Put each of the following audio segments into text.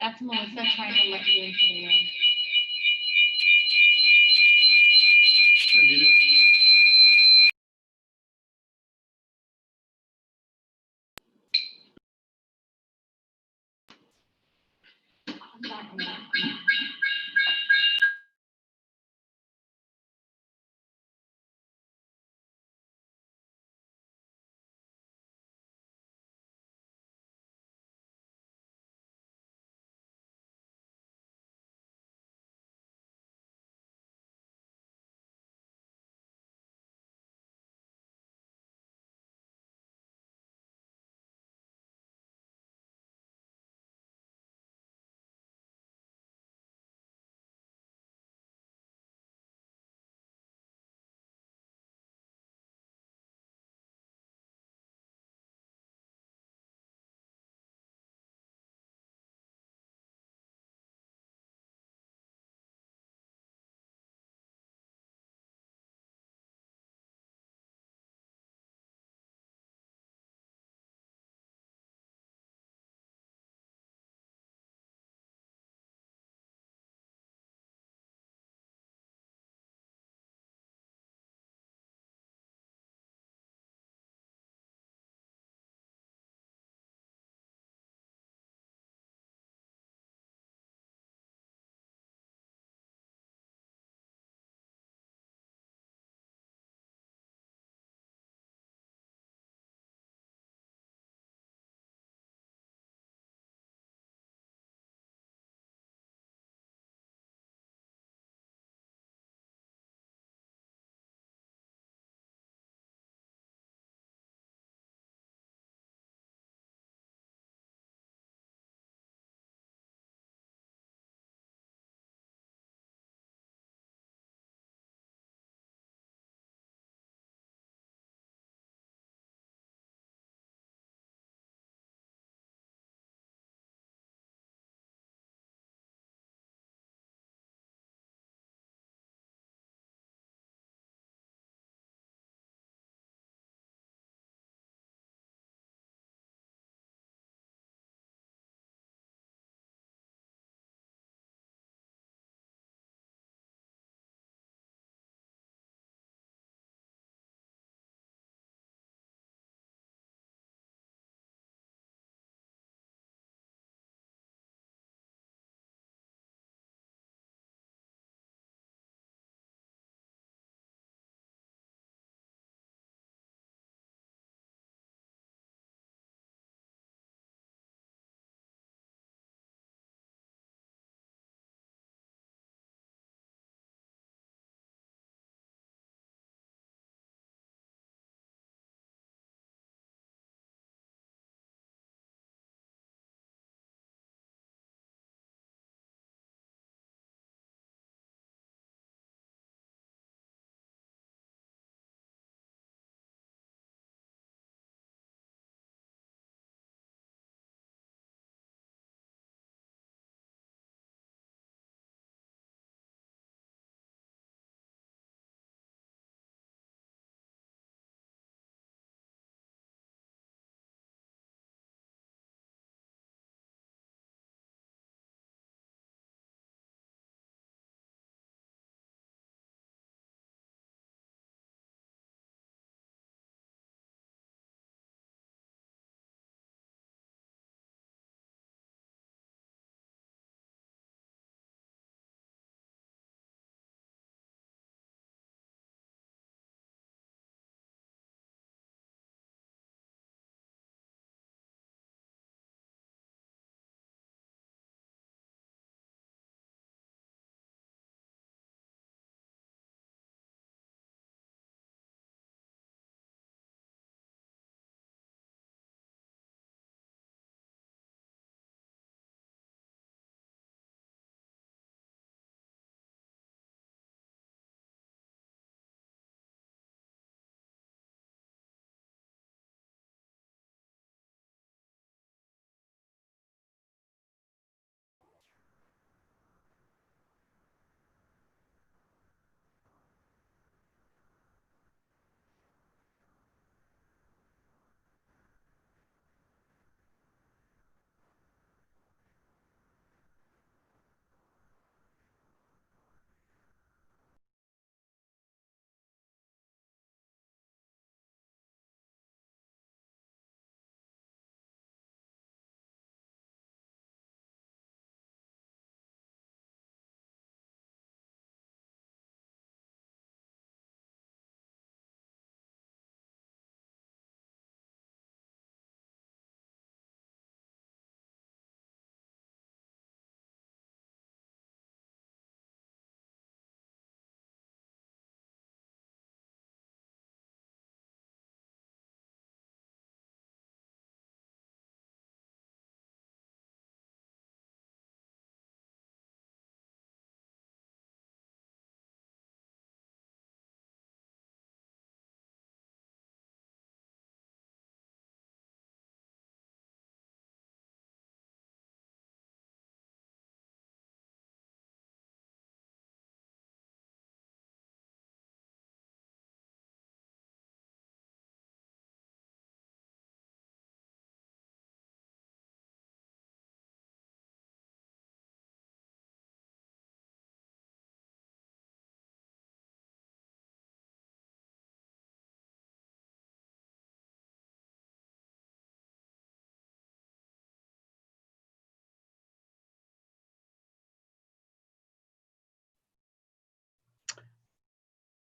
That's Melissa trying to let you into the room. I mute it.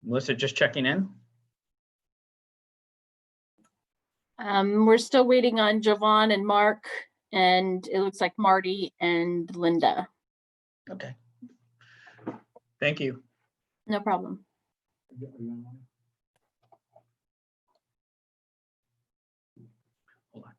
Melissa, just checking in. We're still waiting on Jovan and Mark, and it looks like Marty and Linda. Okay. Thank you. No problem. Hold on.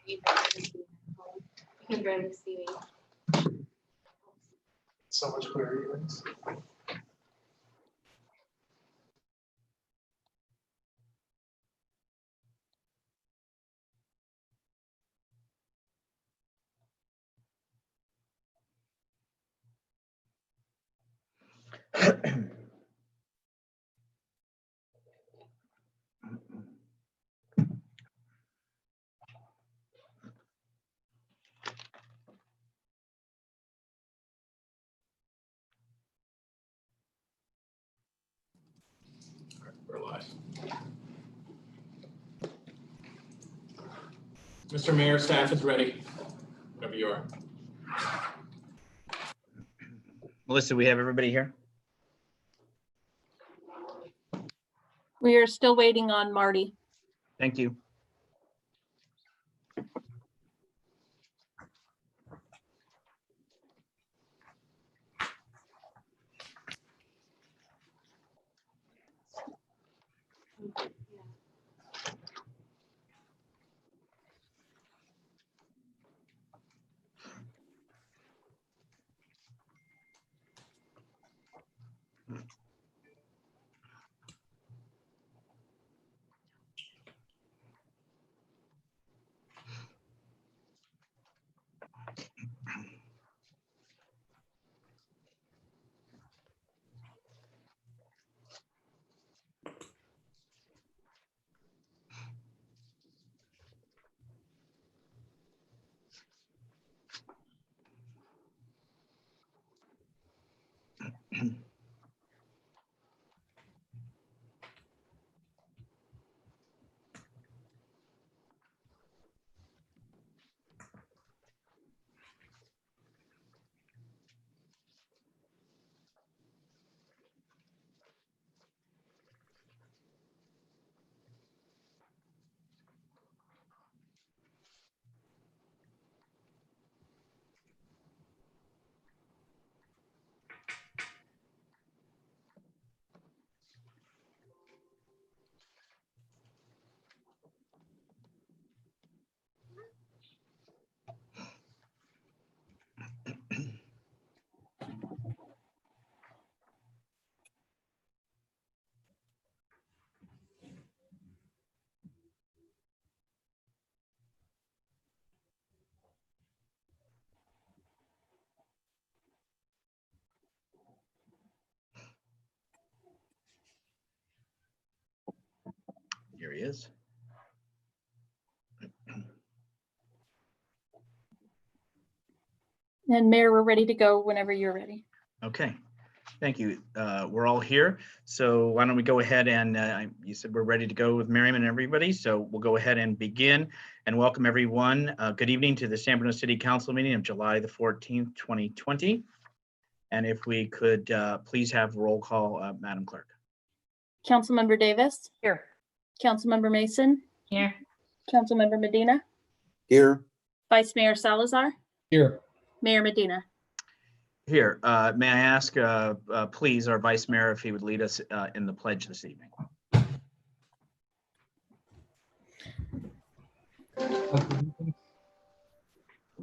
You can barely see me. So much clearer. Thanks. We're live. Mr. Mayor, staff is ready. Whenever you are. Melissa, we have everybody here? We are still waiting on Marty. Thank you. he is. And Mayor, we're ready to go whenever you're ready. Okay, thank you. We're all here. So why don't we go ahead and you said we're ready to go with Miriam and everybody. So we'll go ahead and begin and welcome everyone. Good evening to the San Bruno City Council meeting of July the 14th, 2020. And if we could please have roll call, Madam Clerk. Councilmember Davis, Here. Councilmember Mason, Here. Councilmember Medina, Here. Vice Mayor Salazar, Here. Mayor Medina. Here, may I ask, please, our Vice Mayor, if he would lead us in the pledge this evening. To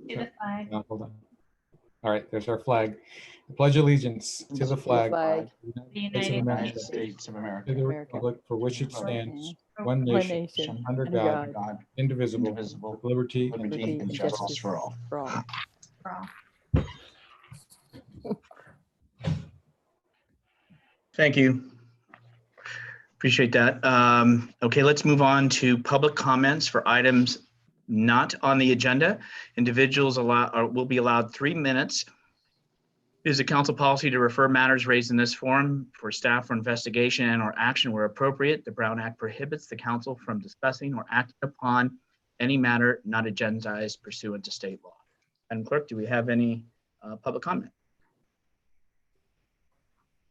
the flag. Oh, hold on. All right, there's our flag. I pledge allegiance to the flag flag of the The United States of United America, States of America, to the America, republic for which it stands, one one nation, nation, under under God, God, indivisible, indivisible, with liberty and liberty liberty and justice for all. for all. For all. Thank you. Appreciate that. Okay, let's move on to public comments for items not on the agenda. Individuals will be allowed 3 minutes. It is a council policy to refer matters raised in this forum for staff for investigation and or action where appropriate. The Brown Act prohibits the council from discussing or acting upon any matter not agendized pursuant to state law. Madam Clerk, do we have any public comment?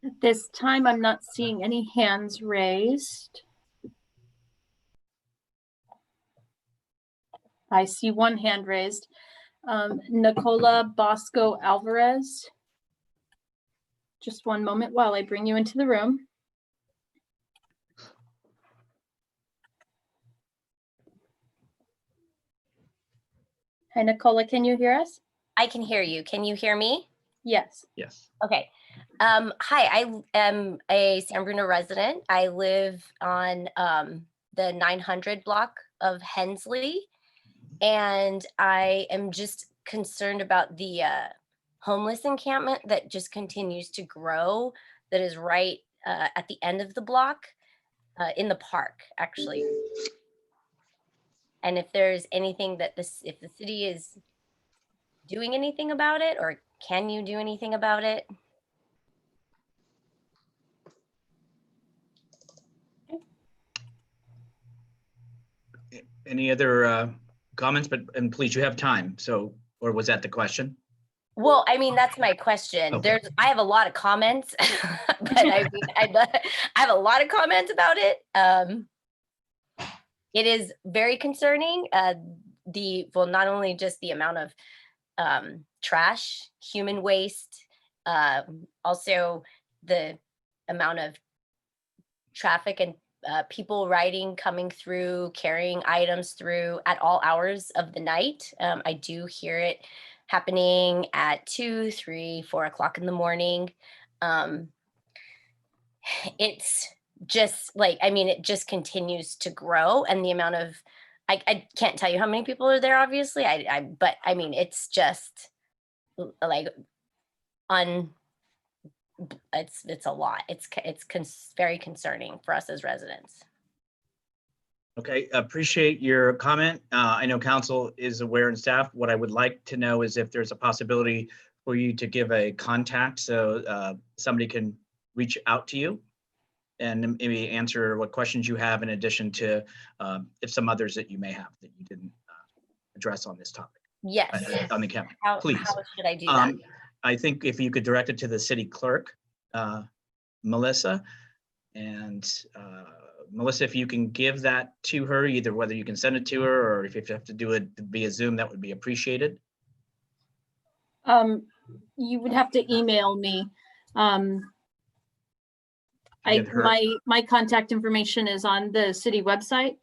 At this time, I'm not seeing any hands raised. I see one hand raised. Nicola Bosco Alvarez. Just one moment while I bring you into the room. Hi, Nicola, can you hear us? I can hear you. Can you hear me? Yes. Yes. Okay. Hi, I am a San Bruno resident. I live on the 900 block of Hensley, and I am just concerned about the homeless encampment that just continues to grow, that is right at the end of the block, in the park, actually. And if there's anything that if the city is doing anything about it, or can you do anything about it? Any other comments? And please, you have time. So, or was that the question? Well, I mean, that's my question. Okay. I have a lot of comments, but I mean, I have a lot of comments about it. It is very concerning. Not only just the amount of trash, human waste, also the amount of traffic and people riding, coming through, carrying items through at all hours of the night. I do hear it happening at 2, 3, 4 o'clock in the morning. It's just like, I mean, it just continues to grow, and the amount of, I can't tell you how many people are there, obviously. But I mean, it's just like it's a lot. It's very concerning for us as residents. Okay, appreciate your comment. I know council is aware and staff. What I would like to know is if there's a possibility for you to give a contact so somebody can reach out to you and maybe answer what questions you have, in addition to if some others that you may have that you didn't address on this topic. Yes. On the camera, How please. should I do that? I think if you could direct it to the city clerk, Melissa, and Melissa, if you can give that to her, either whether you can send it to her or if you have to do it via Zoom, that would be appreciated. You would have to email me. Get her- My contact information is on the city website.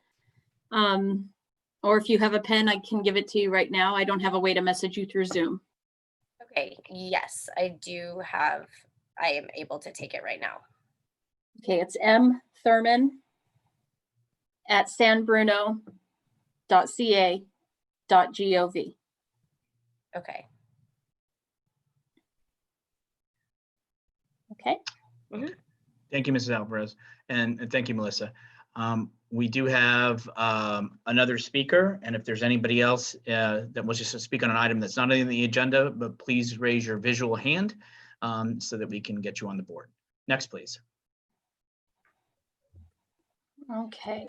Or if you have a pen, I can give it to you right now. I don't have a way to message you through Zoom. Okay, yes, I am able to take it right now. Okay, it's mthurman@sanbruno.ca.gov. Okay. Okay. Thank you, Mrs. Alvarez, and thank you, Melissa. We do have another speaker, and if there's anybody else that wishes to speak on an item that's not on the agenda, but please raise your visual hand so that we can get you on the board. Next, please. Okay,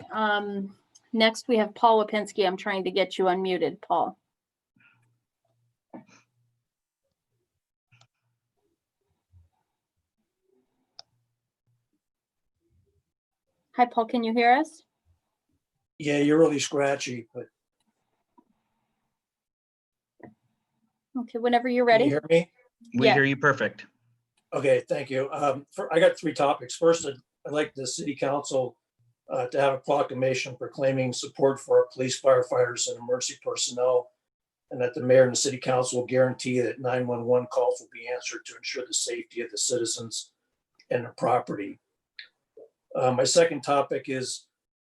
next we have Paul Wapinski. I'm trying to get you unmuted, Paul. Hi, Paul, can you hear us? Yeah, you're really scratchy, but Okay, whenever you're can you ready. hear me? We Yeah. hear you perfect. Okay, thank you. I got 3 topics. First, I'd like the city council to have a proclamation proclaiming support for our police, firefighters, and emergency personnel, and that the mayor and the city council will guarantee that 911 calls will be answered to ensure the safety of the citizens and their property. My second topic is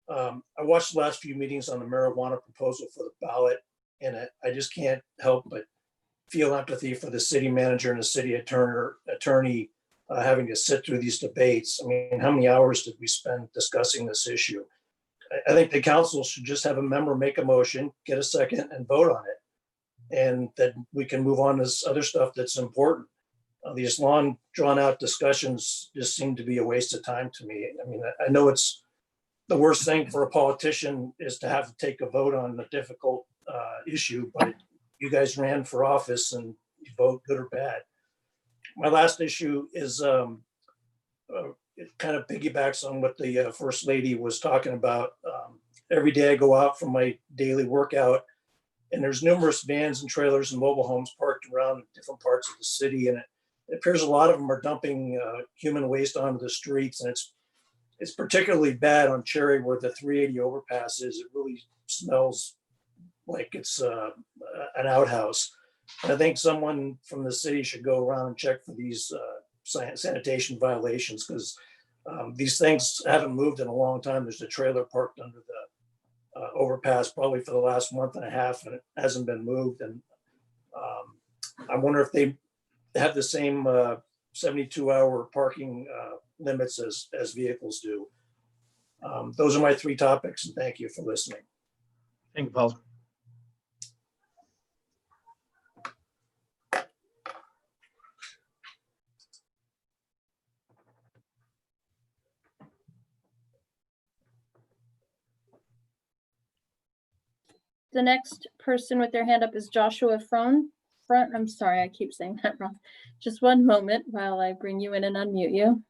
I watched the last few meetings on the marijuana proposal for the ballot, and I just can't help but feel empathy for the city manager and the city attorney having to sit through these debates. I mean, how many hours did we spend discussing this issue? I think the council should just have a member make a motion, get a second, and vote on it. And then we can move on to this other stuff that's important. These long, drawn-out discussions just seem to be a waste of time to me. I mean, I know it's the worst thing for a politician is to have to take a vote on a difficult issue, but you guys ran for office and you vote good or bad. My last issue is it kind of piggybacks on what the First Lady was talking about. Every day I go out for my daily workout, and there's numerous vans and trailers and mobile homes parked around different parts of the city, and it appears a lot of them are dumping human waste onto the streets, and it's particularly bad on Cherry where the 380 overpass is. It really smells like it's an outhouse. And I think someone from the city should go around and check for these sanitation violations, because these things haven't moved in a long time. There's a trailer parked under the overpass probably for the last month and a half, and it hasn't been moved. And I wonder if they have the same 72-hour parking limits as vehicles do. Those are my 3 topics, and thank you for listening. Thank you, Paul. The next person with their hand up is Joshua Front. I'm sorry, I keep saying that wrong. Just one moment while I bring you in and unmute you.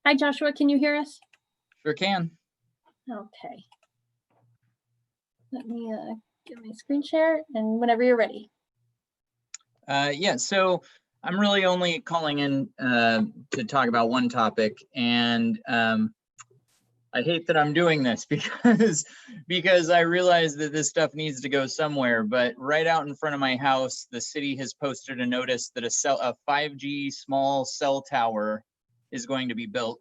Hi, Joshua, can you hear us? Sure can. Okay. Let me get my screen share, and whenever you're ready. Yeah, so I'm really only calling in to talk about one topic, and I hate that I'm doing this because I realize that this stuff needs to go somewhere. But right out in front of my house, the city has posted a notice that a 5G small cell tower is going to be built.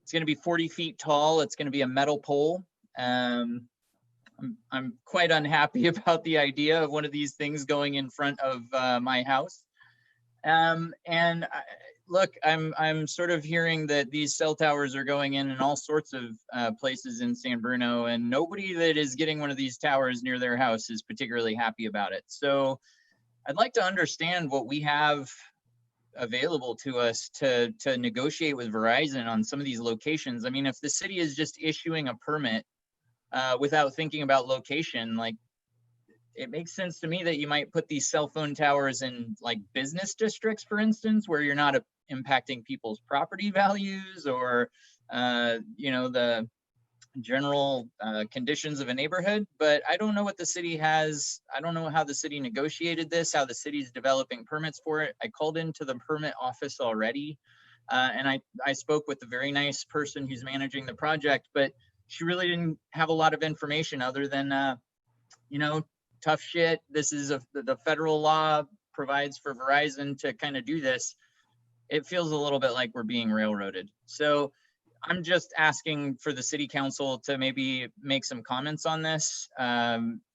It's going to be 40 feet tall. It's going to be a metal pole. I'm quite unhappy about the idea of one of these things going in front of my house. Look, I'm sort of hearing that these cell towers are going in all sorts of places in San Bruno, and nobody that is getting one of these towers near their house is particularly happy about it. So I'd like to understand what we have available to us to negotiate with Verizon on some of these locations. I mean, if the city is just issuing a permit without thinking about location, like, it makes sense to me that you might put these cell phone towers in like business districts, for instance, where you're not impacting people's property values or, you know, the general conditions of a neighborhood. But I don't know what the city has. I don't know how the city negotiated this, how the city's developing permits for it. I called into the permit office already, and I spoke with the very nice person who's managing the project, but she really didn't have a lot of information other than, you know, tough shit. This is the federal law provides for Verizon to kind of do this. It feels a little bit like we're being railroaded. So I'm just asking for the city council to maybe make some comments on this.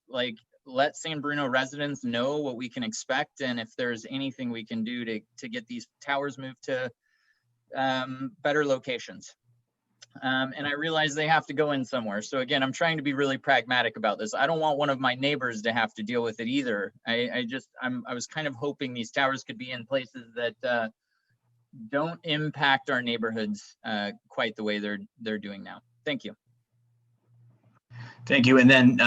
Like, let San Bruno residents know what we can expect, and if there's anything we can do to get these towers moved to better locations. And I realize they have to go in somewhere. So again, I'm trying to be really pragmatic about this. I don't want one of my neighbors to have to deal with it either. I was kind of hoping these towers could be in places that don't impact our neighborhoods quite the way they're doing now. Thank you. Thank you. And then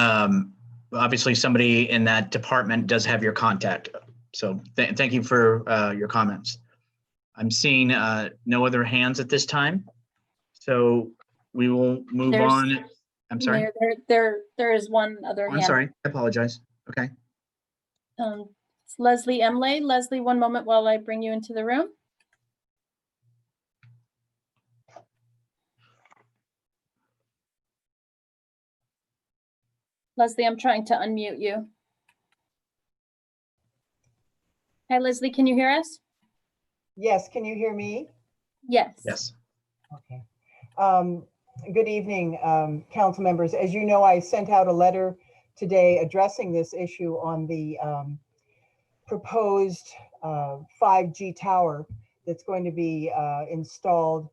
obviously somebody in that department does have your contact. So thank you for your comments. I'm seeing no other hands at this time. So we will move There's- on. I'm sorry. There is one other Oh, hand. I'm sorry. I apologize. Okay. It's Leslie Emley. Leslie, one moment while I bring you into the room. Leslie, I'm trying to unmute you. Hi, Leslie, can you hear us? Yes, can you hear me? Yes. Yes. Okay. Good evening, council members. As you know, I sent out a letter today addressing this issue on the proposed 5G tower that's going to be installed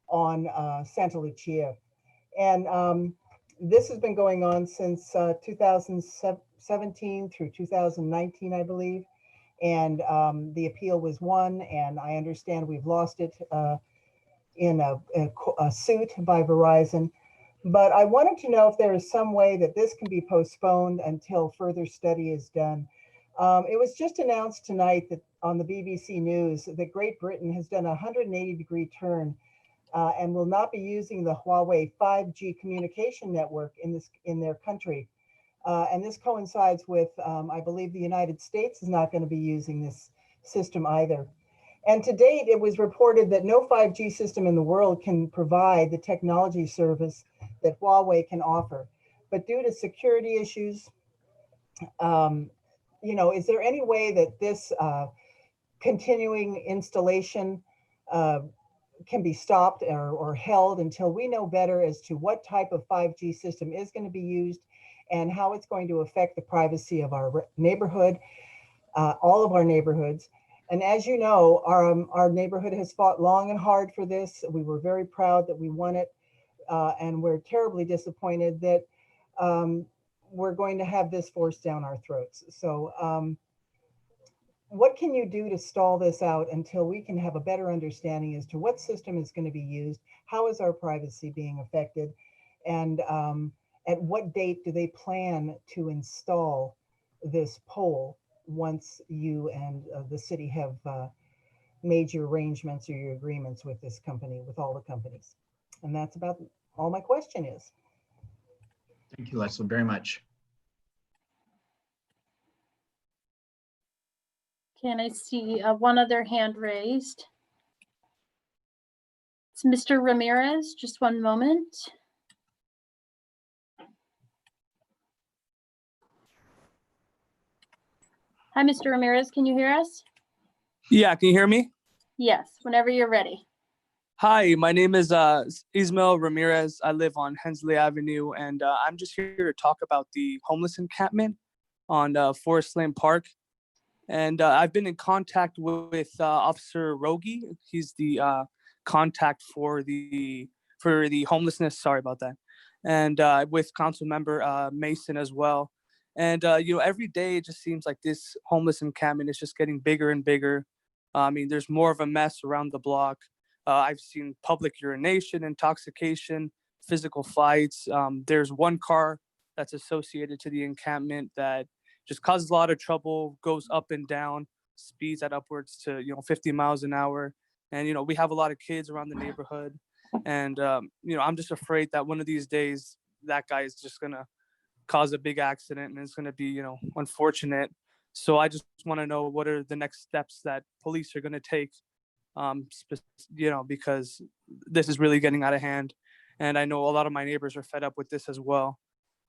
on Santa Lucia. And this has been going on since 2017 through 2019, I believe. And the appeal was won, and I understand we've lost it in a suit by Verizon. But I wanted to know if there is some way that this can be postponed until further study is done. It was just announced tonight that on the BBC News that Great Britain has done a 180-degree turn and will not be using the Huawei 5G communication network in their country. And this coincides with, I believe, the United States is not going to be using this system either. And to date, it was reported that no 5G system in the world can provide the technology service that Huawei can offer. But due to security issues, is there any way that this continuing installation can be stopped or held until we know better as to what type of 5G system is going to be used and how it's going to affect the privacy of our neighborhood, all of our neighborhoods. And as you know, our neighborhood has fought long and hard for this. We were very proud that we won it. And we're terribly disappointed that we're going to have this forced down our throats. So what can you do to stall this out until we can have a better understanding as to what system is going to be used? How is our privacy being affected? And at what date do they plan to install this pole once you and the city have made your arrangements or your agreements with this company, with all the companies? And that's about all my question is. Thank you, Leslie, very much. Can I see one other hand raised? It's Mr. Ramirez. Just one moment. Hi, Mr. Ramirez. Can you hear us? Yeah, can you hear me? Yes, whenever you're ready. Hi, my name is Ismail Ramirez. I live on Hensley Avenue, and I'm just here to talk about the homeless encampment on Forest Lane Park. And I've been in contact with Officer Rogi. He's the contact for the homelessness. Sorry about that. And with Council Member Mason as well. And every day it just seems like this homeless encampment is just getting bigger and bigger. I mean, there's more of a mess around the block. I've seen public urination, intoxication, physical fights. There's one car that's associated to the encampment that just causes a lot of trouble, goes up and down, speeds at upwards to 50 miles an hour. And we have a lot of kids around the neighborhood, and I'm just afraid that one of these days that guy is just gonna cause a big accident, and it's gonna be unfortunate. So I just want to know what are the next steps that police are gonna take, because this is really getting out of hand, and I know a lot of my neighbors are fed up with this as well.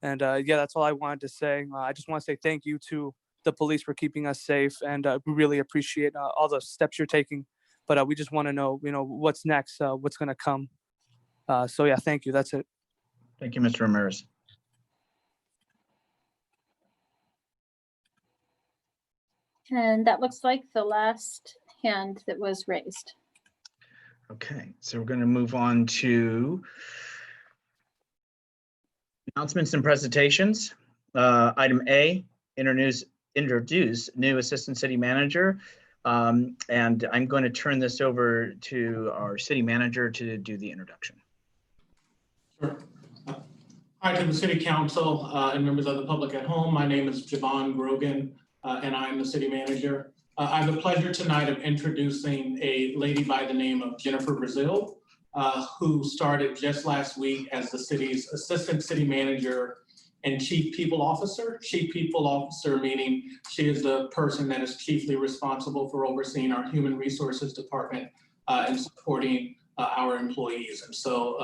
And yeah, that's all I wanted to say. I just want to say thank you to the police for keeping us safe, and we really appreciate all the steps you're taking. But we just want to know, what's next, what's going to come. So yeah, thank you. That's it. Thank you, Mr. Ramirez. And that looks like the last hand that was raised. Okay, so we're going to move on to announcements and presentations. Item A, introduce new Assistant City Manager. And I'm going to turn this over to our City Manager to do the introduction. Sure. Hi to the City Council and members of the public at home. My name is Javon Grogan, and I'm the City Manager. I have the pleasure tonight of introducing a lady by the name of Jennifer Brazil, who started just last week as the city's Assistant City Manager and Chief People Officer. Chief People Officer meaning she is the person that is chiefly responsible for overseeing our Human Resources Department and supporting our employees. And so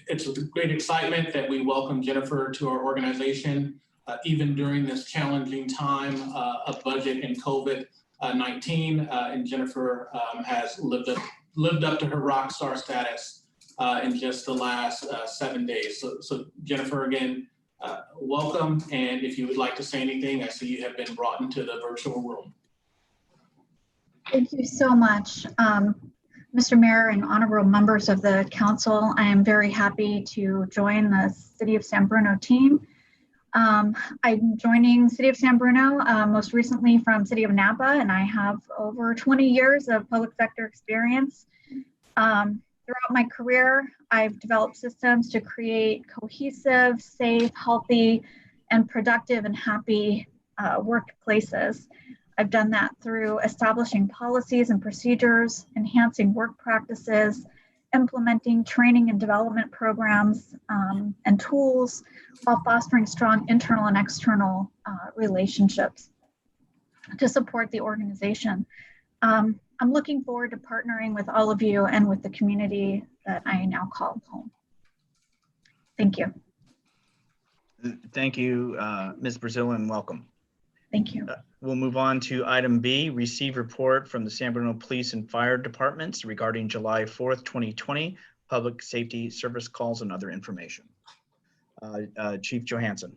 it's with great excitement that we welcome Jennifer to our organization, even during this challenging time of budget and COVID-19. And Jennifer has lived up to her rock star status in just the last 7 days. So Jennifer, again, welcome. And if you would like to say anything, I see you have been brought into the virtual room. Thank you so much. Mr. Mayor and honorable members of the council, I am very happy to join the City of San Bruno team. I'm joining City of San Bruno most recently from City of Napa, and I have over 20 years of public sector experience. Throughout my career, I've developed systems to create cohesive, safe, healthy, and productive and happy workplaces. I've done that through establishing policies and procedures, enhancing work practices, implementing training and development programs and tools, while fostering strong internal and external relationships to support the organization. I'm looking forward to partnering with all of you and with the community that I now call home. Thank you. Thank you, Ms. Brazil, and welcome. Thank you. We'll move on to item B, receive report from the San Bruno Police and Fire Departments regarding July 4th, 2020, public safety service calls and other information. Chief Johansson.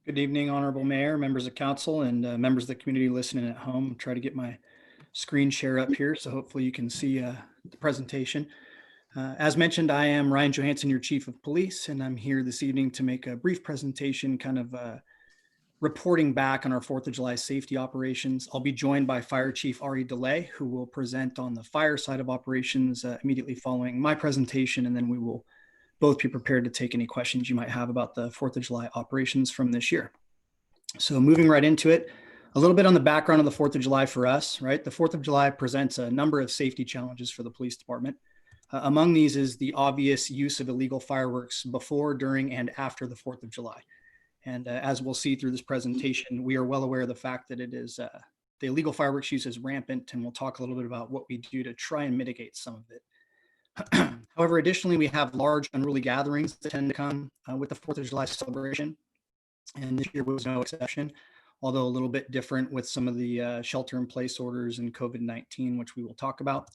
Good evening, Honorable Mayor, members of council, and members of the community listening at home. I'll try to get my screen share up here, so hopefully you can see the presentation. As mentioned, I am Ryan Johansson, your Chief of Police, and I'm here this evening to make a brief presentation kind of reporting back on our 4th of July safety operations. I'll be joined by Fire Chief Ari DeLay, who will present on the fire side of operations immediately following my presentation, and then we will both be prepared to take any questions you might have about the 4th of July operations from this year. So moving right into it, a little bit on the background of the 4th of July for us, right? The 4th of July presents a number of safety challenges for the police department. Among these is the obvious use of illegal fireworks before, during, and after the 4th of July. And as we'll see through this presentation, we are well aware of the fact that it is the illegal fireworks use is rampant, and we'll talk a little bit about what we do to try and mitigate some of it. However, additionally, we have large unruly gatherings that tend to come with the 4th of July celebration, and this year was no exception, although a little bit different with some of the shelter-in-place orders and COVID-19, which we will talk about.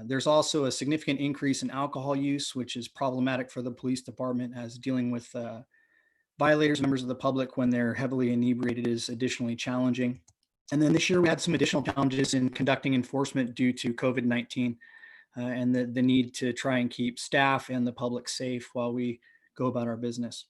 There's also a significant increase in alcohol use, which is problematic for the police department, as dealing with violators, members of the public when they're heavily inebriated is additionally challenging. And then this year we had some additional challenges in conducting enforcement due to COVID-19 and the need to try and keep staff and the public safe while we go about our business.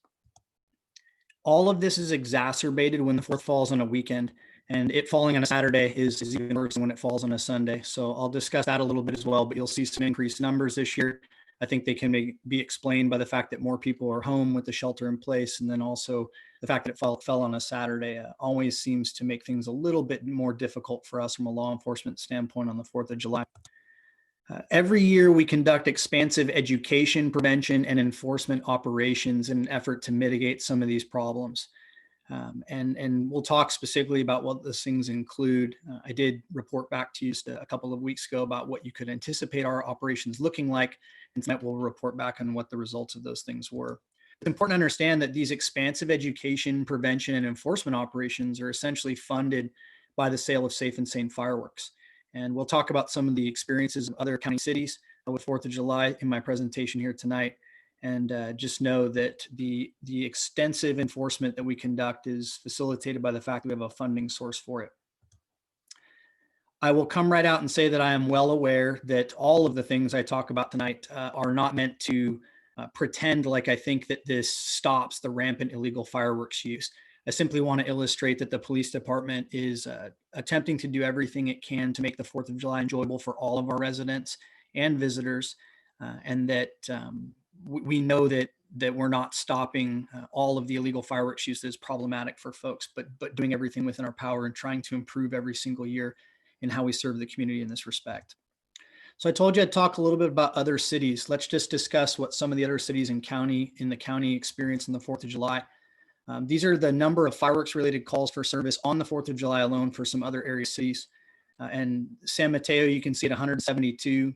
All of this is exacerbated when the 4th falls on a weekend, and it falling on a Saturday is even worse than when it falls on a Sunday. So I'll discuss that a little bit as well, but you'll see some increased numbers this year. I think they can be explained by the fact that more people are home with the shelter in place, and then also the fact that it fell on a Saturday always seems to make things a little bit more difficult for us from a law enforcement standpoint on the 4th of July. Every year we conduct expansive education, prevention, and enforcement operations in an effort to mitigate some of these problems. And we'll talk specifically about what those things include. I did report back to you just a couple of weeks ago about what you could anticipate our operations looking like, and tonight we'll report back on what the results of those things were. It's important to understand that these expansive education, prevention, and enforcement operations are essentially funded by the sale of safe and sane fireworks. And we'll talk about some of the experiences of other county cities with 4th of July in my presentation here tonight. And just know that the extensive enforcement that we conduct is facilitated by the fact that we have a funding source for it. I will come right out and say that I am well aware that all of the things I talk about tonight are not meant to pretend like I think that this stops the rampant illegal fireworks use. I simply want to illustrate that the police department is attempting to do everything it can to make the 4th of July enjoyable for all of our residents and visitors, and that we know that we're not stopping all of the illegal fireworks use that is problematic for folks, but doing everything within our power and trying to improve every single year in how we serve the community in this respect. So I told you I'd talk a little bit about other cities. Let's just discuss what some of the other cities in the county experience on the 4th of July. These are the number of fireworks related calls for service on the 4th of July alone for some other area cities. And San Mateo, you can see at 172.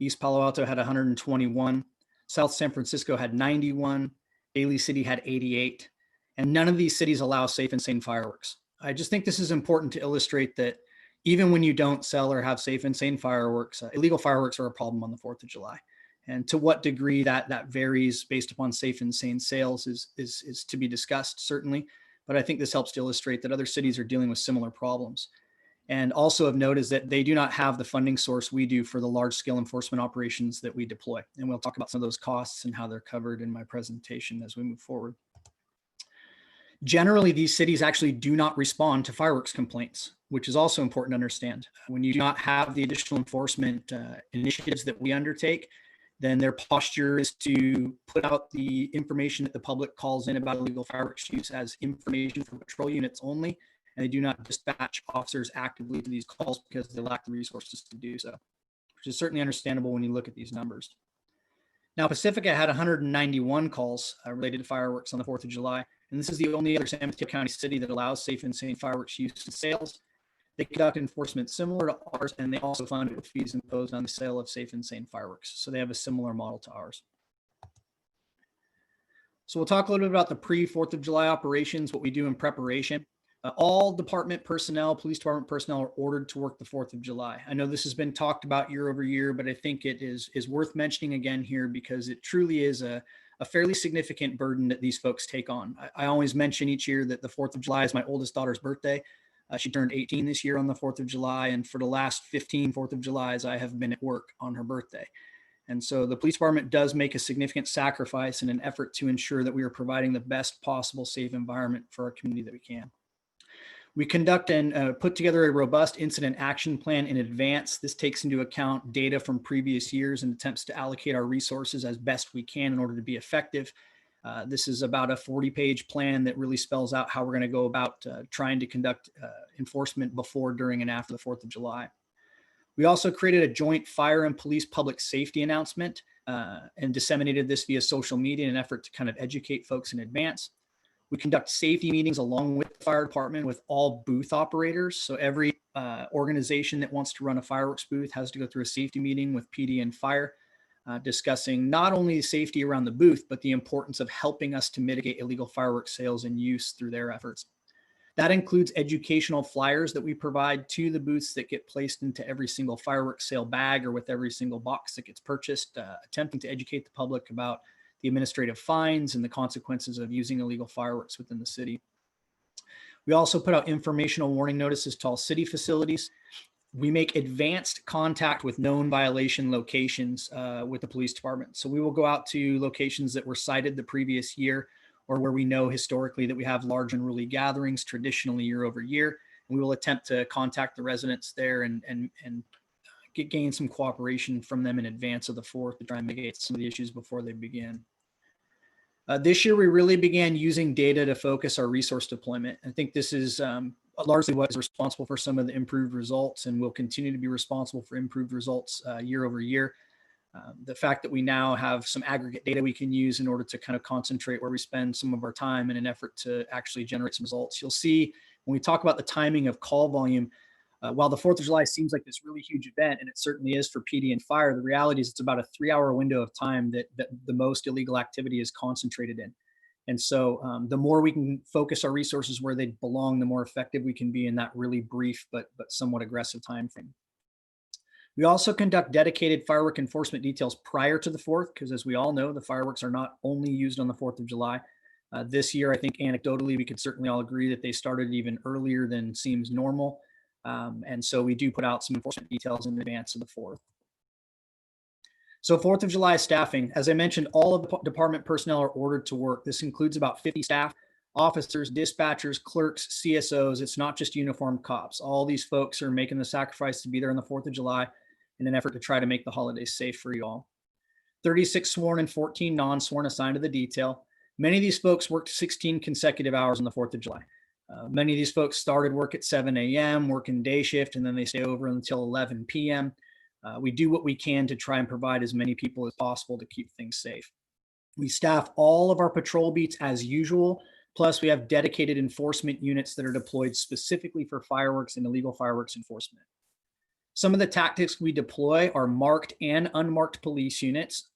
East Palo Alto had 121. South San Francisco had 91. Daly City had 88. And none of these cities allow safe and sane fireworks. I just think this is important to illustrate that even when you don't sell or have safe and sane fireworks, illegal fireworks are a problem on the 4th of July. And to what degree that varies based upon safe and sane sales is to be discussed, certainly. But I think this helps to illustrate that other cities are dealing with similar problems. And also of note is that they do not have the funding source we do for the large scale enforcement operations that we deploy. And we'll talk about some of those costs and how they're covered in my presentation as we move forward. Generally, these cities actually do not respond to fireworks complaints, which is also important to understand. When you do not have the additional enforcement initiatives that we undertake, then their posture is to put out the information that the public calls in about illegal fireworks use as information for patrol units only, and they do not dispatch officers actively to these calls because they lack the resources to do so, which is certainly understandable when you look at these numbers. Now, Pacifica had 191 calls related to fireworks on the 4th of July, and this is the only other San Mateo County city that allows safe and sane fireworks use and sales. They conduct enforcement similar to ours, and they also fund it with fees imposed on the sale of safe and sane fireworks. So they have a similar model to ours. So we'll talk a little bit about the pre-4th of July operations, what we do in preparation. All department personnel, police department personnel are ordered to work the 4th of July. I know this has been talked about year over year, but I think it is worth mentioning again here because it truly is a fairly significant burden that these folks take on. I always mention each year that the 4th of July is my oldest daughter's birthday. She turned 18 this year on the 4th of July. And for the last 15 4th of Julys, I have been at work on her birthday. And so the police department does make a significant sacrifice in an effort to ensure that we are providing the best possible safe environment for our community that we can. We conduct and put together a robust incident action plan in advance. This takes into account data from previous years and attempts to allocate our resources as best we can in order to be effective. This is about a 40-page plan that really spells out how we're going to go about trying to conduct enforcement before, during, and after the 4th of July. We also created a joint fire and police public safety announcement and disseminated this via social media in an effort to kind of educate folks in advance. We conduct safety meetings along with the fire department with all booth operators. So every organization that wants to run a fireworks booth has to go through a safety meeting with PD and fire, discussing not only safety around the booth, but the importance of helping us to mitigate illegal fireworks sales and use through their efforts. That includes educational flyers that we provide to the booths that get placed into every single fireworks sale bag or with every single box that gets purchased, attempting to educate the public about the administrative fines and the consequences of using illegal fireworks within the city. We also put out informational warning notices to all city facilities. We make advanced contact with known violation locations with the police department. So we will go out to locations that were cited the previous year or where we know historically that we have large unruly gatherings traditionally year over year. And we will attempt to contact the residents there and gain some cooperation from them in advance of the 4th to try and mitigate some of the issues before they begin. This year, we really began using data to focus our resource deployment. I think this is largely what is responsible for some of the improved results and will continue to be responsible for improved results year over year. The fact that we now have some aggregate data we can use in order to kind of concentrate where we spend some of our time in an effort to actually generate some results. You'll see when we talk about the timing of call volume, while the 4th of July seems like this really huge event, and it certainly is for PD and fire, the reality is it's about a 3-hour window of time that the most illegal activity is concentrated in. And so the more we can focus our resources where they belong, the more effective we can be in that really brief but somewhat aggressive time frame. We also conduct dedicated firework enforcement details prior to the 4th, because as we all know, the fireworks are not only used on the 4th of July. This year, I think anecdotally, we could certainly all agree that they started even earlier than seems normal. And so we do put out some enforcement details in advance of the 4th. So 4th of July staffing, as I mentioned, all of the department personnel are ordered to work. This includes about 50 staff, officers, dispatchers, clerks, CSOs. It's not just uniformed cops. All these folks are making the sacrifice to be there on the 4th of July in an effort to try to make the holidays safe for you all. 36 sworn and 14 non-sworn assigned to the detail. Many of these folks worked 16 consecutive hours on the 4th of July. Many of these folks started work at 7 a.m., working day shift, and then they stay over until 11 p.m. We do what we can to try and provide as many people as possible to keep things safe. We staff all of our patrol beats as usual. Plus, we have dedicated enforcement units that are deployed specifically for fireworks and illegal fireworks enforcement. Some of the tactics we deploy are marked and unmarked police units.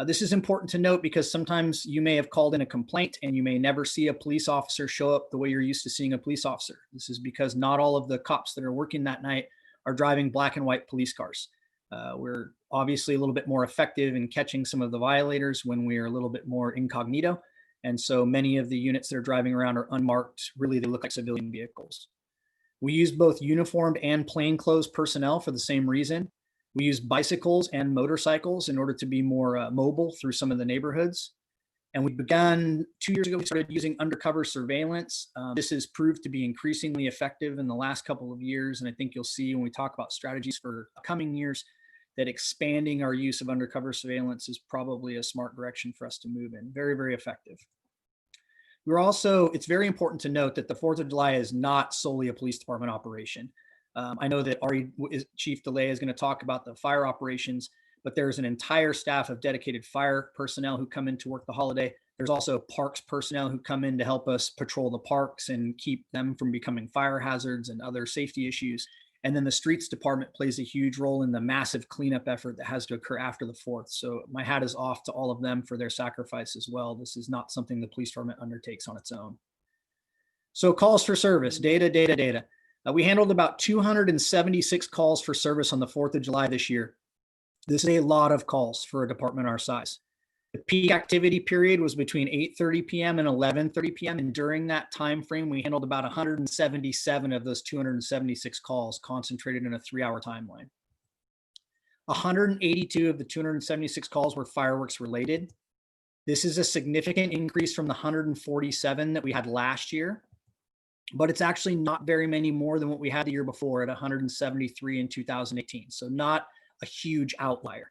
This is important to note because sometimes you may have called in a complaint and you may never see a police officer show up the way you're used to seeing a police officer. This is because not all of the cops that are working that night are driving black and white police cars. We're obviously a little bit more effective in catching some of the violators when we are a little bit more incognito. And so many of the units that are driving around are unmarked. Really, they look like civilian vehicles. We use both uniformed and plainclothes personnel for the same reason. We use bicycles and motorcycles in order to be more mobile through some of the neighborhoods. And we began 2 years ago, we started using undercover surveillance. This has proved to be increasingly effective in the last couple of years. And I think you'll see when we talk about strategies for coming years that expanding our use of undercover surveillance is probably a smart direction for us to move in. Very, very effective. We're also, it's very important to note that the 4th of July is not solely a police department operation. I know that Chief DeLay is going to talk about the fire operations, but there's an entire staff of dedicated fire personnel who come in to work the holiday. There's also parks personnel who come in to help us patrol the parks and keep them from becoming fire hazards and other safety issues. And then the streets department plays a huge role in the massive cleanup effort that has to occur after the 4th. So my hat is off to all of them for their sacrifice as well. This is not something the police department undertakes on its own. So calls for service, data. We handled about 276 calls for service on the 4th of July this year. This is a lot of calls for a department our size. The peak activity period was between 8:30 p.m. and 11:30 p.m. And during that time frame, we handled about 177 of those 276 calls concentrated in a 3-hour timeline. 182 of the 276 calls were fireworks related. This is a significant increase from the 147 that we had last year, but it's actually not very many more than what we had the year before at 173 in 2018. So not a huge outlier.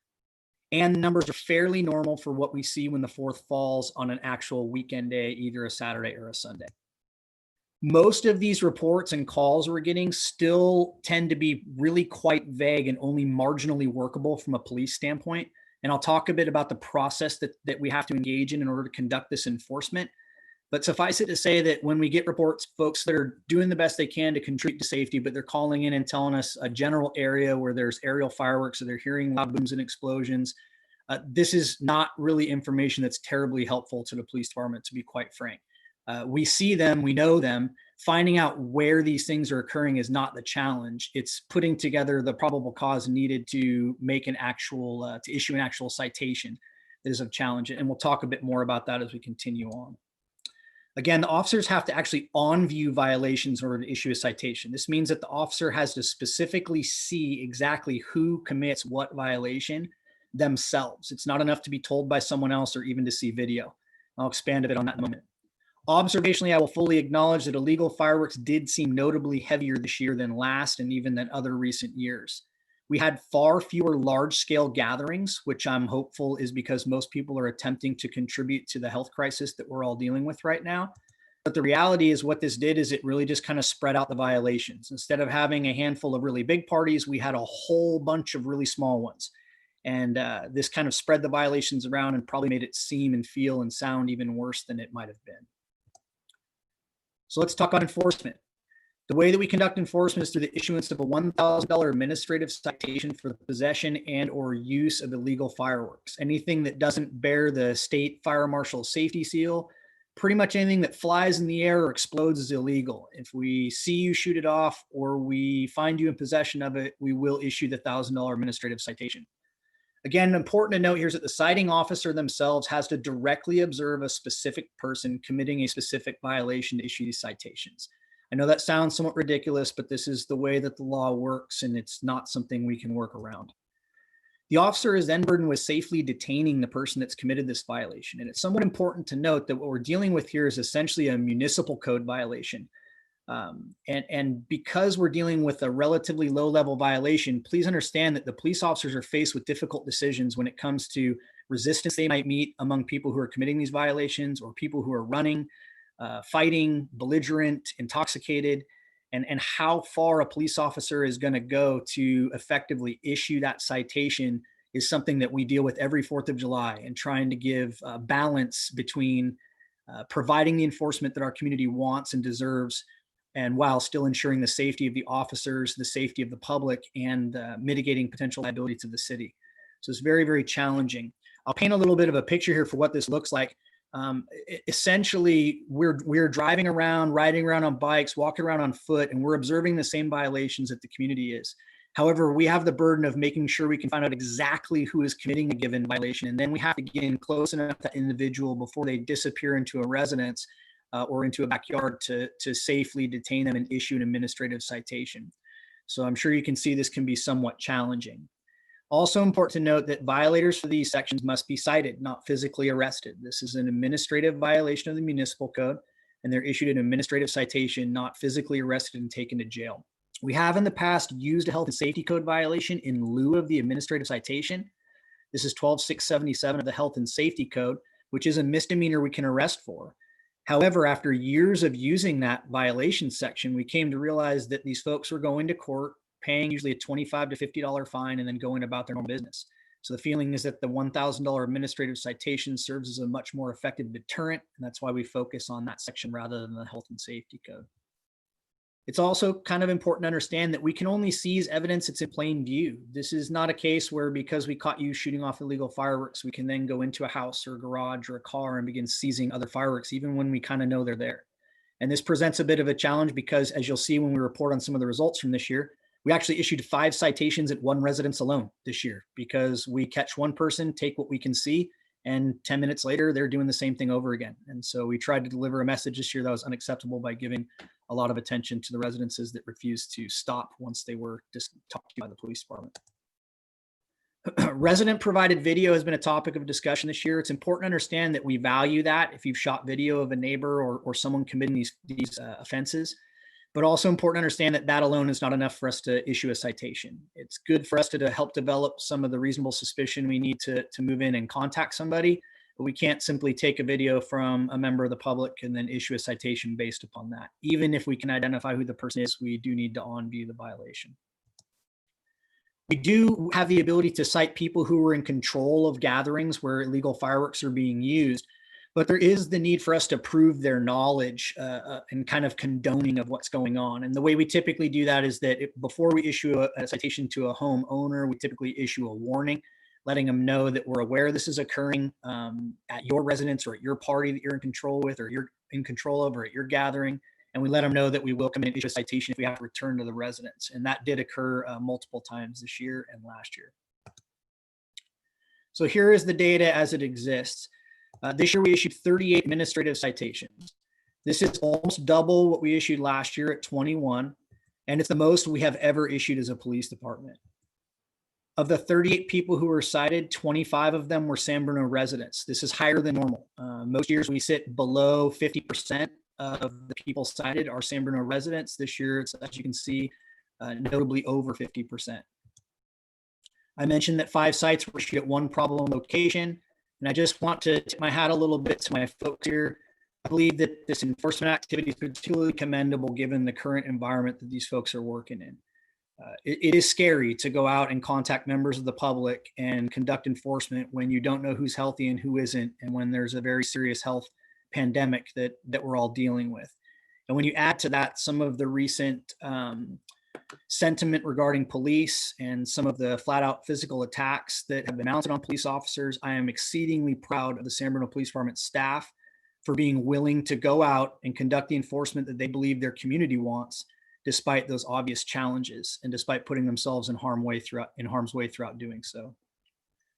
And the numbers are fairly normal for what we see when the 4th falls on an actual weekend day, either a Saturday or a Sunday. Most of these reports and calls we're getting still tend to be really quite vague and only marginally workable from a police standpoint. And I'll talk a bit about the process that we have to engage in order to conduct this enforcement. But suffice it to say that when we get reports, folks that are doing the best they can to contribute to safety, but they're calling in and telling us a general area where there's aerial fireworks, or they're hearing loud booms and explosions, this is not really information that's terribly helpful to the police department, to be quite frank. We see them, we know them. Finding out where these things are occurring is not the challenge. It's putting together the probable cause needed to make an actual, to issue an actual citation that is a challenge. And we'll talk a bit more about that as we continue on. Again, the officers have to actually on-view violations in order to issue a citation. This means that the officer has to specifically see exactly who commits what violation themselves. It's not enough to be told by someone else or even to see video. I'll expand a bit on that in a moment. Observationally, I will fully acknowledge that illegal fireworks did seem notably heavier this year than last and even than other recent years. We had far fewer large-scale gatherings, which I'm hopeful is because most people are attempting to contribute to the health crisis that we're all dealing with right now. But the reality is what this did is it really just kind of spread out the violations. Instead of having a handful of really big parties, we had a whole bunch of really small ones. And this kind of spread the violations around and probably made it seem and feel and sound even worse than it might have been. So let's talk about enforcement. The way that we conduct enforcement is through the issuance of a $1,000 administrative citation for the possession and or use of illegal fireworks. Anything that doesn't bear the state fire marshal safety seal, pretty much anything that flies in the air or explodes is illegal. If we see you shoot it off or we find you in possession of it, we will issue the $1,000 administrative citation. Again, important to note here is that the citing officer themselves has to directly observe a specific person committing a specific violation to issue these citations. I know that sounds somewhat ridiculous, but this is the way that the law works, and it's not something we can work around. The officer is then burdened with safely detaining the person that's committed this violation. And it's somewhat important to note that what we're dealing with here is essentially a municipal code violation. And because we're dealing with a relatively low level violation, please understand that the police officers are faced with difficult decisions when it comes to resistance they might meet among people who are committing these violations, or people who are running, fighting, belligerent, intoxicated, and how far a police officer is going to go to effectively issue that citation is something that we deal with every 4th of July, and trying to give balance between providing the enforcement that our community wants and deserves, and while still ensuring the safety of the officers, the safety of the public, and mitigating potential liability to the city. So it's very, very challenging. I'll paint a little bit of a picture here for what this looks like. Essentially, we're driving around, riding around on bikes, walking around on foot, and we're observing the same violations that the community is. However, we have the burden of making sure we can find out exactly who is committing a given violation, and then we have to get in close enough to that individual before they disappear into a residence or into a backyard to safely detain them and issue an administrative citation. So I'm sure you can see this can be somewhat challenging. Also important to note that violators for these sections must be cited, not physically arrested. This is an administrative violation of the municipal code, and they're issued an administrative citation, not physically arrested and taken to jail. We have in the past used a health and safety code violation in lieu of the administrative citation. This is 12677 of the health and safety code, which is a misdemeanor we can arrest for. However, after years of using that violation section, we came to realize that these folks were going to court, paying usually a $25 to $50 fine, and then going about their normal business. So the feeling is that the $1,000 administrative citation serves as a much more effective deterrent, and that's why we focus on that section rather than the health and safety code. It's also kind of important to understand that we can only seize evidence that's in plain view. This is not a case where, because we caught you shooting off illegal fireworks, we can then go into a house or a garage or a car and begin seizing other fireworks, even when we kind of know they're there. And this presents a bit of a challenge because, as you'll see when we report on some of the results from this year, we actually issued 5 citations at one residence alone this year, because we catch one person, take what we can see, and 10 minutes later, they're doing the same thing over again. And so we tried to deliver a message this year that was unacceptable by giving a lot of attention to the residences that refused to stop once they were just talked to by the police department. Resident provided video has been a topic of discussion this year. It's important to understand that we value that if you've shot video of a neighbor or someone committing these offenses, but also important to understand that that alone is not enough for us to issue a citation. It's good for us to help develop some of the reasonable suspicion we need to move in and contact somebody, but we can't simply take a video from a member of the public and then issue a citation based upon that. Even if we can identify who the person is, we do need to on-view the violation. We do have the ability to cite people who were in control of gatherings where illegal fireworks are being used, but there is the need for us to prove their knowledge and kind of condoning of what's going on. And the way we typically do that is that before we issue a citation to a homeowner, we typically issue a warning, letting them know that we're aware this is occurring at your residence or at your party that you're in control with, or you're in control of, or at your gathering. And we let them know that we will come in and issue a citation if we have to return to the residence. And that did occur multiple times this year and last year. So here is the data as it exists. This year we issued 38 administrative citations. This is almost double what we issued last year at 21, and it's the most we have ever issued as a police department. Of the 38 people who were cited, 25 of them were San Bruno residents. This is higher than normal. Most years we sit below 50% of the people cited are San Bruno residents. This year, it's, as you can see, notably over 50%. I mentioned that 5 sites were issued at one problem location, and I just want to tip my hat a little bit to my folks here. I believe that this enforcement activity is particularly commendable given the current environment that these folks are working in. It is scary to go out and contact members of the public and conduct enforcement when you don't know who's healthy and who isn't, and when there's a very serious health pandemic that we're all dealing with. And when you add to that some of the recent sentiment regarding police and some of the flat out physical attacks that have been mounted on police officers, I am exceedingly proud of the San Bruno Police Department staff for being willing to go out and conduct the enforcement that they believe their community wants, despite those obvious challenges and despite putting themselves in harm's way throughout doing so.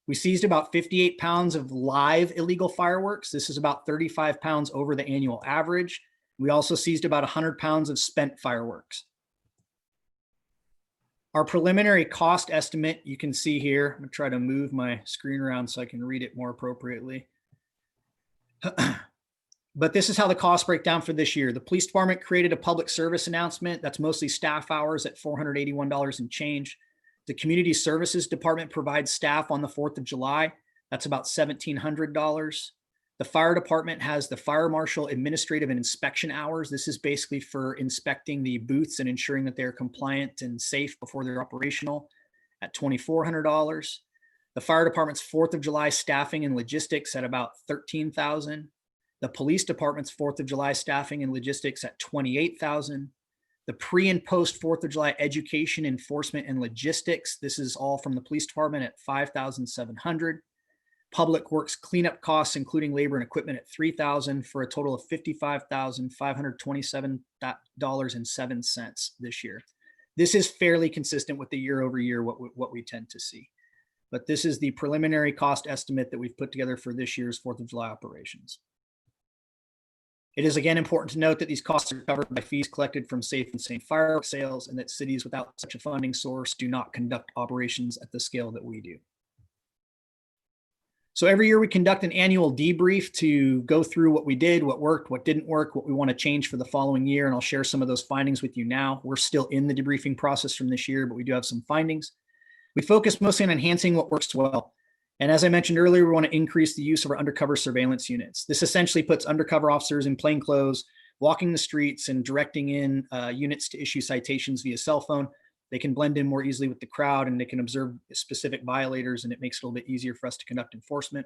We seized about 58 pounds of live illegal fireworks. This is about 35 pounds over the annual average. We also seized about 100 pounds of spent fireworks. Our preliminary cost estimate, you can see here. I'm gonna try to move my screen around so I can read it more appropriately. But this is how the costs break down for this year. The police department created a public service announcement. That's mostly staff hours at $481 and change. The community services department provides staff on the 4th of July. That's about $1,700. The fire department has the fire marshal administrative and inspection hours. This is basically for inspecting the booths and ensuring that they're compliant and safe before they're operational at $2,400. The fire department's 4th of July staffing and logistics at about $13,000. The police department's 4th of July staffing and logistics at $28,000. The pre and post 4th of July education, enforcement, and logistics. This is all from the police department at $5,700. Public works cleanup costs, including labor and equipment, at $3,000 for a total of $55,527.07 this year. This is fairly consistent with the year over year what we tend to see. But this is the preliminary cost estimate that we've put together for this year's 4th of July operations. It is again important to note that these costs are covered by fees collected from safe and sane fireworks sales, and that cities without such a funding source do not conduct operations at the scale that we do. So every year we conduct an annual debrief to go through what we did, what worked, what didn't work, what we want to change for the following year. And I'll share some of those findings with you now. We're still in the debriefing process from this year, but we do have some findings. We focus mostly on enhancing what works well. And as I mentioned earlier, we want to increase the use of our undercover surveillance units. This essentially puts undercover officers in plain clothes, walking the streets and directing in units to issue citations via cell phone. They can blend in more easily with the crowd, and they can observe specific violators, and it makes it a little bit easier for us to conduct enforcement.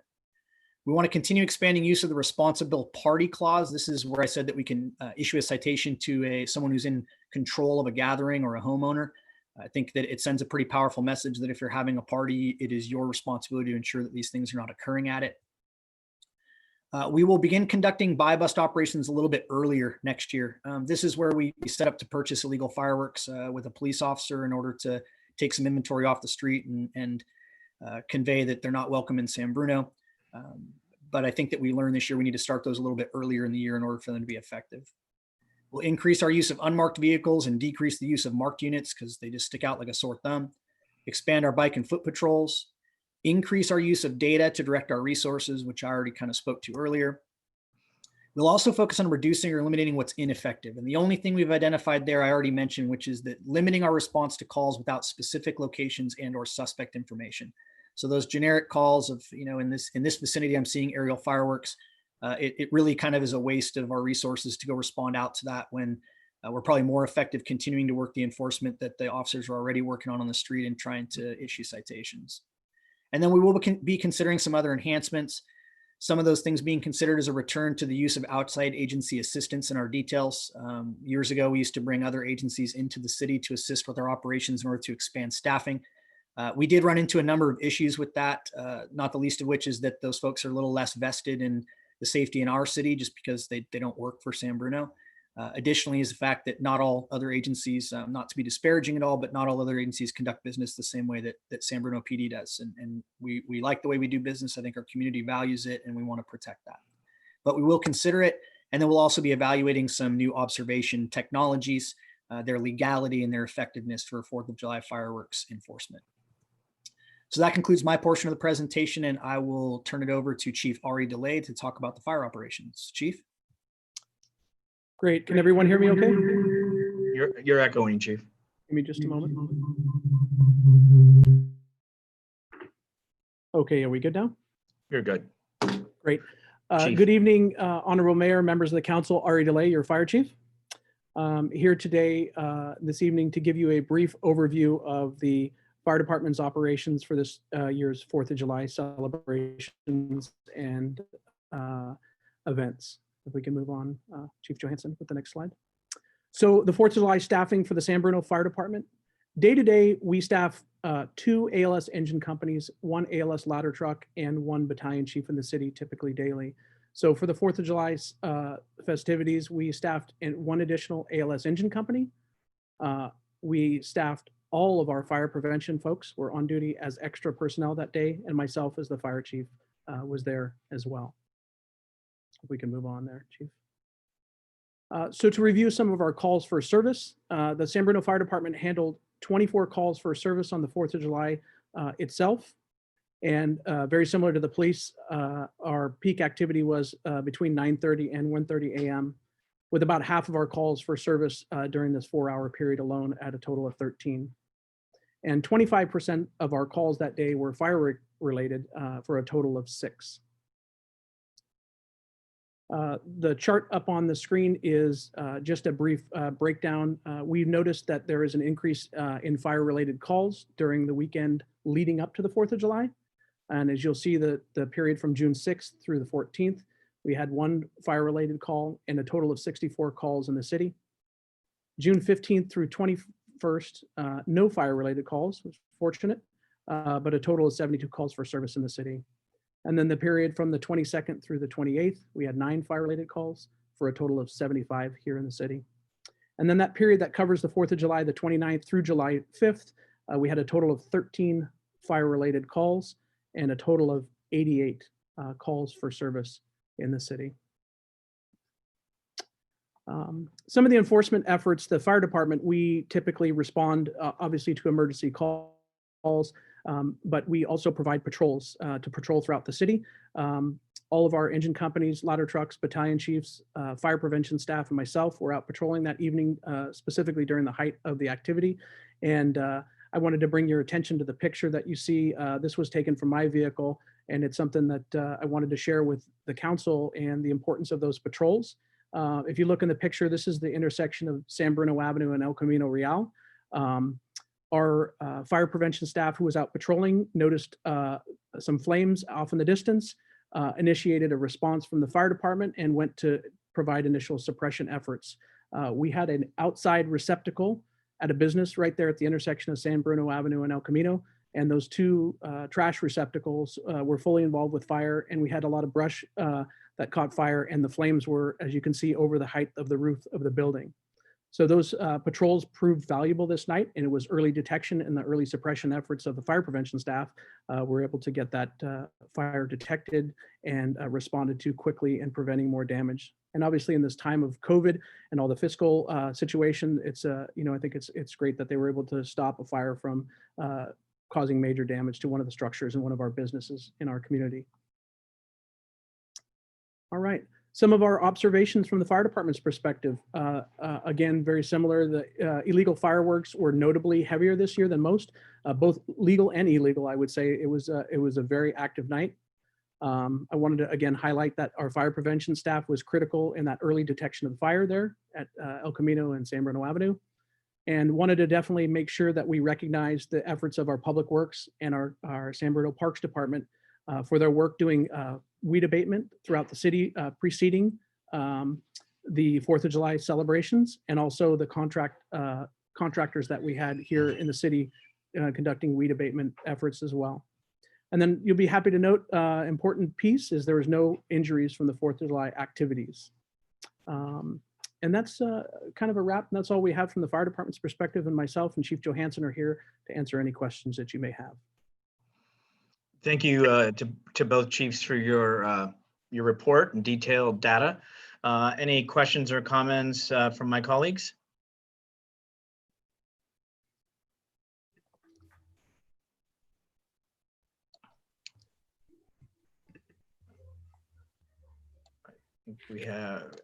We want to continue expanding use of the responsible party clause. This is where I said that we can issue a citation to someone who's in control of a gathering or a homeowner. I think that it sends a pretty powerful message that if you're having a party, it is your responsibility to ensure that these things are not occurring at it. We will begin conducting buy-bust operations a little bit earlier next year. This is where we set up to purchase illegal fireworks with a police officer in order to take some inventory off the street and convey that they're not welcome in San Bruno. But I think that we learned this year we need to start those a little bit earlier in the year in order for them to be effective. We'll increase our use of unmarked vehicles and decrease the use of marked units because they just stick out like a sore thumb. Expand our bike and foot patrols. Increase our use of data to direct our resources, which I already kind of spoke to earlier. We'll also focus on reducing or eliminating what's ineffective. And the only thing we've identified there, I already mentioned, which is that limiting our response to calls without specific locations and or suspect information. So those generic calls of, in this vicinity, I'm seeing aerial fireworks. It really kind of is a waste of our resources to go respond out to that when we're probably more effective continuing to work the enforcement that the officers are already working on the street and trying to issue citations. And then we will be considering some other enhancements. Some of those things being considered as a return to the use of outside agency assistance in our details. Years ago, we used to bring other agencies into the city to assist with our operations in order to expand staffing. We did run into a number of issues with that, not the least of which is that those folks are a little less vested in the safety in our city just because they don't work for San Bruno. Additionally is the fact that not all other agencies, not to be disparaging at all, but not all other agencies conduct business the same way that San Bruno PD does. And we like the way we do business. I think our community values it and we want to protect that. But we will consider it. And then we'll also be evaluating some new observation technologies, their legality and their effectiveness for 4th of July fireworks enforcement. So that concludes my portion of the presentation, and I will turn it over to Chief Ari DeLay to talk about the fire operations. Chief? Great. Can everyone hear me okay? You're echoing, Chief. Give me just a moment. Okay, are we good now? You're good. Great. Good evening, Honorable Mayor, members of the council. Ari DeLay, your fire chief. Here today, this evening, to give you a brief overview of the fire department's operations for this year's 4th of July celebrations and events. If we can move on, Chief Johansson, with the next slide. So the 4th of July staffing for the San Bruno Fire Department. Day to day, we staff 2 ALS engine companies, 1 ALS ladder truck, and 1 battalion chief in the city, typically daily. So for the 4th of July festivities, we staffed 1 additional ALS engine company. We staffed all of our fire prevention folks were on duty as extra personnel that day, and myself as the fire chief was there as well. If we can move on there, Chief. So to review some of our calls for service, the San Bruno Fire Department handled 24 calls for service on the 4th of July itself. And very similar to the police, our peak activity was between 9:30 and 1:30 a.m., with about half of our calls for service during this 4-hour period alone at a total of 13. And 25% of our calls that day were fire related for a total of 6. The chart up on the screen is just a brief breakdown. We've noticed that there is an increase in fire-related calls during the weekend leading up to the 4th of July. And as you'll see, the period from June 6th through the 14th, we had 1 fire-related call and a total of 64 calls in the city. June 15th through 21st, no fire-related calls, which was fortunate, but a total of 72 calls for service in the city. And then the period from the 22nd through the 28th, we had 9 fire-related calls for a total of 75 here in the city. And then that period that covers the 4th of July, the 29th through July 5th, we had a total of 13 fire-related calls and a total of 88 calls for service in the city. Some of the enforcement efforts, the fire department, we typically respond obviously to emergency calls, but we also provide patrols to patrol throughout the city. All of our engine companies, ladder trucks, battalion chiefs, fire prevention staff, and myself were out patrolling that evening, specifically during the height of the activity. And I wanted to bring your attention to the picture that you see. This was taken from my vehicle, and it's something that I wanted to share with the council and the importance of those patrols. If you look in the picture, this is the intersection of San Bruno Avenue and El Camino Real. Our fire prevention staff who was out patrolling noticed some flames off in the distance, initiated a response from the fire department and went to provide initial suppression efforts. We had an outside receptacle at a business right there at the intersection of San Bruno Avenue and El Camino. And those 2 trash receptacles were fully involved with fire, and we had a lot of brush that caught fire, and the flames were, as you can see, over the height of the roof of the building. So those patrols proved valuable this night, and it was early detection and the early suppression efforts of the fire prevention staff were able to get that fire detected and responded to quickly and preventing more damage. And obviously in this time of COVID and all the fiscal situation, it's I think it's great that they were able to stop a fire from causing major damage to one of the structures in one of our businesses in our community. All right. Some of our observations from the fire department's perspective, again, very similar. The illegal fireworks were notably heavier this year than most, both legal and illegal, I would say. It was a very active night. I wanted to, again, highlight that our fire prevention staff was critical in that early detection of fire there at El Camino and San Bruno Avenue, and wanted to definitely make sure that we recognize the efforts of our public works and our San Bruno Parks Department for their work doing weed abatement throughout the city preceding the 4th of July celebrations, and also the contractors that we had here in the city conducting weed abatement efforts as well. And then you'll be happy to note, important piece is there was no injuries from the 4th of July activities. And that's kind of a wrap, and that's all we have from the fire department's perspective, and myself and Chief Johansson are here to answer any questions that you may have. Thank you to both chiefs for your report and detailed data. Any questions or comments from my colleagues? We have.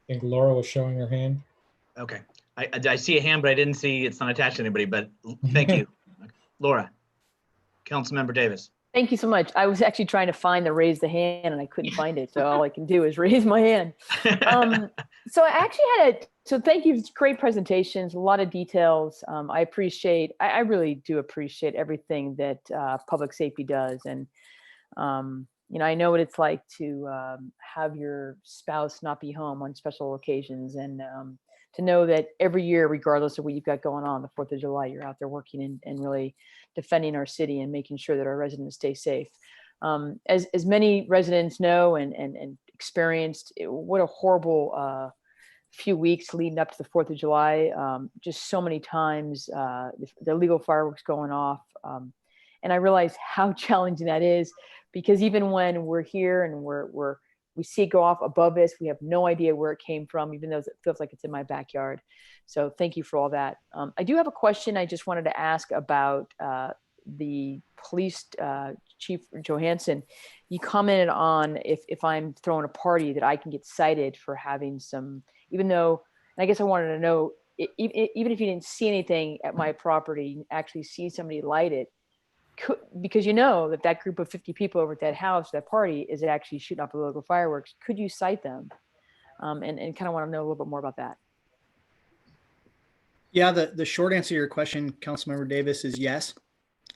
I think Laura was showing her hand. Okay, I see a hand, but I didn't see it's not attached to anybody, but thank you. Laura, Councilmember Davis. Thank you so much. I was actually trying to find the raise the hand and I couldn't find it. So all I can do is raise my hand. So I actually had so thank you. Great presentations, a lot of details. I really do appreciate everything that public safety does. And, I know what it's like to have your spouse not be home on special occasions, and to know that every year, regardless of what you've got going on, the 4th of July, you're out there working and really defending our city and making sure that our residents stay safe. As many residents know and experienced, what a horrible few weeks leading up to the 4th of July. Just so many times the illegal fireworks going off. And I realize how challenging that is, because even when we're here and we see it go off above us. We have no idea where it came from, even though it feels like it's in my backyard. So thank you for all that. I do have a question I just wanted to ask about the police Chief Johansson. You commented on if I'm throwing a party that I can get cited for having some, even though, and I guess I wanted to know, even if you didn't see anything at my property, actually see somebody light it, because you know that group of 50 people over at that house, that party, is actually shooting off illegal fireworks. Could you cite them? And kind of want to know a little bit more about that. Yeah, the short answer to your question, Councilmember Davis, is yes.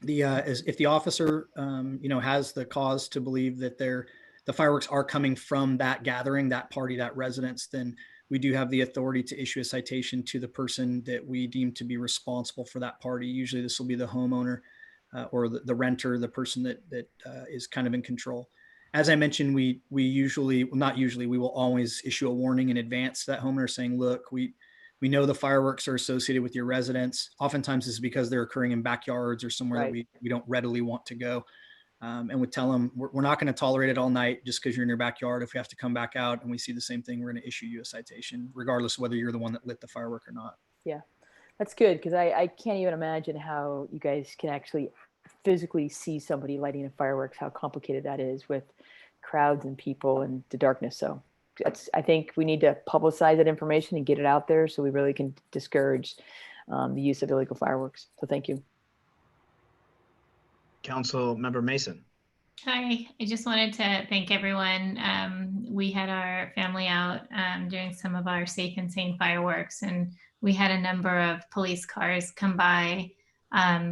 If the officer has the cause to believe that the fireworks are coming from that gathering, that party, that residence, then we do have the authority to issue a citation to the person that we deem to be responsible for that party. Usually this will be the homeowner or the renter, the person that is kind of in control. As I mentioned, we will always issue a warning in advance to that homeowner saying, look, we know the fireworks are associated with your residence. Oftentimes this is because they're occurring in backyards or somewhere that we don't readily want to go. And we tell them, we're not going to tolerate it all night just because you're in your backyard. If we have to come back out and we see the same thing, we're going to issue you a citation, regardless of whether you're the one that lit the firework or not. Yeah, that's good, because I can't even imagine how you guys can actually physically see somebody lighting a fireworks, how complicated that is with crowds and people and the darkness. So I think we need to publicize that information and get it out there so we really can discourage the use of illegal fireworks. So thank you. Council Member Mason. Hi, I just wanted to thank everyone. We had our family out doing some of our safe and sane fireworks, and we had a number of police cars come by,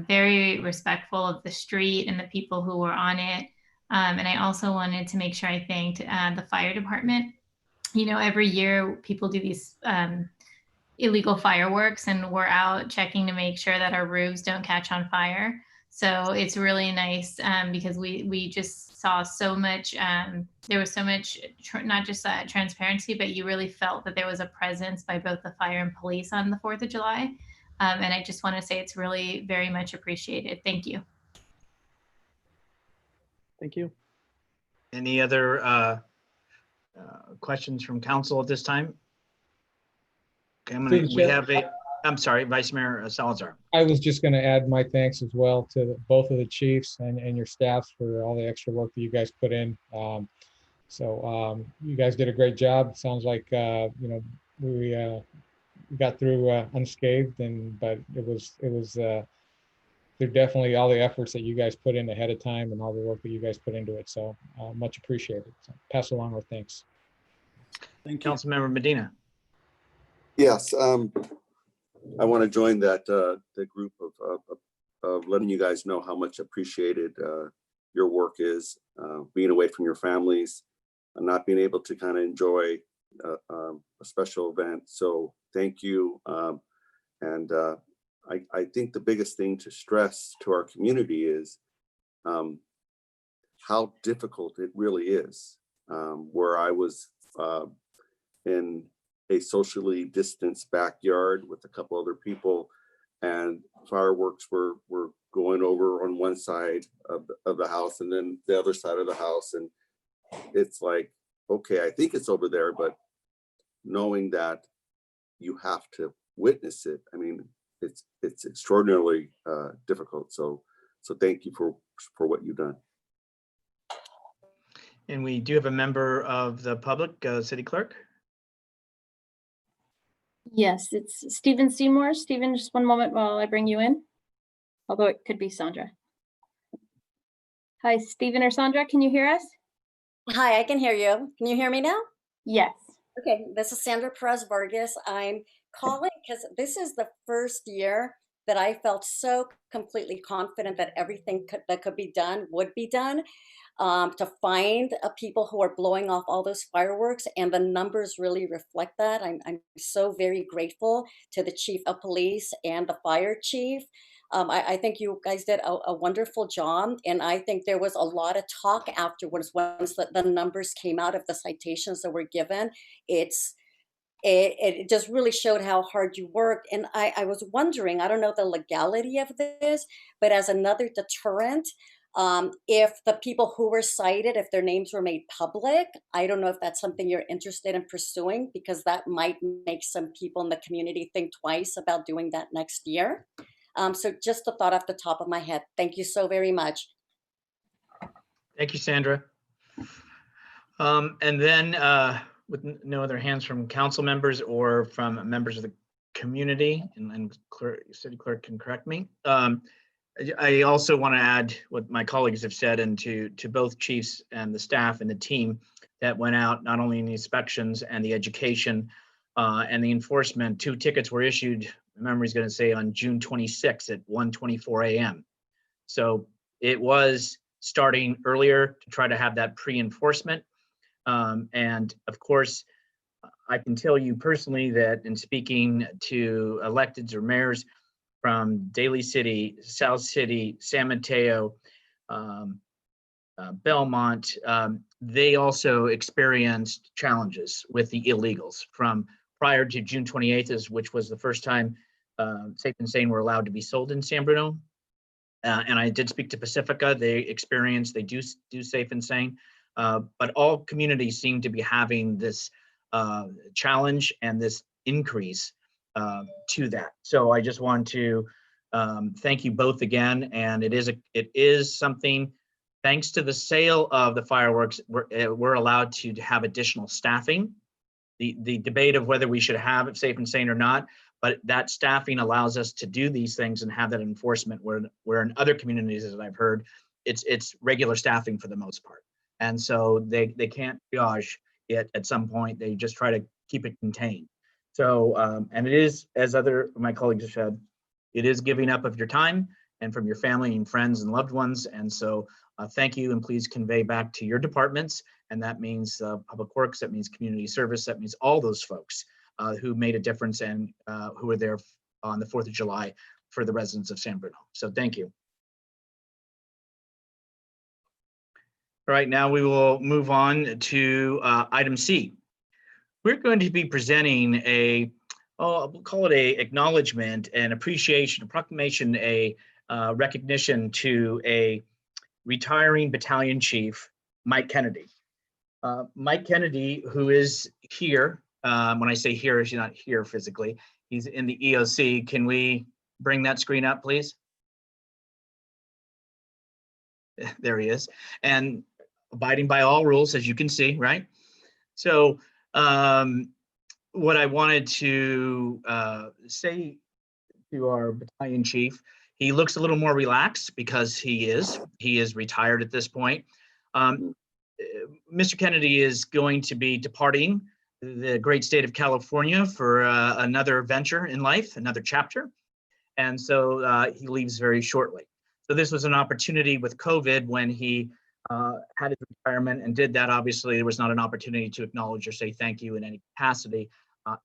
very respectful of the street and the people who were on it. And I also wanted to make sure I thanked the fire department. You know, every year people do these illegal fireworks, and we're out checking to make sure that our roofs don't catch on fire. So it's really nice because we just saw so much, there was so much, not just transparency, but you really felt that there was a presence by both the fire and police on the 4th of July. And I just want to say it's really very much appreciated. Thank you. Thank you. Any other questions from council at this time? Okay, I'm sorry, Vice Mayor Salazar. I was just going to add my thanks as well to both of the chiefs and your staffs for all the extra work that you guys put in. So you guys did a great job. Sounds like we got through unscathed, but it was they're definitely all the efforts that you guys put in ahead of time and all the work that you guys put into it. So much appreciated. So pass along our thanks. Thank you. Councilmember Medina. Yes, I want to join that the group of letting you guys know how much appreciated your work is, being away from your families, and not being able to kind of enjoy a special event. So thank you. I think the biggest thing to stress to our community is how difficult it really is. Where I was in a socially distanced backyard with a couple other people, and fireworks were going over on one side of the house and then the other side of the house. And it's like, okay, I think it's over there, but knowing that you have to witness it, I mean, it's extraordinarily difficult. So thank you for what you've done. And we do have a member of the public, City Clerk. Yes, it's Stephen Seymour. Stephen, just one moment while I bring you in. Although it could be Sandra. Hi, Stephen or Sandra, can you hear us? Hi, I can hear you. Can you hear me now? Yes. Okay, this is Sandra Perez Vargas. I'm calling because this is the first year that I felt so completely confident that everything that could be done would be done. To find people who are blowing off all those fireworks, and the numbers really reflect that. I'm so very grateful to the chief of police and the fire chief. I think you guys did a wonderful job, and I think there was a lot of talk afterwards once the numbers came out of the citations that were given. It just really showed how hard you worked. And I was wondering, I don't know the legality of this, but as another deterrent, If the people who were cited, if their names were made public, I don't know if that's something you're interested in pursuing, because that might make some people in the community think twice about doing that next year. So just a thought off the top of my head. Thank you so very much. Thank you, Sandra. And then with no other hands from council members or from members of the community, and city clerk can correct me. I also want to add what my colleagues have said, and to both chiefs and the staff and the team that went out, not only in the inspections and the education and the enforcement. 2 tickets were issued, my memory's going to say, on June 26th at 1:24 a.m. So it was starting earlier to try to have that pre-enforcement. And of course, I can tell you personally that in speaking to electeds or mayors from Daly City, South City, San Mateo, Belmont, they also experienced challenges with the illegals from prior to June 28th, which was the first time Safe and Sane were allowed to be sold in San Bruno. And I did speak to Pacifica. They do Safe and Sane, but all communities seem to be having this challenge and this increase to that. So I just want to thank you both again. And it is something, thanks to the sale of the fireworks, we're allowed to have additional staffing. The debate of whether we should have it Safe and Sane or not, but that staffing allows us to do these things and have that enforcement, where in other communities, as I've heard, it's regular staffing for the most part. And so they can't triage it at some point. They just try to keep it contained. So, and it is, as other of my colleagues have said, it is giving up of your time and from your family and friends and loved ones. And so thank you, and please convey back to your departments. And that means Public Works, that means Community Service, that means all those folks who made a difference and who were there on the 4th of July for the residents of San Bruno. So thank you. All right, now we will move on to item C. We're going to be presenting we'll call it a acknowledgement and appreciation, a proclamation, a recognition to a retiring battalion chief, Mike Kennedy. Mike Kennedy, who is here, when I say here, he's not here physically, he's in the EOC. Can we bring that screen up, please? There he is. And abiding by all rules, as you can see, right? So what I wanted to say to our battalion chief, he looks a little more relaxed because he is retired at this point. Mr. Kennedy is going to be departing the great state of California for another venture in life, another chapter. And so he leaves very shortly. So this was an opportunity with COVID when he had his retirement and did that. Obviously, there was not an opportunity to acknowledge or say thank you in any capacity.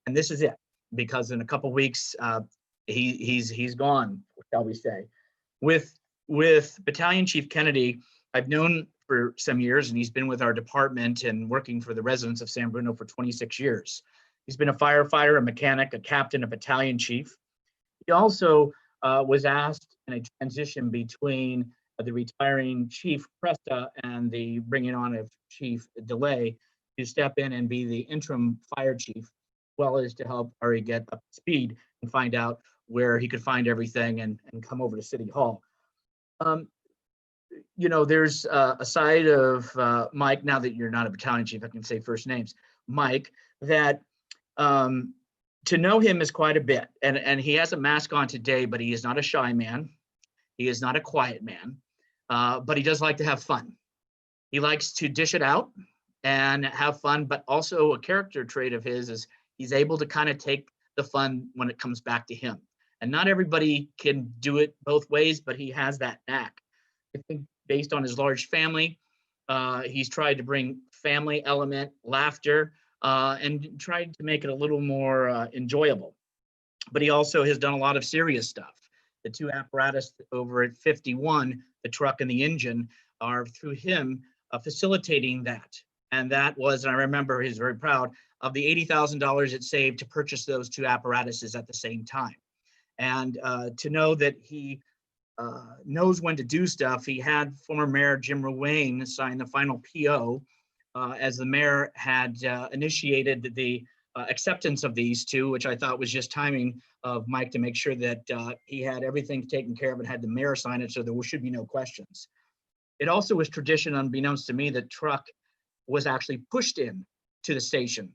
And this is it, because in a couple of weeks, he's gone, shall we say. With Battalion Chief Kennedy, I've known for some years, and he's been with our department and working for the residents of San Bruno for 26 years. He's been a firefighter, a mechanic, a captain, a battalion chief. He also was asked in a transition between the retiring Chief Presta and the bringing on of Chief DeLay to step in and be the interim fire chief, as well as to help Ari get up to speed and find out where he could find everything and come over to City Hall. You know, there's a side of Mike, now that you're not a battalion chief, I can say first names, Mike, that to know him is quite a bit. And he has a mask on today, but he is not a shy man. He is not a quiet man, but he does like to have fun. He likes to dish it out and have fun, but also a character trait of his is he's able to kind of take the fun when it comes back to him. And not everybody can do it both ways, but he has that knack. I think based on his large family, he's tried to bring family element, laughter, and tried to make it a little more enjoyable. But he also has done a lot of serious stuff. The 2 apparatus over at 51, the truck and the engine, are through him facilitating that. And that was, and I remember he's very proud of the $80,000 it saved to purchase those 2 apparatuses at the same time. And to know that he knows when to do stuff. He had former Mayor Jim Ruane sign the final PO as the mayor had initiated the acceptance of these two, which I thought was just timing of Mike to make sure that he had everything taken care of and had the mayor sign it, so there should be no questions. It also was tradition, unbeknownst to me, that truck was actually pushed in to the station.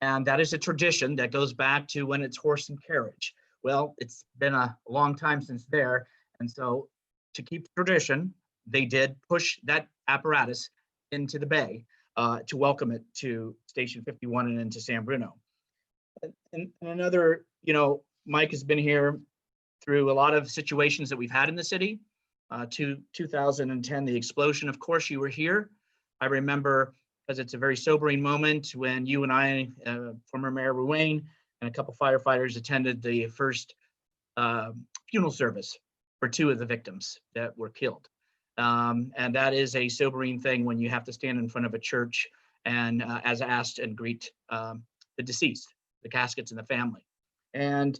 And that is a tradition that goes back to when it's horse and carriage. Well, it's been a long time since there. And so to keep tradition, they did push that apparatus into the bay to welcome it to Station 51 and into San Bruno. And another, Mike has been here through a lot of situations that we've had in the city. 2010, the explosion, of course, you were here. I remember, because it's a very sobering moment, when you and I, former Mayor Ruane, and a couple firefighters attended the first funeral service for two of the victims that were killed. And that is a sobering thing when you have to stand in front of a church and as asked and greet the deceased, the caskets and the family. And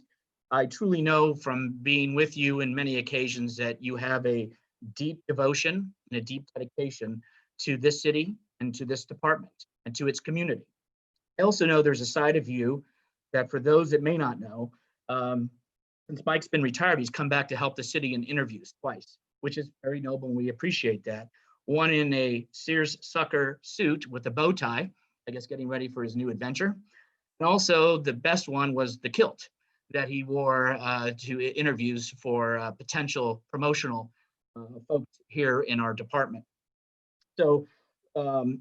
I truly know from being with you in many occasions that you have a deep devotion and a deep dedication to this city and to this department and to its community. I also know there's a side of you that, for those that may not know, since Mike's been retired, he's come back to help the city in interviews twice, which is very noble and we appreciate that. One in a Sears Sucker suit with a bow tie, I guess getting ready for his new adventure. And also the best one was the kilt that he wore to interviews for potential promotional folks here in our department. So, Mr.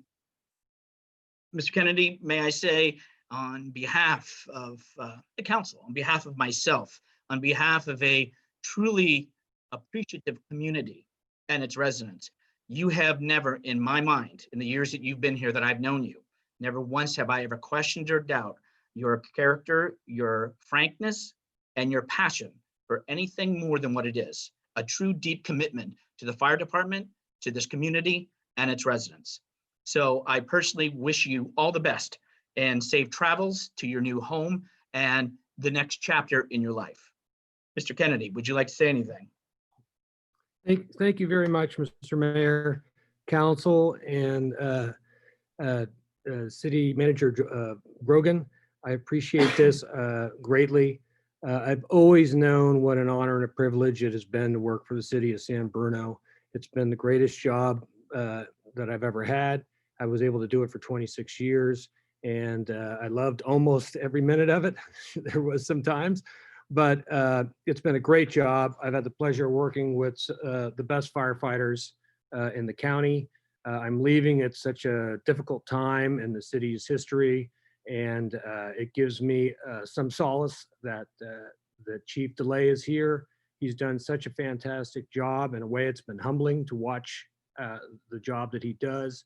Kennedy, may I say, on behalf of the council, on behalf of myself, on behalf of a truly appreciative community and its residents, you have never, in my mind, in the years that you've been here that I've known you, never once have I ever questioned or doubt your character, your frankness, and your passion for anything more than what it is, a true deep commitment to the fire department, to this community, and its residents. So I personally wish you all the best and safe travels to your new home and the next chapter in your life. Mr. Kennedy, would you like to say anything? Thank you very much, Mr. Mayor, Council, and City Manager Grogan. I appreciate this greatly. I've always known what an honor and a privilege it has been to work for the city of San Bruno. It's been the greatest job that I've ever had. I was able to do it for 26 years, and I loved almost every minute of it. There was some times, but it's been a great job. I've had the pleasure of working with the best firefighters in the county. I'm leaving at such a difficult time in the city's history, and it gives me some solace that Chief DeLay is here. He's done such a fantastic job. In a way, it's been humbling to watch the job that he does.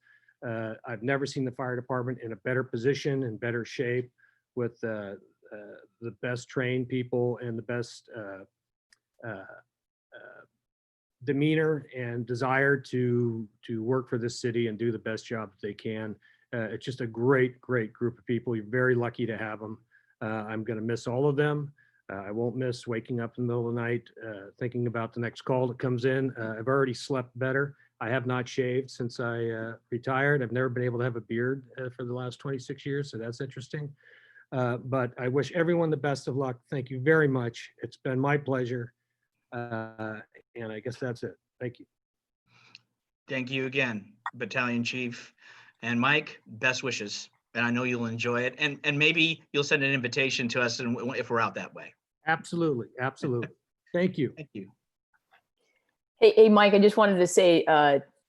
I've never seen the fire department in a better position and better shape, with the best trained people and the best demeanor and desire to work for this city and do the best job that they can. It's just a great group of people. You're very lucky to have them. I'm going to miss all of them. I won't miss waking up in the middle of the night thinking about the next call that comes in. I've already slept better. I have not shaved since I retired. I've never been able to have a beard for the last 26 years, so that's interesting. But I wish everyone the best of luck. Thank you very much. It's been my pleasure. And I guess that's it. Thank you. Thank you again, Battalion Chief. And Mike, best wishes. And I know you'll enjoy it. And maybe you'll send an invitation to us if we're out that way. Absolutely. Absolutely. Thank you. Thank you. Hey, Mike, I just wanted to say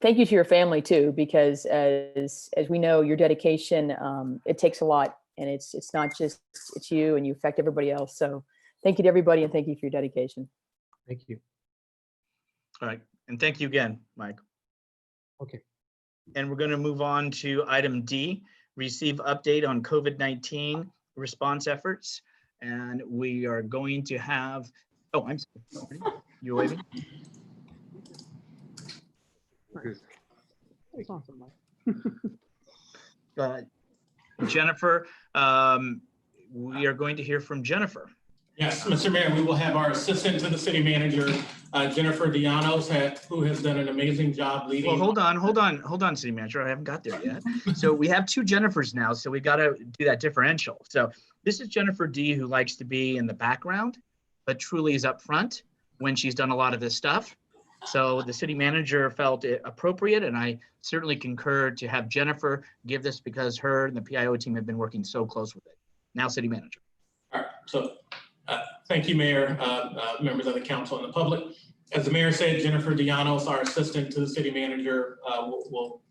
thank you to your family too, because as we know, your dedication, it takes a lot, and it's not just, it's you, and you affect everybody else. So thank you to everybody, and thank you for your dedication. Thank you. All right. And thank you again, Mike. Okay. And we're going to move on to item D, receive update on COVID-19 response efforts. And we are going to have, oh, I'm sorry. You're waving? That's awesome, Mike. Jennifer, we are going to hear from Jennifer. Yes, Mr. Mayor, we will have our assistant to the city manager, Jennifer Dianos, who has done an amazing job leading. Well, hold on, city manager. I haven't got there yet. So we have two Jennifers now, so we've got to do that differential. So this is Jennifer D, who likes to be in the background, but truly is up front when she's done a lot of this stuff. So the city manager felt it appropriate, and I certainly concur to have Jennifer give this because her and the PIO team have been working so close with it. Now, city manager. All right, so thank you, Mayor, members of the council and the public. As the mayor said, Jennifer Dianos, our assistant to the city manager, will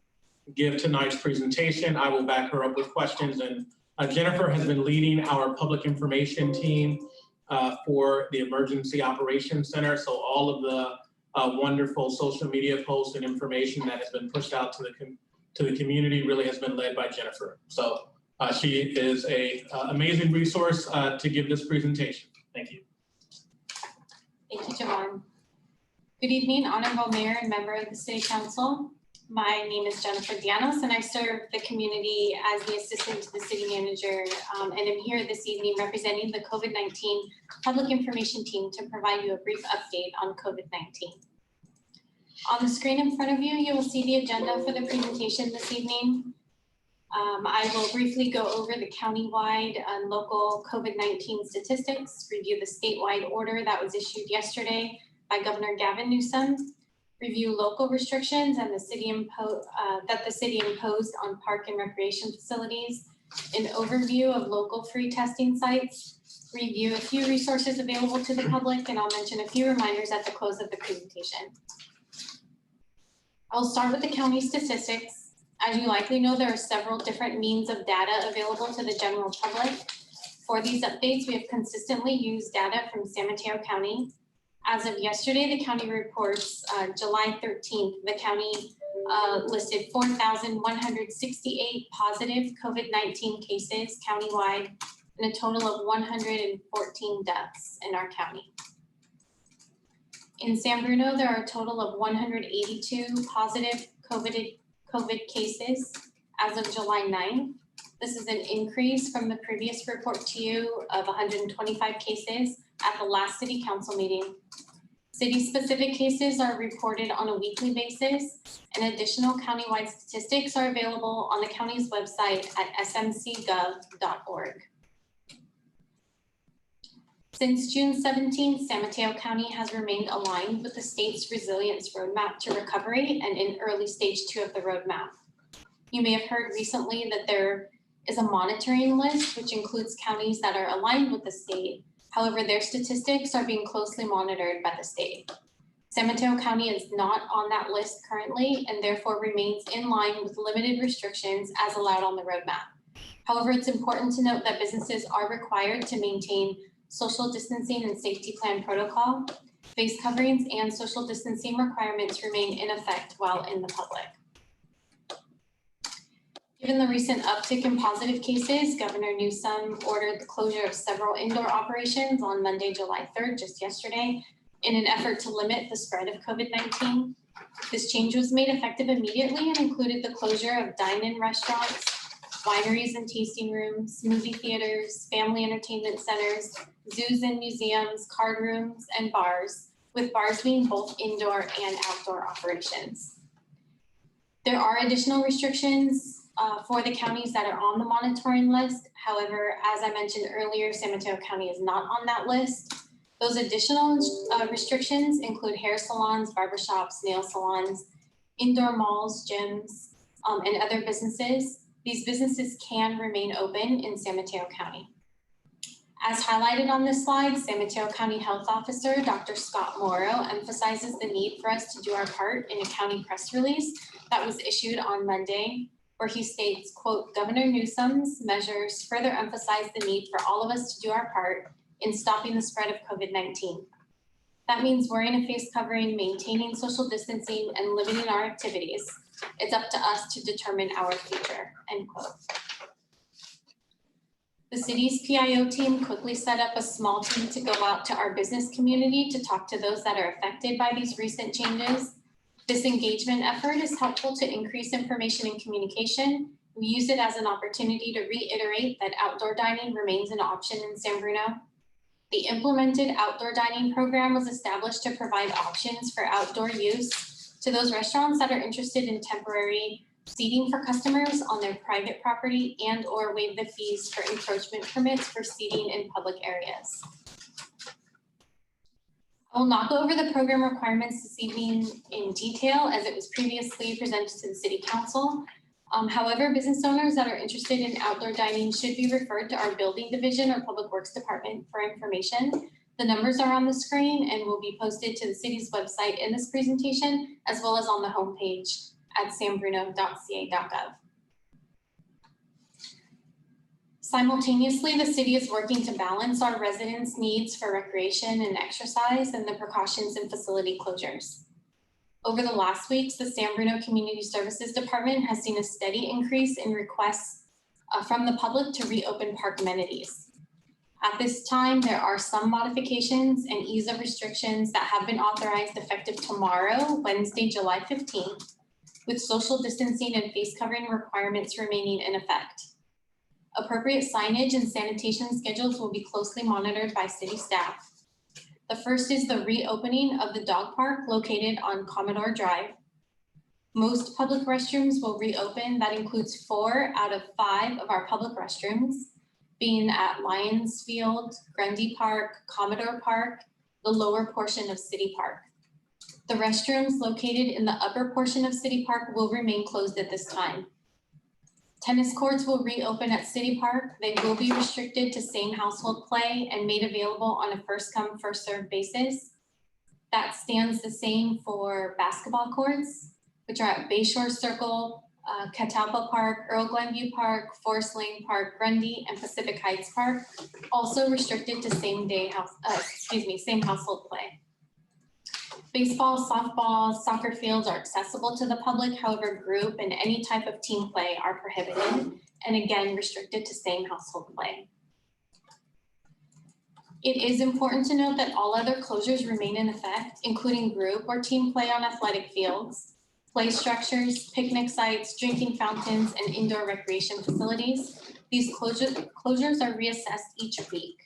give tonight's presentation. I will back her up with questions. And Jennifer has been leading our public information team for the Emergency Operations Center. So all of the wonderful social media posts and information that has been pushed out to the community really has been led by Jennifer. So she is a amazing resource to give this presentation. Thank you. Thank you, Javon. Good evening, Honorable Mayor and member of the City Council. My name is Jennifer Dianos, and I serve the community as the assistant to the city manager, and I'm here this evening representing the COVID-19 public information team to provide you a brief update on COVID-19. On the screen in front of you, you will see the agenda for the presentation this evening. I will briefly go over the countywide and local COVID-19 statistics, review the statewide order that was issued yesterday by Governor Gavin Newsom, review local restrictions and that the city imposed on park and recreation facilities, an overview of local free testing sites, review a few resources available to the public, and I'll mention a few reminders at the close of the presentation. I'll start with the county statistics. As you likely know, there are several different means of data available to the general public. For these updates, we have consistently used data from San Mateo County. As of yesterday, the county reports July 13th, the county listed 4,168 positive COVID-19 cases countywide and a total of 114 deaths in our county. In San Bruno, there are a total of 182 positive COVID cases as of July 9th. This is an increase from the previous report to you of 125 cases at the last city council meeting. City-specific cases are reported on a weekly basis, and additional countywide statistics are available on the county's website at smcgov.org. Since June 17th, San Mateo County has remained aligned with the state's resilience roadmap to recovery and in early stage 2 of the roadmap. You may have heard recently that there is a monitoring list, which includes counties that are aligned with the state. However, their statistics are being closely monitored by the state. San Mateo County is not on that list currently and therefore remains in line with limited restrictions as allowed on the roadmap. However, it's important to note that businesses are required to maintain social distancing and safety plan protocol. Face coverings and social distancing requirements remain in effect while in the public. Given the recent uptick in positive cases, Governor Newsom ordered the closure of several indoor operations on Monday, July 3rd, just yesterday, in an effort to limit the spread of COVID-19. This change was made effective immediately and included the closure of dine-in restaurants, wineries and tasting rooms, movie theaters, family entertainment centers, zoos and museums, card rooms, and bars, with bars being both indoor and outdoor operations. There are additional restrictions for the counties that are on the monitoring list. However, as I mentioned earlier, San Mateo County is not on that list. Those additional restrictions include hair salons, barbershops, nail salons, indoor malls, gyms, and other businesses. These businesses can remain open in San Mateo County. As highlighted on this slide, San Mateo County Health Officer, Dr. Scott Morrow, emphasizes the need for us to do our part in a county press release that was issued on Monday, where he states, quote, Governor Newsom's measures further emphasize the need for all of us to do our part in stopping the spread of COVID-19. That means wearing a face covering, maintaining social distancing, and limiting our activities. It's up to us to determine our future, end quote. The city's PIO team quickly set up a small team to go out to our business community to talk to those that are affected by these recent changes. This engagement effort is helpful to increase information and communication. We use it as an opportunity to reiterate that outdoor dining remains an option in San Bruno. The implemented outdoor dining program was established to provide options for outdoor use to those restaurants that are interested in temporary seating for customers on their private property and or waive the fees for encroachment permits for seating in public areas. I will not go over the program requirements this evening in detail as it was previously presented to the City Council. However, business owners that are interested in outdoor dining should be referred to our building division or public works department for information. The numbers are on the screen and will be posted to the city's website in this presentation, as well as on the homepage at sanbruno.ca.gov. Simultaneously, the city is working to balance our residents' needs for recreation and exercise and the precautions and facility closures. Over the last weeks, the San Bruno Community Services Department has seen a steady increase in requests from the public to reopen park amenities. At this time, there are some modifications and ease of restrictions that have been authorized effective tomorrow, Wednesday, July 15th, with social distancing and face covering requirements remaining in effect. Appropriate signage and sanitation schedules will be closely monitored by city staff. The first is the reopening of the dog park located on Commodore Drive. Most public restrooms will reopen. That includes 4 out of 5 of our public restrooms, being at Lions Field, Grundy Park, Commodore Park, the lower portion of City Park. The restrooms located in the upper portion of City Park will remain closed at this time. Tennis courts will reopen at City Park. They will be restricted to same household play and made available on a first come, first served basis. That stands the same for basketball courts, which are at Bayshore Circle, Catalpa Park, Earl Glenview Park, Forest Lane Park, Grundy, and Pacific Heights Park, also restricted to same household play. Baseball, softball, soccer fields are accessible to the public. However, group and any type of team play are prohibited and again restricted to same household play. It is important to note that all other closures remain in effect, including group or team play on athletic fields, play structures, picnic sites, drinking fountains, and indoor recreation facilities. These closures are reassessed each week.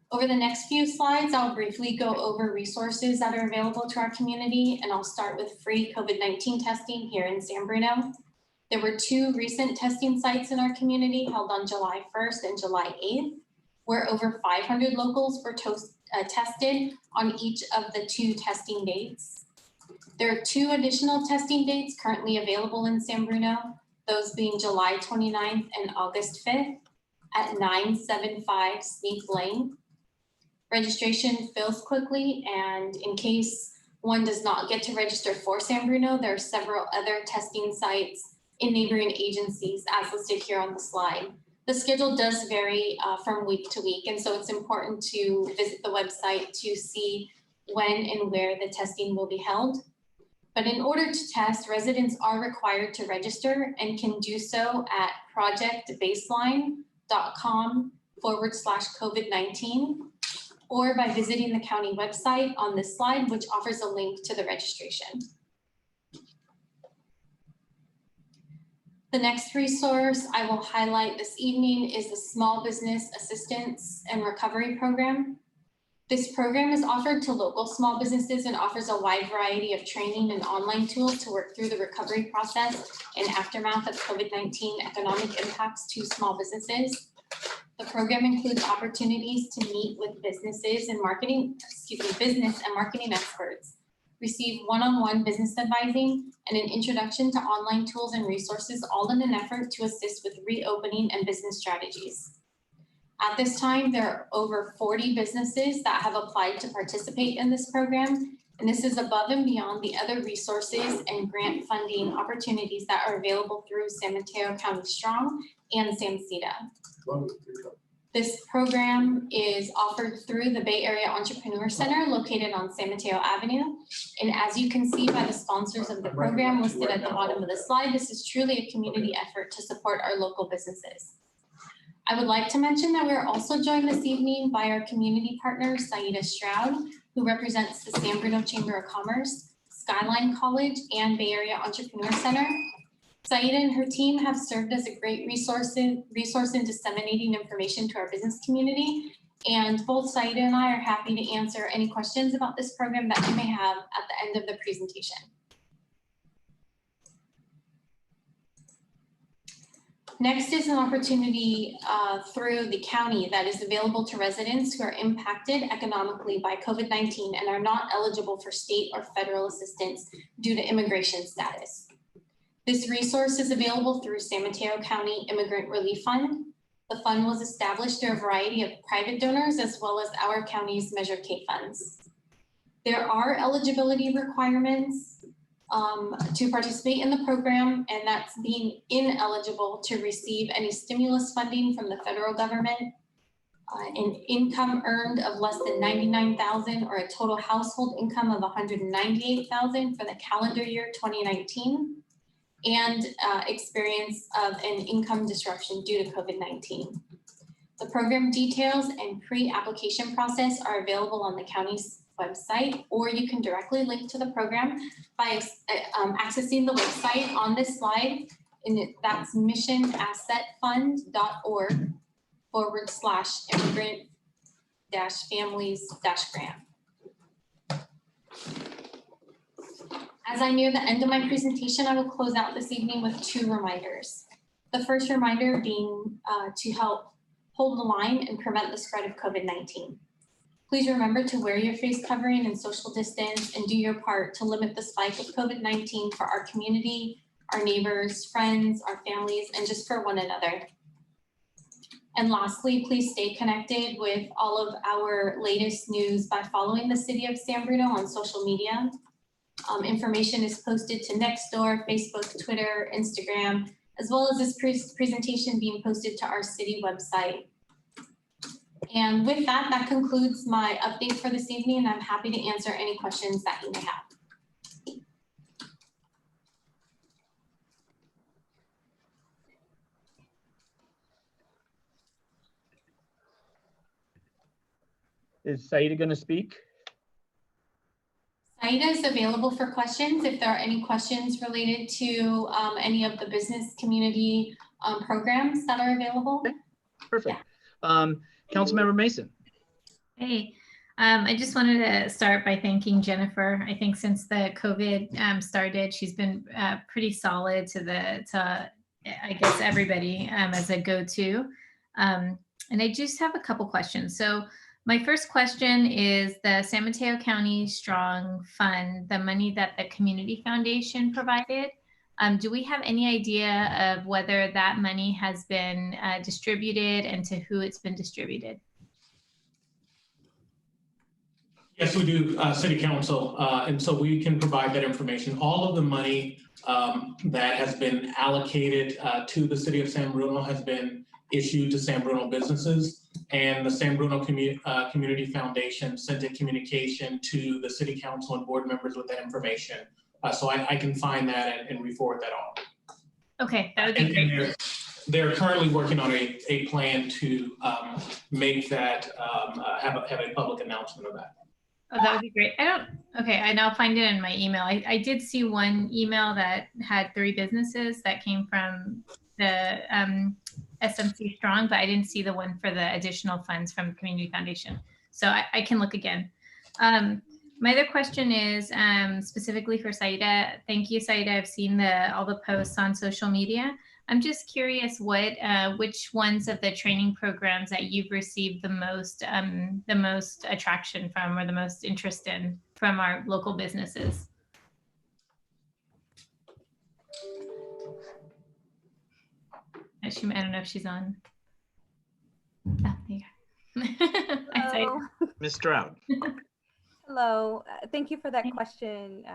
Over the next few slides, I'll briefly go over resources that are available to our community, and I'll start with free COVID-19 testing here in San Bruno. There were 2 recent testing sites in our community held on July 1st and July 8th, where over 500 locals were tested on each of the 2 testing dates. There are 2 additional testing dates currently available in San Bruno, those being July 29th and August 5th at 975 Sneak Lane. Registration fills quickly, and in case one does not get to register for San Bruno, there are several other testing sites in neighboring agencies as listed here on the slide. The schedule does vary from week to week, and so it's important to visit the website to see when and where the testing will be held. But in order to test, residents are required to register and can do so at projectbaseline.com/COVID-19 or by visiting the county website on this slide, which offers a link to the registration. The next resource I will highlight this evening is the Small Business Assistance and Recovery Program. This program is offered to local small businesses and offers a wide variety of training and online tools to work through the recovery process and aftermath of COVID-19 economic impacts to small businesses. The program includes opportunities to meet with business and marketing experts, receive one-on-one business advising, and an introduction to online tools and resources, all in an effort to assist with reopening and business strategies. At this time, there are over 40 businesses that have applied to participate in this program, and this is above and beyond the other resources and grant funding opportunities that are available through San Mateo County Strong and SAMCETA. This program is offered through the Bay Area Entrepreneur Center located on San Mateo Avenue. And as you can see by the sponsors of the program listed at the bottom of the slide, this is truly a community effort to support our local businesses. I would like to mention that we are also joined this evening by our community partner, Saida Stroud, who represents the San Bruno Chamber of Commerce, Skyline College, and Bay Area Entrepreneur Center. Saida and her team have served as a great resource in disseminating information to our business community. And both Saida and I are happy to answer any questions about this program that you may have at the end of the presentation. Next is an opportunity through the county that is available to residents who are impacted economically by COVID-19 and are not eligible for state or federal assistance due to immigration status. This resource is available through San Mateo County Immigrant Relief Fund. The fund was established through a variety of private donors as well as our county's Measure K funds. There are eligibility requirements to participate in the program, and that's being ineligible to receive any stimulus funding from the federal government, an income earned of less than $99,000 or a total household income of $198,000 for the calendar year 2019, and experience of an income disruption due to COVID-19. The program details and pre-application process are available on the county's website, or you can directly link to the program by accessing the website on this slide, and that's missionassetfund.org/immigrant-families-grant. As I near the end of my presentation, I will close out this evening with 2 reminders. The first reminder being to help hold the line and prevent the spread of COVID-19. Please remember to wear your face covering and social distance and do your part to limit the spike of COVID-19 for our community, our neighbors, friends, our families, and just for one another. And lastly, please stay connected with all of our latest news by following the City of San Bruno on social media. Information is posted to Nextdoor, Facebook, Twitter, Instagram, as well as this presentation being posted to our city website. And with that, that concludes my update for this evening, and I'm happy to answer any questions that you may have. Is Saida going to speak? Saida is available for questions if there are any questions related to any of the business community programs that are available. Okay. Perfect. Yeah. Councilmember Mason. Hey, I just wanted to start by thanking Jennifer. I think since the COVID started, she's been pretty solid to I guess everybody as a go-to. And I just have a couple questions. So my first question is the San Mateo County Strong Fund, the money that the Community Foundation provided. Do we have any idea of whether that money has been distributed and to who it's been distributed? Yes, we do, City Council, and so we can provide that information. All of the money that has been allocated to the City of San Bruno has been issued to San Bruno businesses, and the San Bruno Community Foundation sent a communication to the City Council and board members with that information. So I can find that and re-forward that on. Okay, that would be great. And they're currently working on a plan to make that, have a public announcement of that. Oh, that would be great. Okay, I now find it in my email. I did see one email that had 3 businesses that came from the SMC Strong, but I didn't see the one for the additional funds from the Community Foundation. So I can look again. My other question is specifically for Saida. Thank you, Saida. I've seen all the posts on social media. I'm just curious which ones of the training programs that you've received the most attraction from or the most interest in from our local businesses. I don't know if she's on. Oh, there you go. Ms. Stroud. Hello, thank you for that question,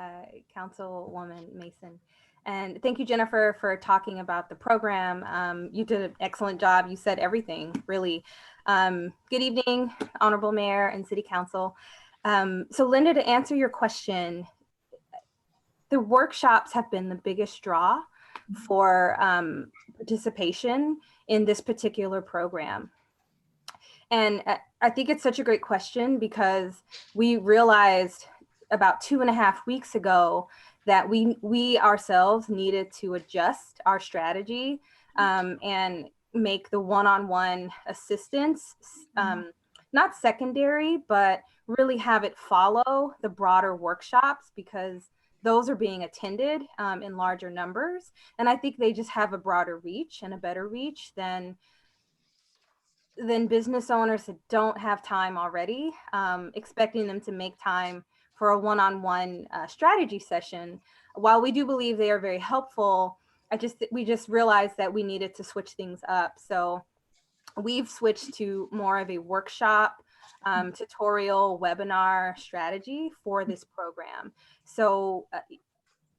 Councilwoman Mason. And thank you, Jennifer, for talking about the program. You did an excellent job. You said everything, really. Good evening, Honorable Mayor and City Council. So Linda, to answer your question, the workshops have been the biggest draw for participation in this particular program. And I think it's such a great question because we realized about 2.5 weeks ago that we ourselves needed to adjust our strategy and make the one-on-one assistance not secondary, but really have it follow the broader workshops, because those are being attended in larger numbers. And I think they just have a broader reach and a better reach than business owners that don't have time already, expecting them to make time for a one-on-one strategy session. While we do believe they are very helpful, we just realized that we needed to switch things up. So we've switched to more of a workshop, tutorial, webinar strategy for this program. So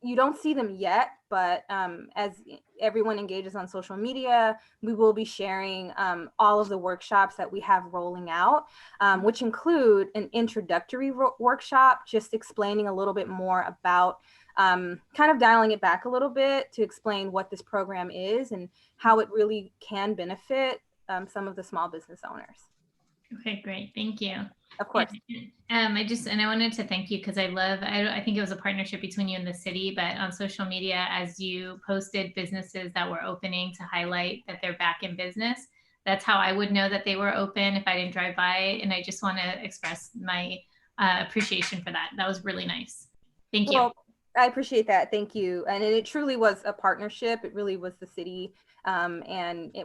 you don't see them yet, but as everyone engages on social media, we will be sharing all of the workshops that we have rolling out, which include an introductory workshop, just explaining a little bit more about kind of dialing it back a little bit to explain what this program is and how it really can benefit some of the small business owners. Okay, great. Thank you. Of course. And I wanted to thank you because I think it was a partnership between you and the city, but on social media, as you posted businesses that were opening to highlight that they're back in business, that's how I would know that they were open if I didn't drive by. And I just want to express my appreciation for that. That was really nice. Thank you. Well, I appreciate that. Thank you. And it truly was a partnership. It really was the city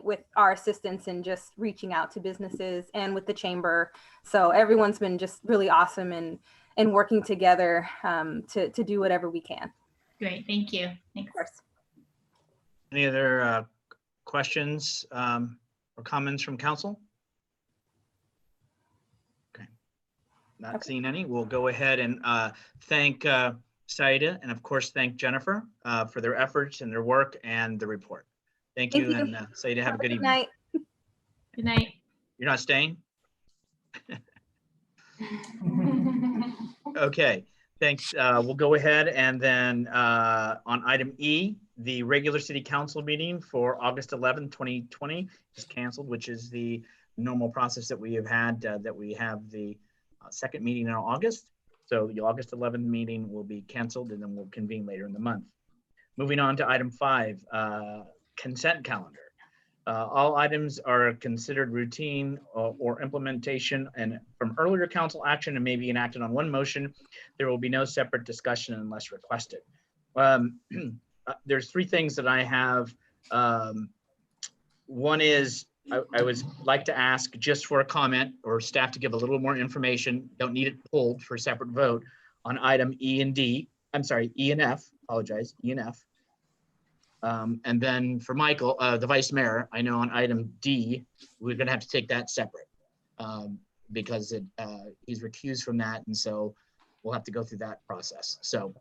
with our assistance in just reaching out to businesses and with the chamber. So everyone's been just really awesome and working together to do whatever we can. Great. Thank you. Thanks. Of course. Any other questions or comments from council? Okay. Not seeing any. We'll go ahead and thank Saida and of course thank Jennifer for their efforts and their work and the report. Thank you. And Saida, have a good evening. Night. Good night. You're not staying? Okay, thanks. We'll go ahead and then on item E, the regular city council meeting for August 11, 2020 is canceled, which is the normal process that we have had, that we have the second meeting in August. So the August 11th meeting will be canceled and then we'll convene later in the month. Moving on to item 5, consent calendar. All items are considered routine or implementation and from earlier council action and may be enacted on one motion. There will be no separate discussion unless requested. There's 3 things that I have. One is I would like to ask just for a comment or staff to give a little more information. Don't need it pulled for a separate vote on item E and D. I'm sorry, E and F, apologize, E and F. And then for Michael, the vice mayor, I know on item D, we're gonna have to take that separate because he's recused from that. And so we'll have to go through that process. So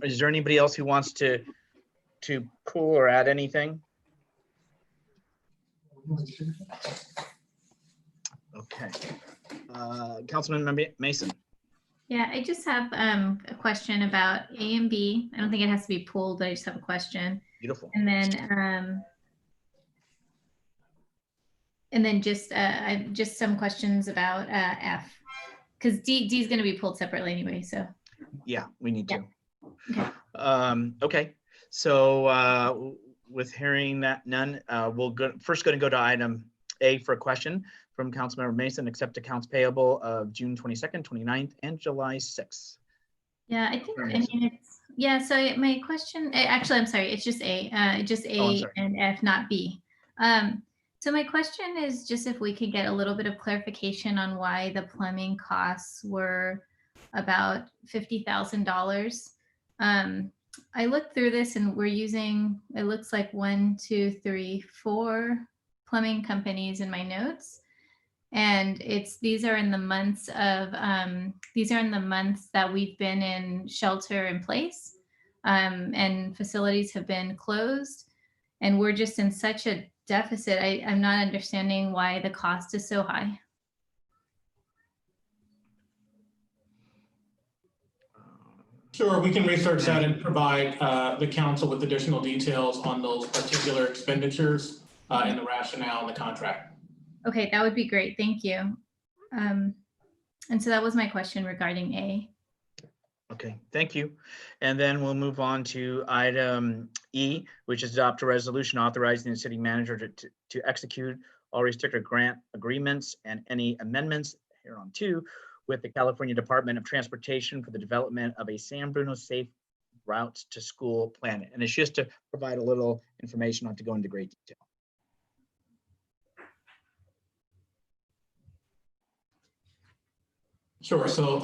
is there anybody else who wants to pull or add anything? Okay. Councilman Mason. Yeah, I just have a question about A and B. I don't think it has to be pulled, but I just have a question. Beautiful. And then just some questions about F, because D is going to be pulled separately anyway. So yeah, we need to. Okay. Okay. So with hearing that none, we'll first going to go to item A for a question from Councilmember Mason, accept accounts payable of June 22nd, 29th, and July 6th. Yeah, I mean, it's, yeah, so my question, actually, I'm sorry, it's just A and F, not B. So my question is just if we could get a little bit of clarification on why the plumbing costs were about $50,000. I looked through this and we're using, it looks like 1, 2, 3, 4 plumbing companies in my notes. And these are in the months that we've been in shelter in place, and facilities have been closed, and we're just in such a deficit. I'm not understanding why the cost is so high. Sure, we can research that and provide the council with additional details on those particular expenditures and the rationale in the contract. Okay, that would be great. Thank you. And so that was my question regarding A. Okay, thank you. And then we'll move on to item E, which is adopt a resolution authorizing the city manager to execute all restricted grant agreements and any amendments hereunto with the California Department of Transportation for the development of a San Bruno safe routes to school plan. And it's just to provide a little information, not to go into great detail. Sure. So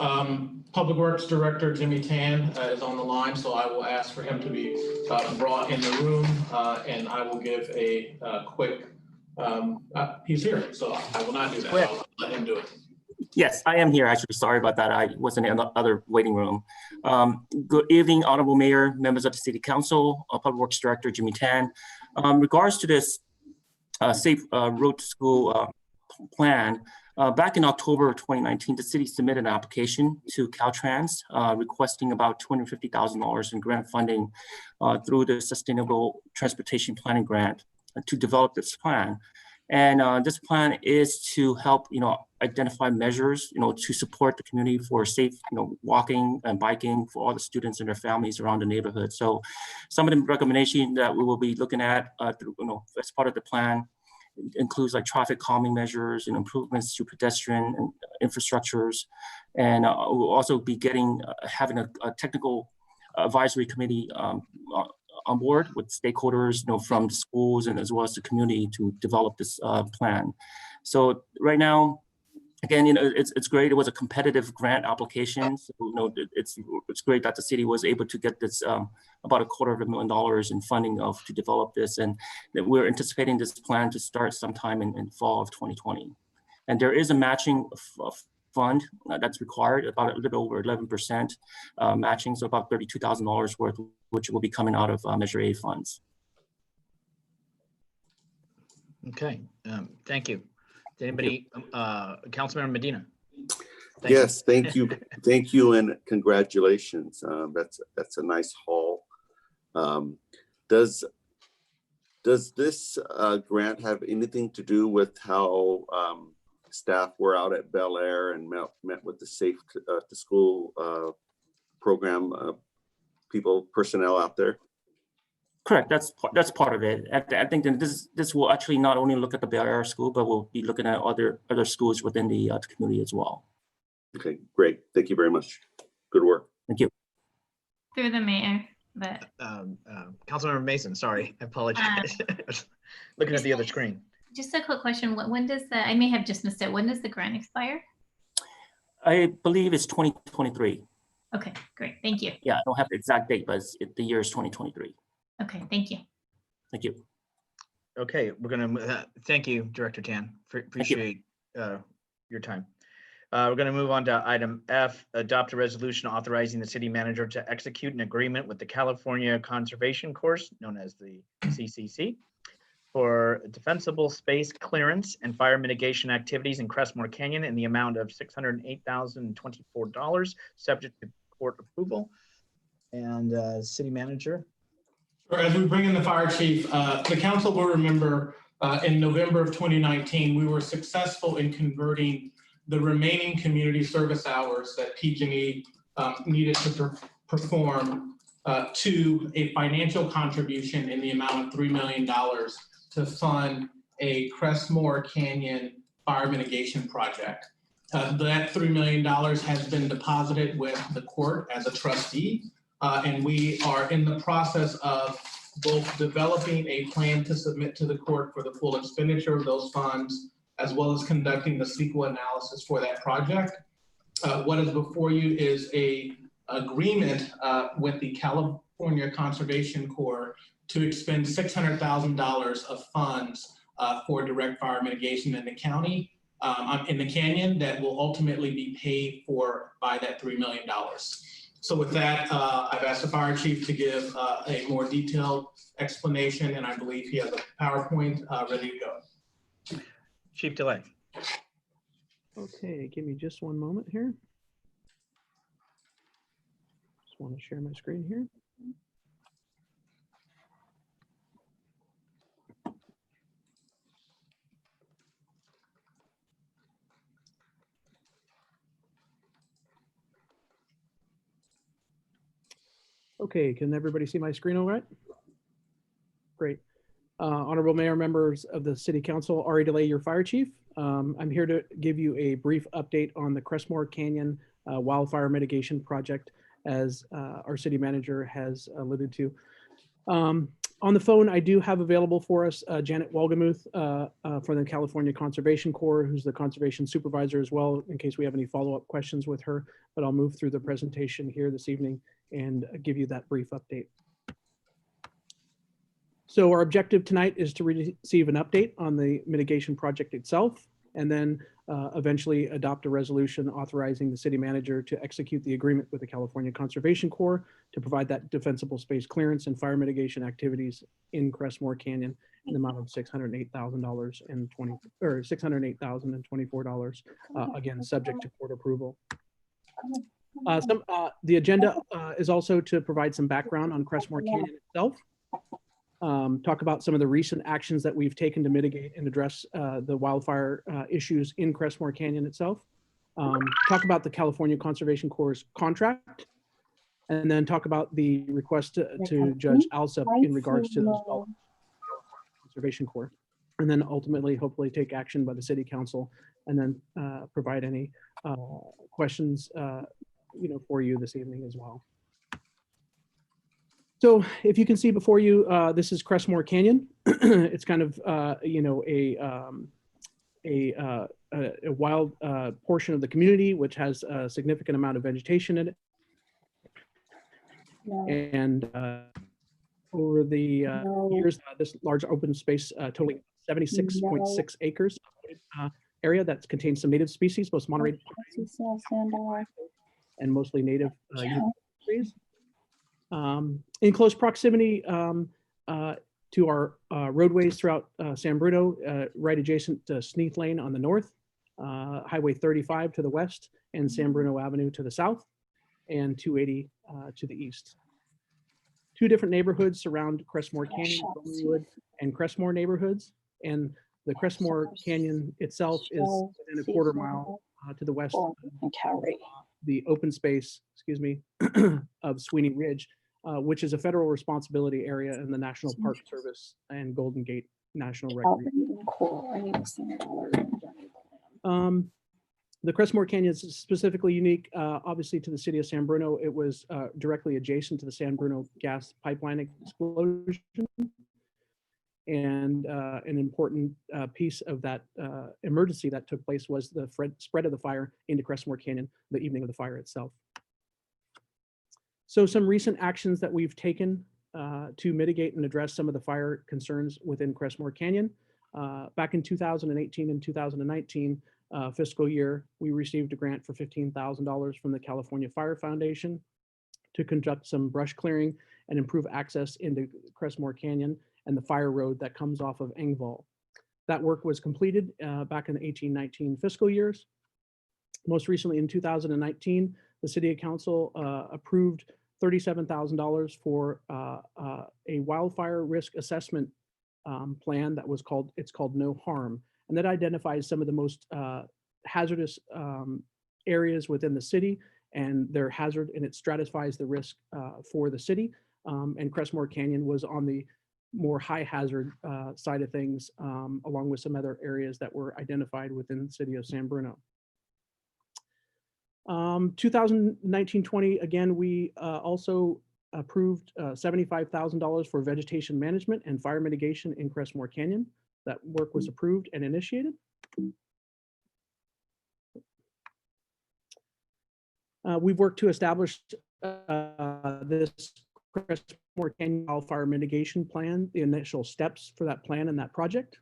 Public Works Director Jimmy Tan is on the line, so I will ask for him to be brought in the room, and I will give a quick, he's here, so I will not do that. I'll let him do it. Yes, I am here. Actually, sorry about that. I was in the other waiting room. Good evening, Honorable Mayor, members of the City Council, Public Works Director Jimmy Tan. Regards to this Safe Road to School plan, back in October of 2019, the city submitted an application to Caltrans requesting about $250,000 in grant funding through the Sustainable Transportation Planning Grant to develop this plan. And this plan is to help, identify measures, to support the community for safe, walking and biking for all the students and their families around the neighborhood. So some of the recommendations that we will be looking at, as part of the plan includes like traffic calming measures and improvements to pedestrian and infrastructures. And we'll also be having a technical advisory committee on board with stakeholders, from the schools and as well as the community to develop this plan. So right now, again, it's great. It was a competitive grant application. So, it's great that the city was able to get this about $250,000 in funding to develop this, and that we're anticipating this plan to start sometime in fall of 2020. And there is a matching fund that's required, about a little over 11% matching, so about $32,000 worth, which will be coming out of Measure A funds. Okay, thank you. Did anybody, Councilmember Medina? Yes, thank you. Thank you and congratulations. That's a nice haul. Does this grant have anything to do with how staff were out at Bel Air and met with the Safe to School program personnel out there? Correct. That's part of it. I think that this will actually not only look at the Bel Air school, but we'll be looking at other schools within the community as well. Okay, great. Thank you very much. Good work. Thank you. Through the mayor, but Councilmember Mason, sorry, I apologize. Looking at the other screen. Just a quick question. When does I may have just missed it. When does the grant expire? I believe it's 2023. Okay, great. Thank you. Yeah, I don't have the exact date, but the year is 2023. Okay, thank you. Thank you. Okay, we're gonna thank you, Director Tan. Appreciate your time. We're gonna move on to item F, adopt a resolution authorizing the city manager to execute an agreement with the California Conservation Corps, known as the CCC, for defensible space clearance and fire mitigation activities in Crestmore Canyon in the amount of $608,024, subject to court approval. And city manager. As we bring in the fire chief, the council will remember in November of 2019, we were successful in converting the remaining community service hours that PG&E needed to perform to a financial contribution in the amount of $3 million to fund a Crestmore Canyon fire mitigation project. That $3 million has been deposited with the court as a trustee. And we are in the process of both developing a plan to submit to the court for the full expenditure of those funds, as well as conducting the CEQA analysis for that project. What is before you is a agreement with the California Conservation Corps to expend $600,000 of funds for direct fire mitigation in the county, in the canyon, that will ultimately be paid for by that $3 million. So with that, I've asked the fire chief to give a more detailed explanation, and I believe he has a PowerPoint ready to go. Chief Delay. Okay, give me just one moment here. Just want to share my screen here. Okay, can everybody see my screen all right? Great. Honorable Mayor, members of the City Council, Ari DeLay, your fire chief. I'm here to give you a brief update on the Crestmore Canyon wildfire mitigation project, as our city manager has alluded to. On the phone, I do have available for us Janet Wolgamuth for the California Conservation Corps, who's the conservation supervisor as well, in case we have any follow-up questions with her. But I'll move through the presentation here this evening and give you that brief update. So our objective tonight is to receive an update on the mitigation project itself, and then eventually adopt a resolution authorizing the city manager to execute the agreement with the California Conservation Corps to provide that defensible space clearance and fire mitigation activities in Crestmore Canyon in the amount of $608,000 and $608,024, again, subject to court approval. The agenda is also to provide some background on Crestmore Canyon itself. Talk about some of the recent actions that we've taken to mitigate and address the wildfire issues in Crestmore Canyon itself. Talk about the California Conservation Corps' contract, and then talk about the request to Judge Alsup in regards to those Conservation Corps, and then ultimately, hopefully, take action by the City Council, and then provide any questions, for you this evening as well. So if you can see before you, this is Crestmore Canyon. It's kind of, a wild portion of the community, which has a significant amount of vegetation in it. And over the years, this large open space totaling 76.6 acres area that contains some native species, most Monterey and mostly native trees. In close proximity to our roadways throughout San Bruno, right adjacent to Sneath Lane on the north, Highway 35 to the west, and San Bruno Avenue to the south, and 280 to the east. Two different neighborhoods surround Crestmore Canyon, Wood and Crestmore neighborhoods, and the Crestmore Canyon itself is within a quarter mile to the west of the open space, of Sweeney Ridge, which is a federal responsibility area in the National Park Service and Golden Gate National Recreation. The Crestmore Canyon is specifically unique, obviously, to the city of San Bruno. It was directly adjacent to the San Bruno gas pipeline explosion. And an important piece of that emergency that took place was the spread of the fire into Crestmore Canyon the evening of the fire itself. So some recent actions that we've taken to mitigate and address some of the fire concerns within Crestmore Canyon. Back in 2018 and 2019 fiscal year, we received a grant for $15,000 from the California Fire Foundation to conduct some brush clearing and improve access into Crestmore Canyon and the fire road that comes off of Engvall. That work was completed back in the 18-19 fiscal years. Most recently in 2019, the City Council approved $37,000 for a wildfire risk assessment plan that was called No Harm. And that identifies some of the most hazardous areas within the city and their hazard, and it stratifies the risk for the city. And Crestmore Canyon was on the more high hazard side of things, along with some other areas that were identified within the city of San Bruno. 2019-20, again, we also approved $75,000 for vegetation management and fire mitigation in Crestmore Canyon. That work was approved and initiated. We've worked to establish this Crestmore Canyon wildfire mitigation plan, the initial steps for that plan and that project.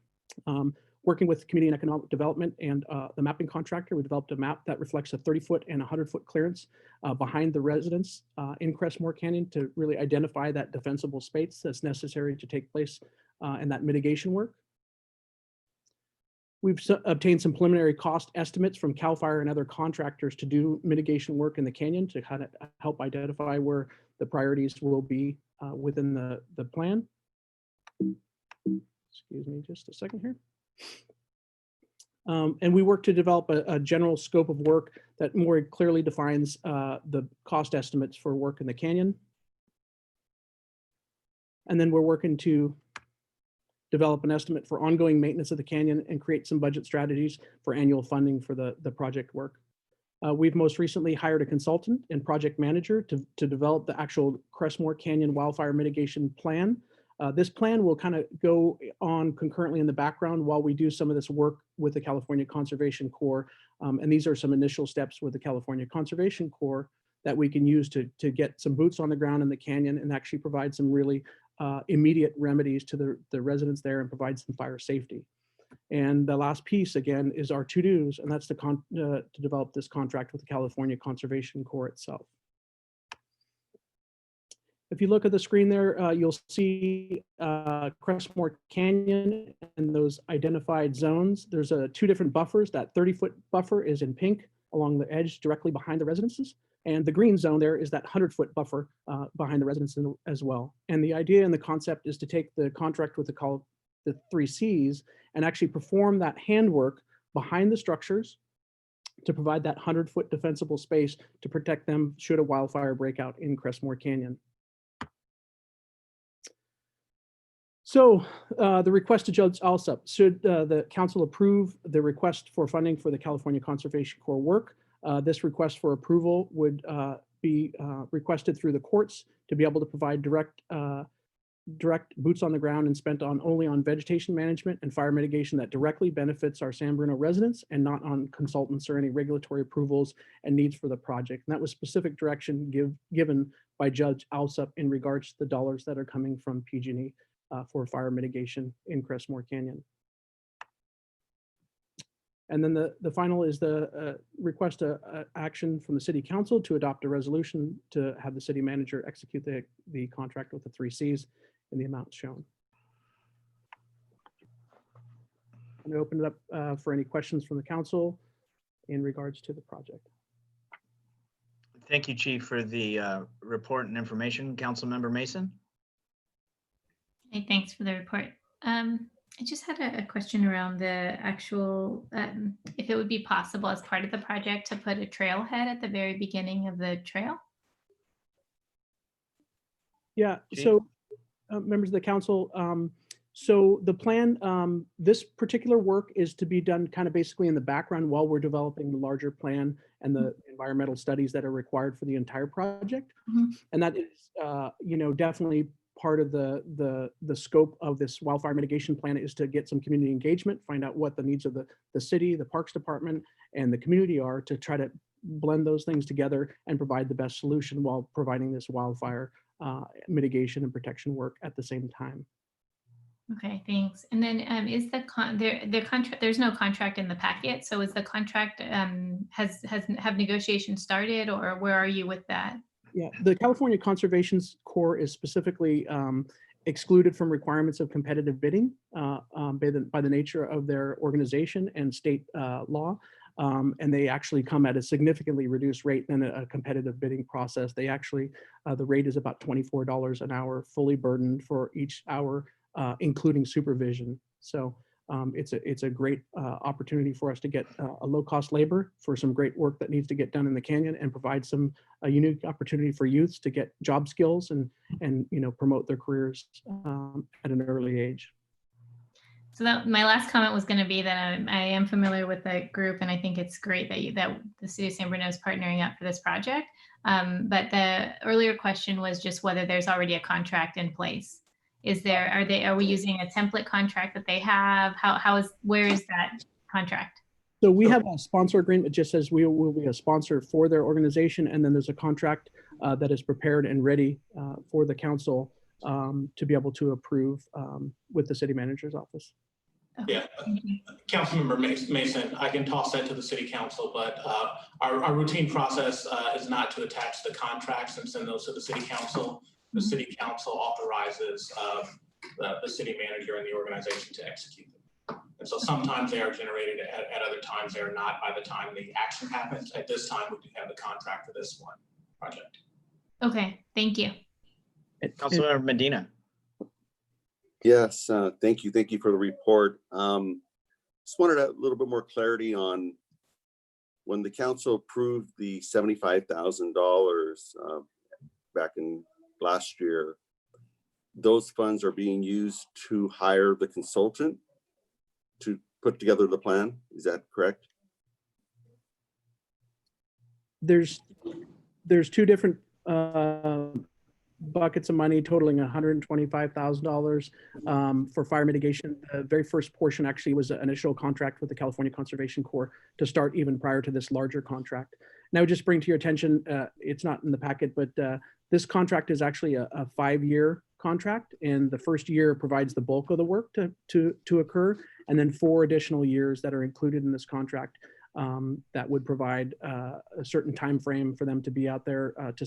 Working with Community and Economic Development and the mapping contractor, we developed a map that reflects a 30-foot and 100-foot clearance behind the residents in Crestmore Canyon to really identify that defensible space that's necessary to take place in that mitigation work. We've obtained some preliminary cost estimates from CAL FIRE and other contractors to do mitigation work in the canyon to kind of help identify where the priorities will be within the plan. Excuse me just a second here. And we work to develop a general scope of work that more clearly defines the cost estimates for work in the canyon. And then we're working to develop an estimate for ongoing maintenance of the canyon and create some budget strategies for annual funding for the project work. We've most recently hired a consultant and project manager to develop the actual Crestmore Canyon wildfire mitigation plan. This plan will kind of go on concurrently in the background while we do some of this work with the California Conservation Corps. And these are some initial steps with the California Conservation Corps that we can use to get some boots on the ground in the canyon and actually provide some really immediate remedies to the residents there and provide some fire safety. And the last piece, again, is our to-dos, and that's to develop this contract with the California Conservation Corps itself. If you look at the screen there, you'll see Crestmore Canyon and those identified zones. There's two different buffers. That 30-foot buffer is in pink along the edge directly behind the residences. And the green zone there is that 100-foot buffer behind the residences as well. And the idea and the concept is to take the contract with the 3 Cs and actually perform that handwork behind the structures to provide that 100-foot defensible space to protect them should a wildfire break out in Crestmore Canyon. So the request to Judge Alsup, should the council approve the request for funding for the California Conservation Corps work? This request for approval would be requested through the courts to be able to provide direct boots on the ground and spent only on vegetation management and fire mitigation that directly benefits our San Bruno residents and not on consultants or any regulatory approvals and needs for the project. And that was specific direction given by Judge Alsup in regards to the dollars that are coming from PG&E for fire mitigation in Crestmore Canyon. And then the final is the request action from the city council to adopt a resolution to have the city manager execute the contract with the 3 Cs in the amounts shown. I'm going to open it up for any questions from the council in regards to the project. Thank you, Chief, for the report and information. Councilmember Mason. Hey, thanks for the report. I just had a question around the actual, if it would be possible as part of the project to put a trailhead at the very beginning of the trail? Yeah, so members of the council, so the plan, this particular work is to be done kind of basically in the background while we're developing the larger plan and the environmental studies that are required for the entire project. Mm-hmm. And that is, definitely part of the scope of this wildfire mitigation plan is to get some community engagement, find out what the needs of the city, the Parks Department, and the community are to try to blend those things together and provide the best solution while providing this wildfire mitigation and protection work at the same time. Okay, thanks. And then is the contract, there's no contract in the packet, so is the contract, have negotiations started, or where are you with that? Yeah, the California Conservation Corps is specifically excluded from requirements of competitive bidding by the nature of their organization and state law. And they actually come at a significantly reduced rate than a competitive bidding process. They actually, the rate is about $24 an hour, fully burdened for each hour, including supervision. So it's a great opportunity for us to get a low-cost labor for some great work that needs to get done in the canyon and provide a unique opportunity for youths to get job skills and promote their careers at an early age. So my last comment was going to be that I am familiar with the group, and I think it's great that the city of San Bruno is partnering up for this project. But the earlier question was just whether there's already a contract in place. Are we using a template contract that they have? Where is that contract? So we have a sponsor agreement. It just says we will be a sponsor for their organization, and then there's a contract that is prepared and ready for the council to be able to approve with the city manager's office. Yeah, Councilmember Mason, I can toss that to the city council, but our routine process is not to attach the contracts and send those to the city council. The city council authorizes the city manager and the organization to execute them. And so sometimes they are generated, at other times they are not by the time the action happens. At this time, we do have the contract for this one project. Okay, thank you. Councilmember Medina. Yes, thank you. Thank you for the report. Just wanted a little bit more clarity on when the council approved the $75,000 back in last year. those funds are being used to hire the consultant to put together the plan. Is that correct? There's two different buckets of money totaling $125,000 for fire mitigation. The very first portion actually was an initial contract with the California Conservation Corps to start even prior to this larger contract. Now, just bring to your attention, it's not in the packet, but this contract is actually a 5-year contract, and the first year provides the bulk of the work to occur, and then 4 additional years that are included in this contract that would provide a certain time frame for them to be out there to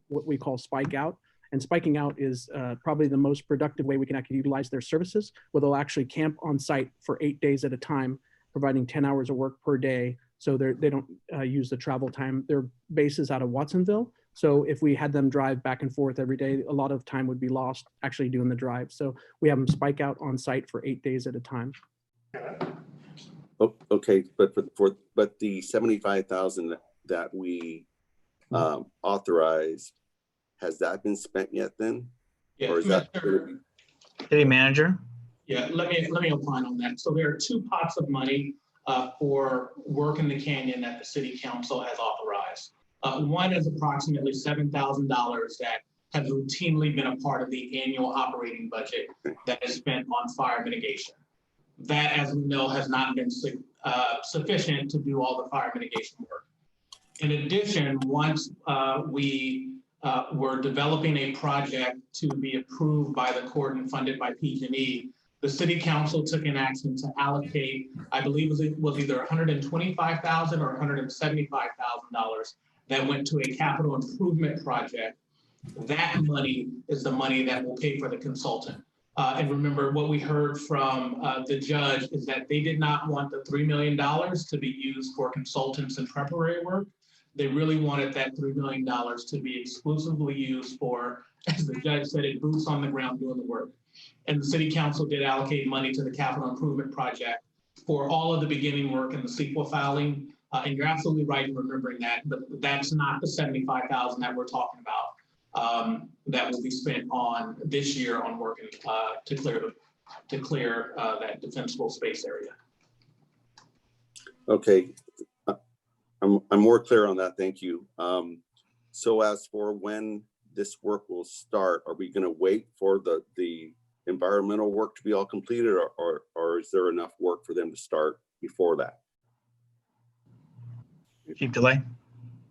what we call spike out. And spiking out is probably the most productive way we can actually utilize their services, where they'll actually camp on site for 8 days at a time, providing 10 hours of work per day. So they don't use the travel time. Their base is out of Watsonville. So if we had them drive back and forth every day, a lot of time would be lost actually doing the drive. So we have them spike out on site for 8 days at a time. Oh, okay, but but the 75,000 that we authorized, has that been spent yet then? Yeah, or is that City manager? Yeah, let me opine on that. So there are 2 pots of money for work in the canyon that the city council has authorized. One is approximately $7,000 that has routinely been a part of the annual operating budget that is spent on fire mitigation. That, as we know, has not been sufficient to do all the fire mitigation work. In addition, once we were developing a project to be approved by the court and funded by PG&E, the city council took an action to allocate, I believe it was either $125,000 or $175,000 that went to a capital improvement project. That money is the money that will pay for the consultant. And remember, what we heard from the judge is that they did not want the $3 million to be used for consultants and preparatory work. They really wanted that $3 million to be exclusively used for, as the judge said, it boots on the ground doing the work. And the city council did allocate money to the capital improvement project for all of the beginning work and the CEQA filing. And you're absolutely right in remembering that, but that's not the $75,000 that we're talking about. That will be spent on this year on working to clear that defensible space area. Okay, I'm more clear on that. Thank you. So as for when this work will start, are we going to wait for the environmental work to be all completed, or is there enough work for them to start before that? Chief Delay?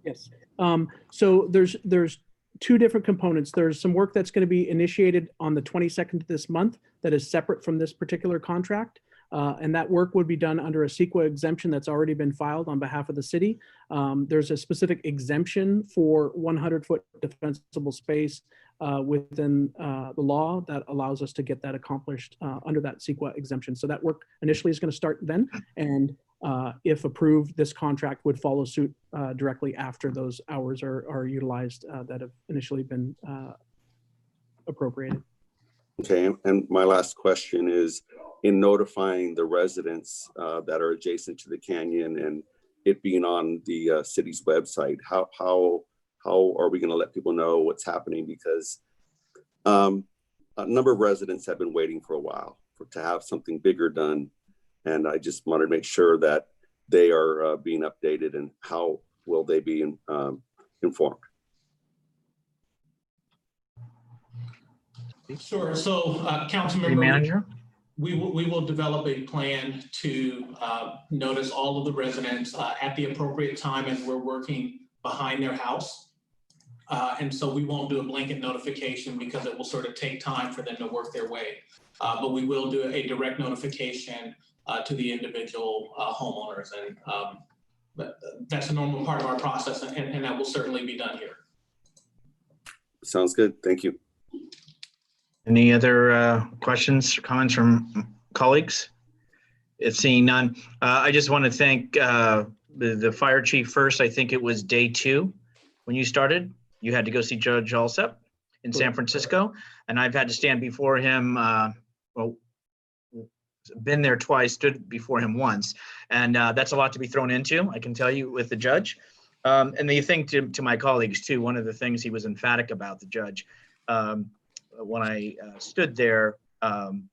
Yes. So there's 2 different components. There's some work that's going to be initiated on the 22nd of this month that is separate from this particular contract. And that work would be done under a CEQA exemption that's already been filed on behalf of the city. There's a specific exemption for 100-foot defensible space within the law that allows us to get that accomplished under that CEQA exemption. So that work initially is going to start then. And if approved, this contract would follow suit directly after those hours are utilized that have initially been appropriated. Okay, and my last question is, in notifying the residents that are adjacent to the canyon and it being on the city's website, how are we going to let people know what's happening? Because a number of residents have been waiting for a while to have something bigger done. And I just wanted to make sure that they are being updated, and how will they be informed? Sure. So, Councilmember Manager, we will develop a plan to notice all of the residents at the appropriate time as we're working behind their house. And so we won't do a blanket notification because it will sort of take time for them to work their way. But we will do a direct notification to the individual homeowners. And that's a normal part of our process, and that will certainly be done here. Sounds good. Thank you. any other questions or comments from colleagues? It's seeing none. I just want to thank the fire chief first. I think it was day 2 when you started. You had to go see Judge Alsep in San Francisco, and I've had to stand before him. Well, been there twice, stood before him once, and that's a lot to be thrown into, I can tell you, with the judge. And the thing to my colleagues too, one of the things he was emphatic about, the judge, when I stood there on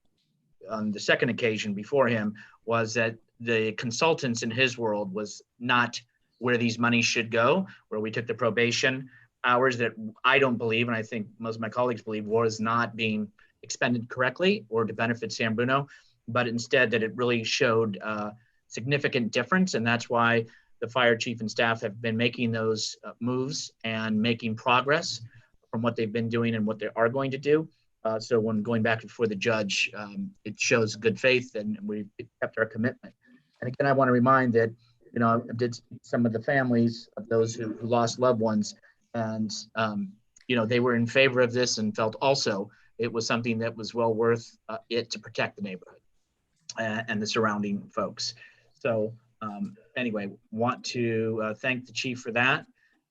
the second occasion before him was that the consultants in his world was not where these monies should go, where we took the probation hours that I don't believe, and I think most of my colleagues believe, was not being expended correctly or to benefit San Bruno, but instead that it really showed significant difference. And that's why the fire chief and staff have been making those moves and making progress from what they've been doing and what they are going to do. So when going back before the judge, it shows good faith and we kept our commitment. And again, I want to remind that, you know, I did some of the families of those who lost loved ones, and, you know, they were in favor of this and felt also it was something that was well worth it to protect the neighborhood and the surrounding folks. So anyway, want to thank the chief for that.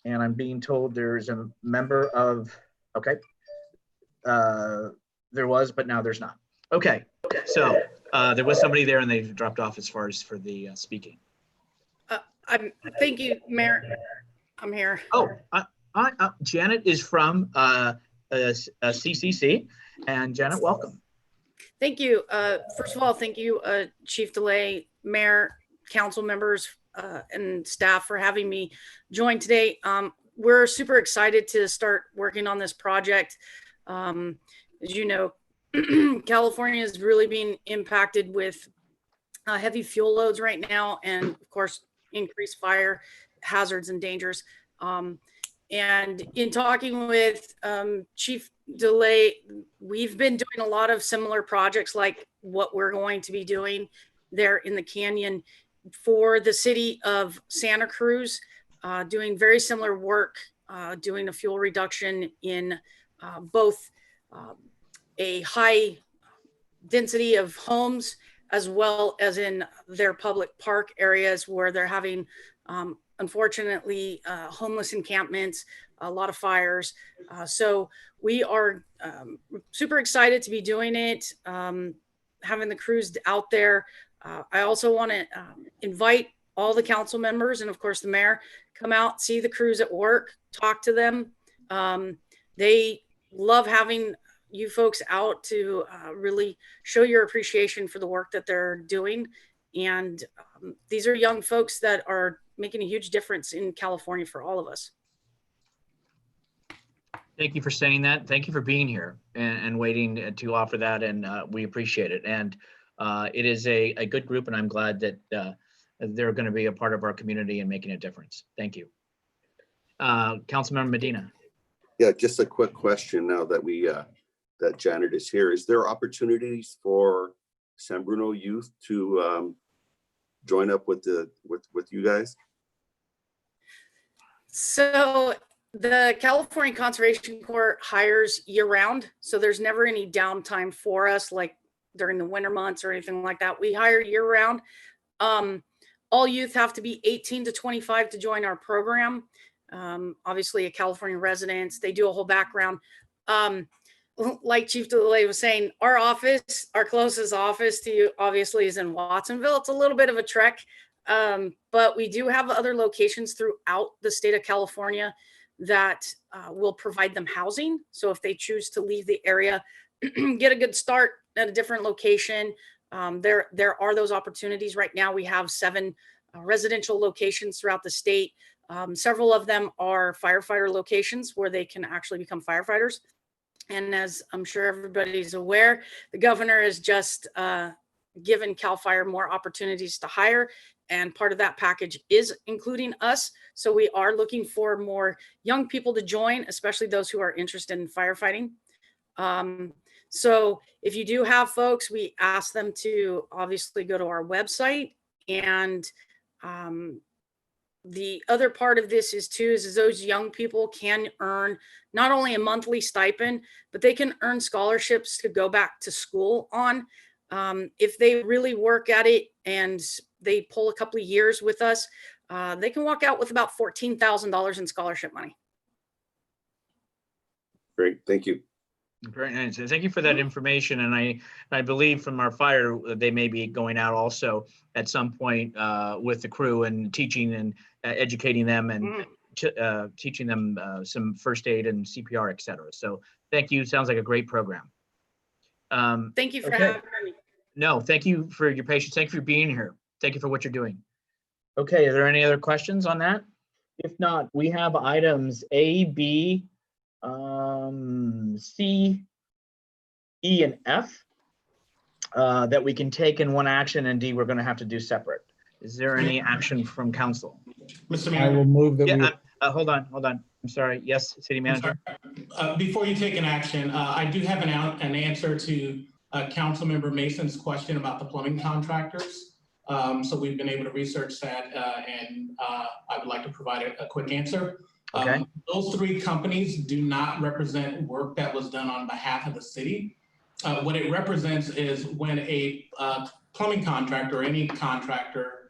And I'm being told there's a member of, okay, there was, but now there's not. Okay, so there was somebody there and they've dropped off as far as for the speaking. Thank you, Mayor. I'm here. Oh, Janet is from CCC, and Janet, welcome. Thank you. First of all, thank you, Chief DeLay, Mayor, council members, and staff for having me join today. We're super excited to start working on this project. As you know, California is really being impacted with heavy fuel loads right now, and of course, increased fire hazards and dangers. And in talking with Chief DeLay, we've been doing a lot of similar projects like what we're going to be doing there in the canyon for the city of Santa Cruz, doing very similar work, doing a fuel reduction in both a high density of homes as well as in their public park areas where they're having unfortunately, homeless encampments, a lot of fires. So we are super excited to be doing it, having the crews out there. I also want to invite all the council members and of course the mayor, come out, see the crews at work, talk to them. They love having you folks out to really show your appreciation for the work that they're doing. And these are young folks that are making a huge difference in California for all of us. Thank you for saying that. Thank you for being here and waiting to offer that. And we appreciate it. And it is a good group, and I'm glad that they're going to be a part of our community and making a difference. Thank you. Councilmember Medina. Yeah, just a quick question now that that Janet is here. Is there opportunities for San Bruno youth to join up with you guys? So the California Conservation Corps hires year round. So there's never any downtime for us, like during the winter months or anything like that. We hire year round. All youth have to be 18 to 25 to join our program. Obviously a California resident, they do a whole background. Like Chief DeLay was saying, our office, our closest office to you obviously is in Watsonville. It's a little bit of a trek, but we do have other locations throughout the state of California that will provide them housing. So if they choose to leave the area, get a good start at a different location, there are those opportunities. Right now we have 7 residential locations throughout the state. Several of them are firefighter locations where they can actually become firefighters. And as I'm sure everybody's aware, the governor has just given CAL FIRE more opportunities to hire. And part of that package is including us. So we are looking for more young people to join, especially those who are interested in firefighting. So if you do have folks, we ask them to obviously go to our website. And the other part of this is those young people can earn not only a monthly stipend, but they can earn scholarships to go back to school on. If they really work at it and they pull a couple of years with us, they can walk out with about $14,000 in scholarship money. Great, thank you. Very nice. Thank you for that information. And I believe from our fire, they may be going out also at some point with the crew and teaching and educating them and teaching them some first aid and CPR, et cetera. So Thank you. Sounds like a great program. Thank you for okay. having me. No, thank you for your patience. Thank you for being here. Thank you for what you're doing. Okay, are there any other questions on that? If not, we have items A, B, C, E, and F that we can take in one action, and D we're going to have to do separate. Is there any action from council? Mr. Mayor. I will move that we. Hold on. I'm sorry. Yes, City Manager. Before you take an action, I do have an answer to Councilmember Mason's question about the plumbing contractors. So we've been able to research that, and I would like to provide a quick answer. Okay. Those three companies do not represent work that was done on behalf of the city. What it represents is when a plumbing contractor or any contractor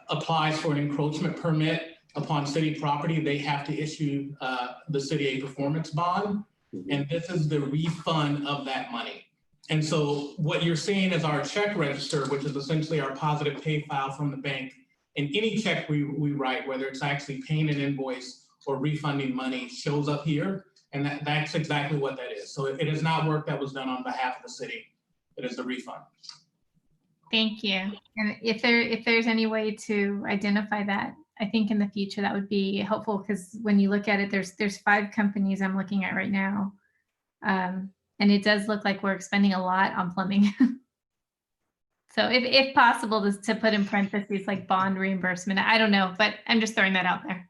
applies for an encroachment permit upon city property, they have to issue the city a performance bond, and this is the refund of that money. And so what you're seeing is our check register, which is essentially our positive pay file from the bank. And any check we write, whether it's actually paying an invoice or refunding money, shows up here. And that's exactly what that is. So it is not work that was done on behalf of the city. It is the refund. Thank you. And if there's any way to identify that, I think in the future that would be helpful, because when you look at it, there's 5 companies I'm looking at right now. And it does look like we're spending a lot on plumbing. So if possible, to put in parentheses like bond reimbursement, I don't know, but I'm just throwing that out there.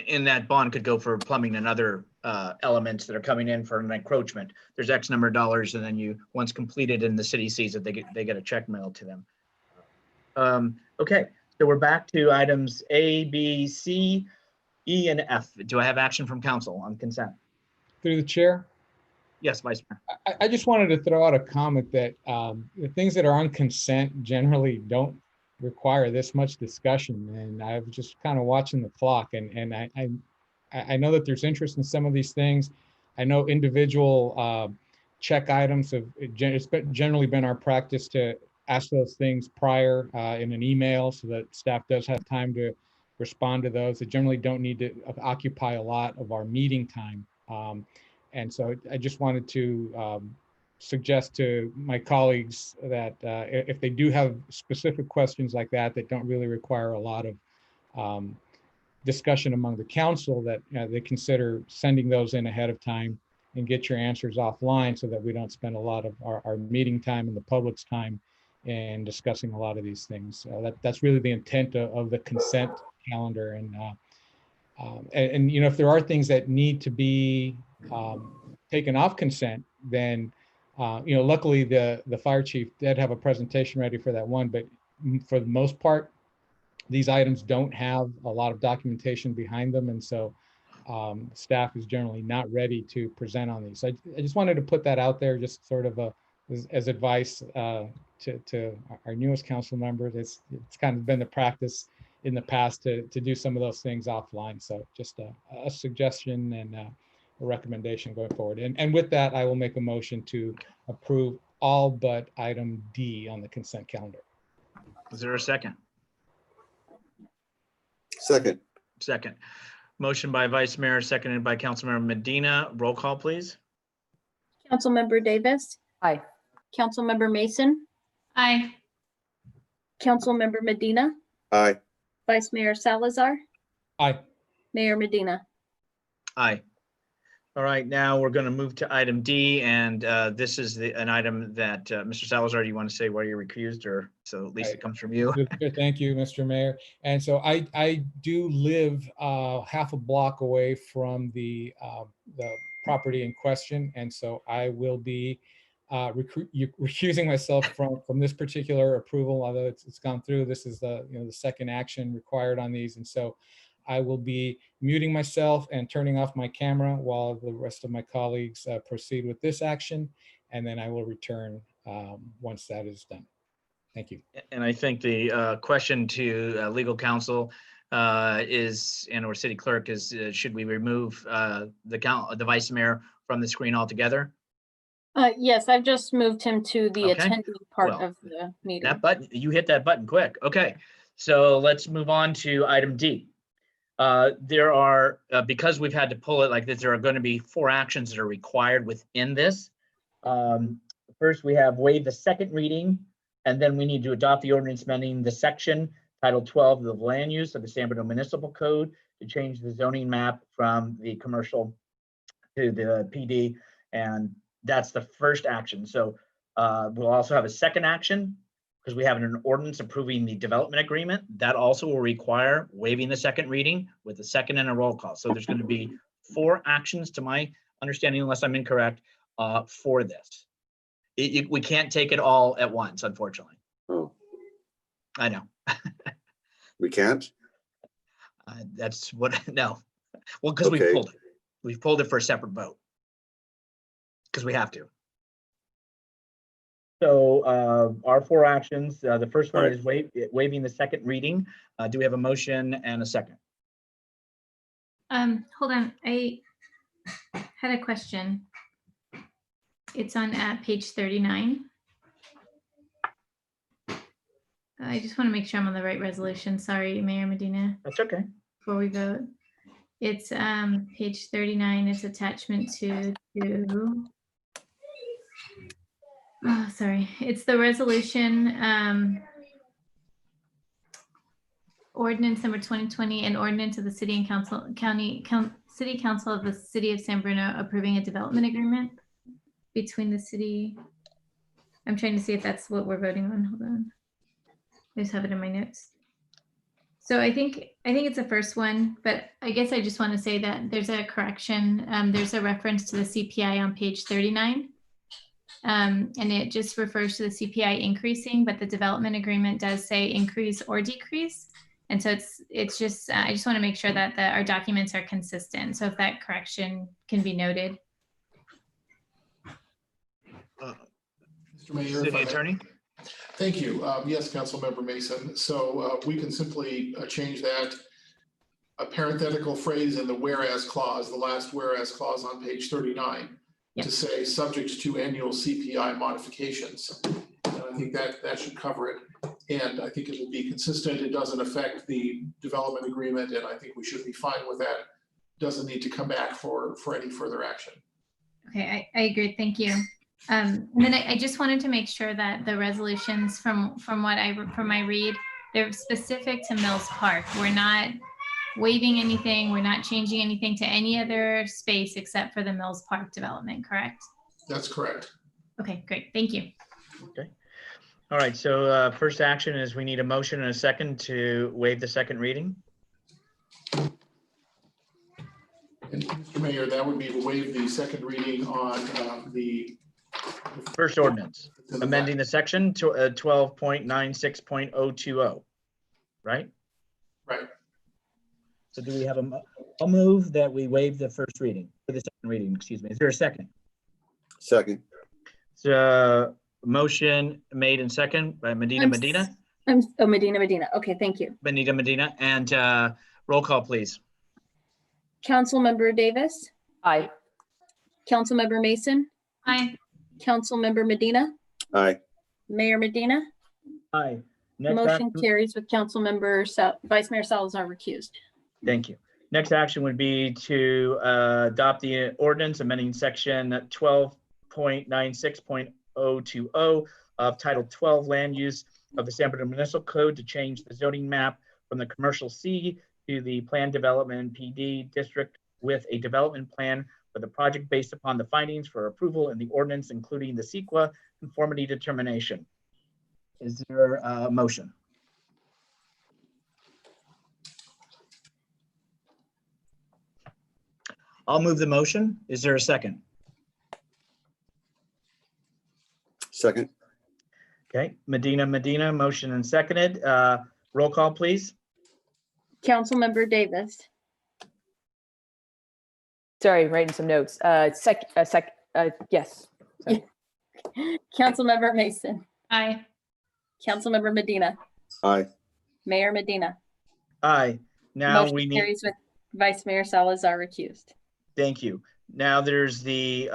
And that bond could go for plumbing and other elements that are coming in for an encroachment. There's X number of dollars, and then once completed and the city sees it, they get a check mailed to them. Okay, so we're back to items A, B, C, E, and F. Do I have action from council on consent? Through the chair. Yes, Vice Mayor. I just wanted to throw out a comment that the things that are on consent generally don't require this much discussion. And I was just kind of watching the clock, and I know that there's interest in some of these things. I know individual check items it's generally been our practice to ask those things prior in an email so that staff does have time to respond to those. They generally don't need to occupy a lot of our meeting time. And so I just wanted to suggest to my colleagues that if they do have specific questions like that don't really require a lot of discussion among the council, that they consider sending those in ahead of time and get your answers offline, so that we don't spend a lot of our meeting time and the public's time in discussing a lot of these things. That's really the intent of the consent calendar. And you know, if there are things that need to be taken off consent, then you know, luckily the fire chief did have a presentation ready for that one, but for the most part, these items don't have a lot of documentation behind them, and so staff is generally not ready to present on these. I just wanted to put that out there, just sort of as advice to our newest council members. It's kind of been the practice in the past to do some of those things offline. So just a suggestion and a recommendation going forward. And with that, I will make a motion to approve all but item D on the consent calendar. Is there a second? Second. Second. Motion by Vice Mayor, seconded by Councilmember Medina. Roll call, please. Councilmember Davis. Aye. Councilmember Mason. Aye. Councilmember Medina. Aye. Vice Mayor Salazar. Aye. Mayor Medina. Aye. All right, now we're going to move to item D, and this is an item that Mr. Salazar, do you want to say why you're recused, or so at least it comes from you? Thank you, Mr. Mayor. And so I do live half a block away from the property in question, and so I will be recusing myself from this particular approval. Although it's gone through, this is the second action required on these, and so I will be muting myself and turning off my camera while the rest of my colleagues proceed with this action, and then I will return once that is done. Thank you. And I think the question to legal counsel is, and or city clerk is, should we remove the vice mayor from the screen altogether? Yes, I've just moved him to the attendee part of the meeting. That button, you hit that button quick. Okay, so let's move on to item D. There are, because we've had to pull it like this, there are going to be 4 actions that are required within this. First, we have waive the second reading, and then we need to adopt the ordinance amending the section Title 12 of the land use of the San Bruno Municipal Code to change the zoning map from the commercial to the PD, and that's the first action. So we'll also have a second action because we have an ordinance approving the development agreement. That also will require waiving the second reading with a second and a roll call. So there's going to be 4 actions, to my understanding, unless I'm incorrect, for this. We can't take it all at once, unfortunately. Oh, I know. we can't? That's what, no. Well, because Okay. we've pulled it. We've pulled it for a separate vote. Because we have to. So our 4 actions, the first one is waiving the second reading. Do we have a motion and a second? Hold on, I had a question. It's on page 39. I just want to make sure I'm on the right resolution. Sorry, Mayor Medina. That's okay. Before we vote. It's page 39. It's attachment to oh, sorry. It's the resolution ordinance number 2020 and ordinance of the city and city council of the city of San Bruno approving a development agreement between the city. I'm trying to see if that's what we're voting on. Hold on. I just have it in my notes. So I think it's the first one, but I guess I just want to say that there's a correction. There's a reference to the CPI on page 39. And it just refers to the CPI increasing, but the development agreement does say increase or decrease. And so it's just, I just want to make sure that our documents are consistent. So if that correction can be noted. Mr. Mayor, City Attorney. Thank you. Yes, Councilmember Mason. So we can simply change that a parenthetical phrase in the whereas clause, the last whereas clause on page 39, to say subject to annual CPI modifications. And I think that should cover it. And I think it will be consistent. It doesn't affect the development agreement, and I think we should be fine with that. Doesn't need to come back for any further action. Okay, I agree. Thank you. And then I just wanted to make sure that the resolutions from my read, they're specific to Mills Park. We're not waiving anything. We're not changing anything to any other space except for the Mills Park development, correct? That's correct. Okay, great. Thank you. Okay. All right. So first action is we need a motion and a second to waive the second reading. And Mr. Mayor, that would be to waive the second reading on the first ordinance, amending the section to 12.96.020, right? Right. So do we have a move that we waive the first reading, for the second reading, excuse me. Is there a second? Second. So motion made and second by Medina. Medina. Okay, thank you. Medina, and roll call, please. Councilmember Davis. Aye. Councilmember Mason. Aye. Councilmember Medina. Aye. Mayor Medina. Aye. Motion carries with Vice Mayor Salazar recused. Thank you. Next action would be to adopt the ordinance amending section 12.96.020 of Title 12 Land Use of the San Bruno Municipal Code to change the zoning map from the commercial C to the planned development PD district with a development plan for the project based upon the findings for approval in the ordinance, including the CEQA conformity determination. Is there a motion? I'll move the motion. Is there a second? Second. Okay, Medina, motion and seconded. Roll call, please. Councilmember Davis. Sorry, writing some notes. Yes. Sorry. Councilmember Mason. Aye. Councilmember Medina. Aye. Mayor Medina. Aye. Now Motion we need. carries with Vice Mayor Salazar recused. Thank you. Now there's the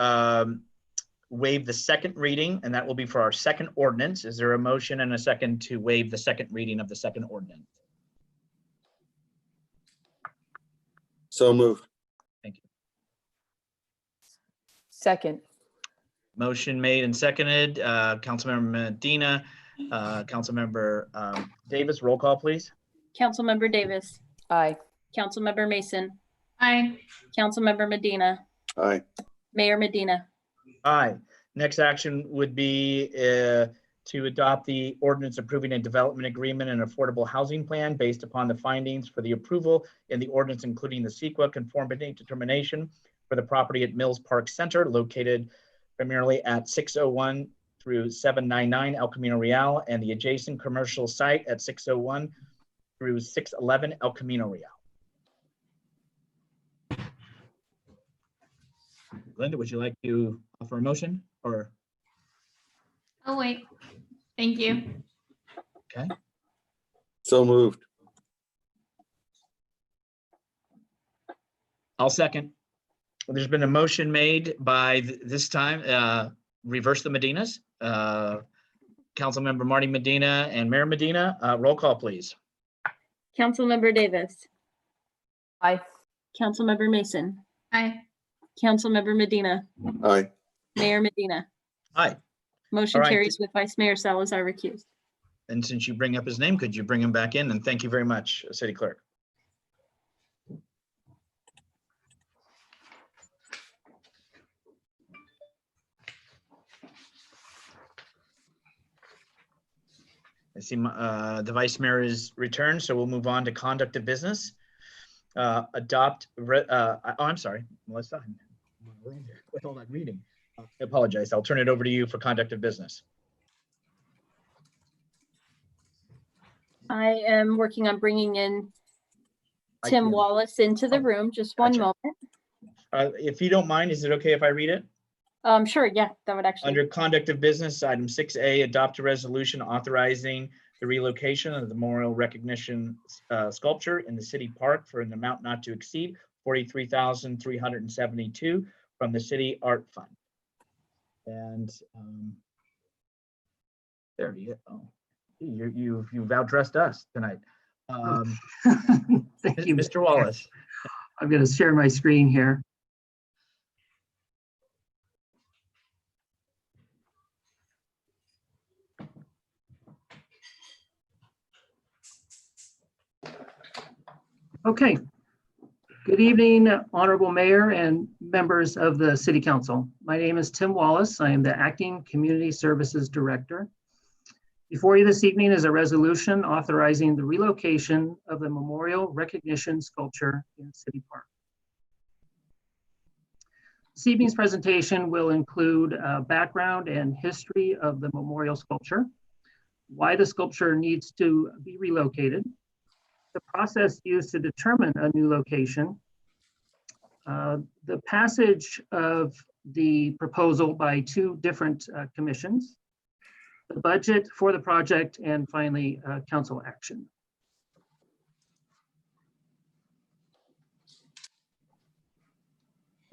waive the second reading, and that will be for our second ordinance. Is there a motion and a second to waive the second reading of the second ordinance? So moved. Thank you. Second. Motion made and seconded. Councilmember Medina, Councilmember Davis, roll call, please. Councilmember Davis. Aye. Councilmember Mason. Aye. Councilmember Medina. Aye. Mayor Medina. Aye. Next action would be to adopt the ordinance approving a development agreement and affordable housing plan based upon the findings for the approval in the ordinance, including the CEQA conformity determination for the property at Mills Park Center, located primarily at 601 through 799 El Camino Real, and the adjacent commercial site at 601 through 611 El Camino Real. Glenda, would you like to offer a motion or? Oh, wait. Thank you. Okay. So moved. I'll second. There's been a motion made by this time, reverse the Medinas. Councilmember Marty Medina and Mayor Medina, roll call, please. Councilmember Davis. Aye. Councilmember Mason. Aye. Councilmember Medina. Aye. Mayor Medina. Aye. Motion All right. carries with Vice Mayor Salazar recused. And since you bring up his name, could you bring him back in? And thank you very much, City Clerk. I see the Vice Mayor is returned, so we'll move on to conduct of business. I'm sorry, Melissa. With all that reading, I apologize. I'll turn it over to you for conduct of business. I am working on bringing in Tim Wallace into the room. Just one moment. If you don't mind, is it okay if I read it? Sure, yeah, that would actually. Under conduct of business, item 6A, adopt a resolution authorizing the relocation of the memorial recognition sculpture in the city park for an amount not to exceed $43,372 from the city art fund. And there you go. You've outdressed us tonight. Thank you, Mr. Wallace. I'm going to share my screen here. Okay. Good evening, Honorable Mayor and members of the City Council. My name is Tim Wallace. I am the Acting Community Services Director. Before you this evening is a resolution authorizing the relocation of the memorial recognition sculpture in City Park. This evening's presentation will include a background and history of the memorial sculpture, why the sculpture needs to be relocated, the process used to determine a new location, the passage of the proposal by two different commissions, the budget for the project, and finally, council action.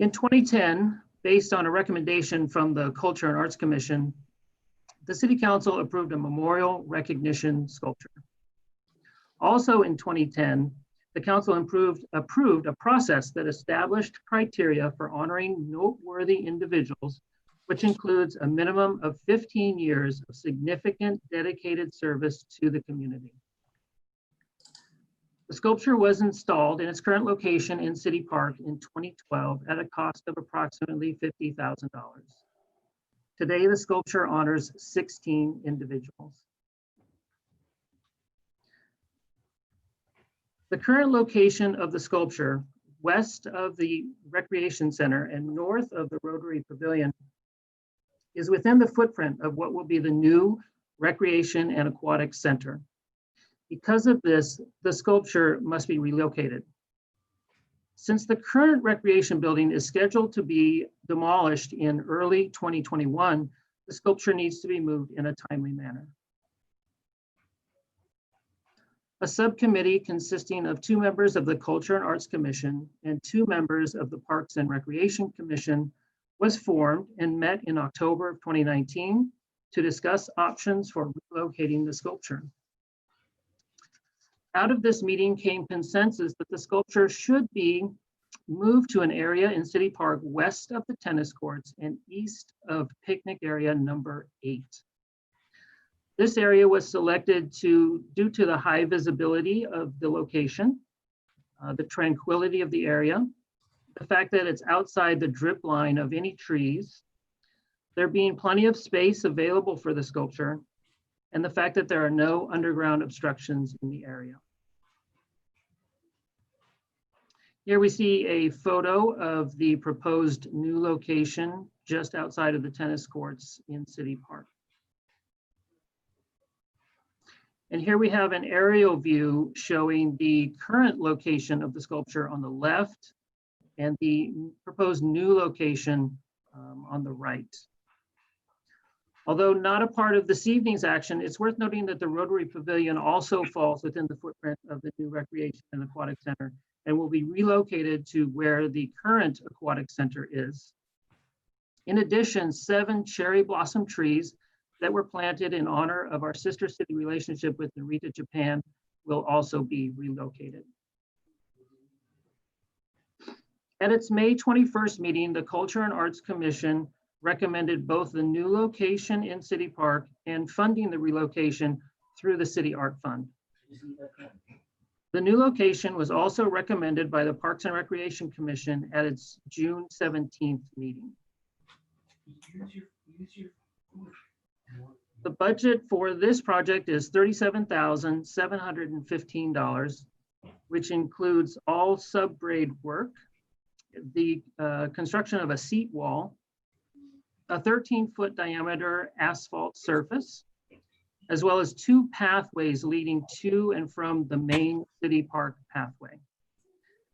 In 2010, based on a recommendation from the Culture and Arts Commission, the City Council approved a memorial recognition sculpture. Also in 2010, the council approved a process that established criteria for honoring noteworthy individuals, which includes a minimum of 15 years of significant dedicated service to the community. The sculpture was installed in its current location in City Park in 2012 at a cost of approximately $50,000. Today, the sculpture honors 16 individuals. The current location of the sculpture, west of the Recreation Center and north of the Rotary Pavilion, is within the footprint of what will be the new Recreation and Aquatic Center. Because of this, the sculpture must be relocated. Since the current recreation building is scheduled to be demolished in early 2021, the sculpture needs to be moved in a timely manner. A subcommittee consisting of 2 members of the Culture and Arts Commission and 2 members of the Parks and Recreation Commission was formed and met in October of 2019 to discuss options for relocating the sculpture. Out of this meeting came consensus that the sculpture should be move to an area in City Park west of the tennis courts and east of picnic area number 8. This area was selected due to the high visibility of the location, the tranquility of the area, the fact that it's outside the drip line of any trees, there being plenty of space available for the sculpture, and the fact that there are no underground obstructions in the area. Here we see a photo of the proposed new location just outside of the tennis courts in City Park. And here we have an aerial view showing the current location of the sculpture on the left and the proposed new location on the right. Although not a part of this evening's action, it's worth noting that the Rotary Pavilion also falls within the footprint of the new Recreation and Aquatic Center and will be relocated to where the current aquatic center is. In addition, 7 cherry blossom trees that were planted in honor of our sister city relationship with Narita, Japan, will also be relocated. At its May 21st meeting, the Culture and Arts Commission recommended both the new location in City Park and funding the relocation through the City Art Fund. The new location was also recommended by the Parks and Recreation Commission at its June 17th meeting. The budget for this project is $37,715, which includes all subgrade work, the construction of a seat wall, a 13-foot diameter asphalt surface, as well as 2 pathways leading to and from the main City Park pathway.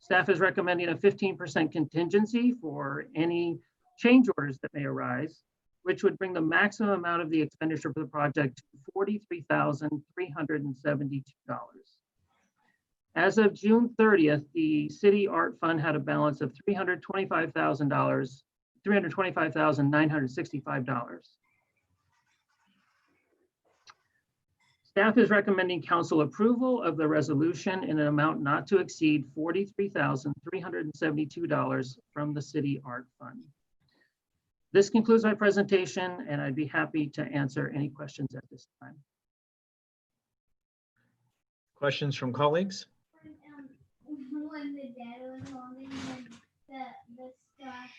Staff is recommending a 15% contingency for any change orders that may arise, which would bring the maximum amount of the expenditure for the project to $43,372. As of June 30th, the City Art Fund had a balance of $325,965. Staff is recommending council approval of the resolution in an amount not to exceed $43,372 from the City Art Fund. This concludes my presentation, and I'd be happy to answer any questions at this time. Questions from colleagues? When the dad was holding the stuff.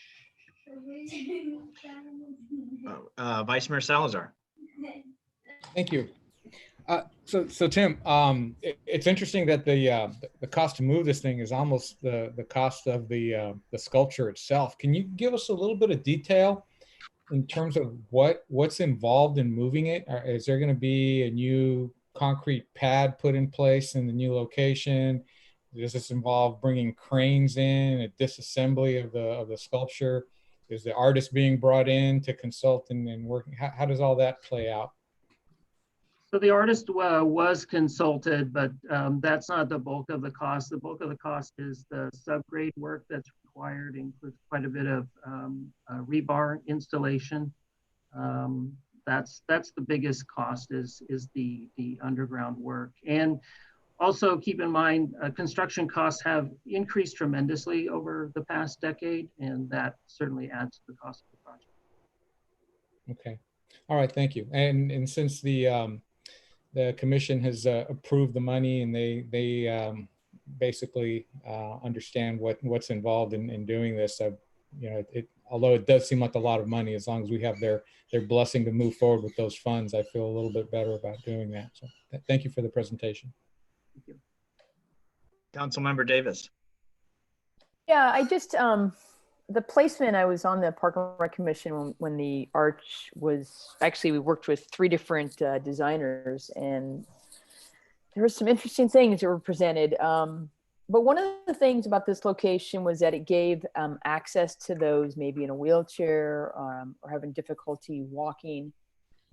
Vice Mayor Salazar. Thank you. So Tim, it's interesting that the cost to move this thing is almost the cost of the sculpture itself. Can you give us a little bit of detail in terms of what's involved in moving it? Is there going to be a new concrete pad put in place in the new location? Does this involve bringing cranes in, a disassembly of the sculpture? Is the artist being brought in to consult and working? How does all that play out? So the artist was consulted, but that's not the bulk of the cost. The bulk of the cost is the subgrade work that's required. It includes quite a bit of rebar installation. That's the biggest cost is the underground work. And also keep in mind, construction costs have increased tremendously over the past decade, and that certainly adds to the cost of the project. Okay. All right. Thank you. And since the commission has approved the money and they basically understand what's involved in doing this, although it does seem like a lot of money, as long as we have their blessing to move forward with those funds, I feel a little bit better about doing that. So thank you for the presentation. Thank you. Councilmember Davis. Yeah, I just, the placement, I was on the Park and Rec Commission when the arch was, actually we worked with 3 different designers, and there were some interesting things that were presented. But one of the things about this location was that it gave access to those maybe in a wheelchair or having difficulty walking.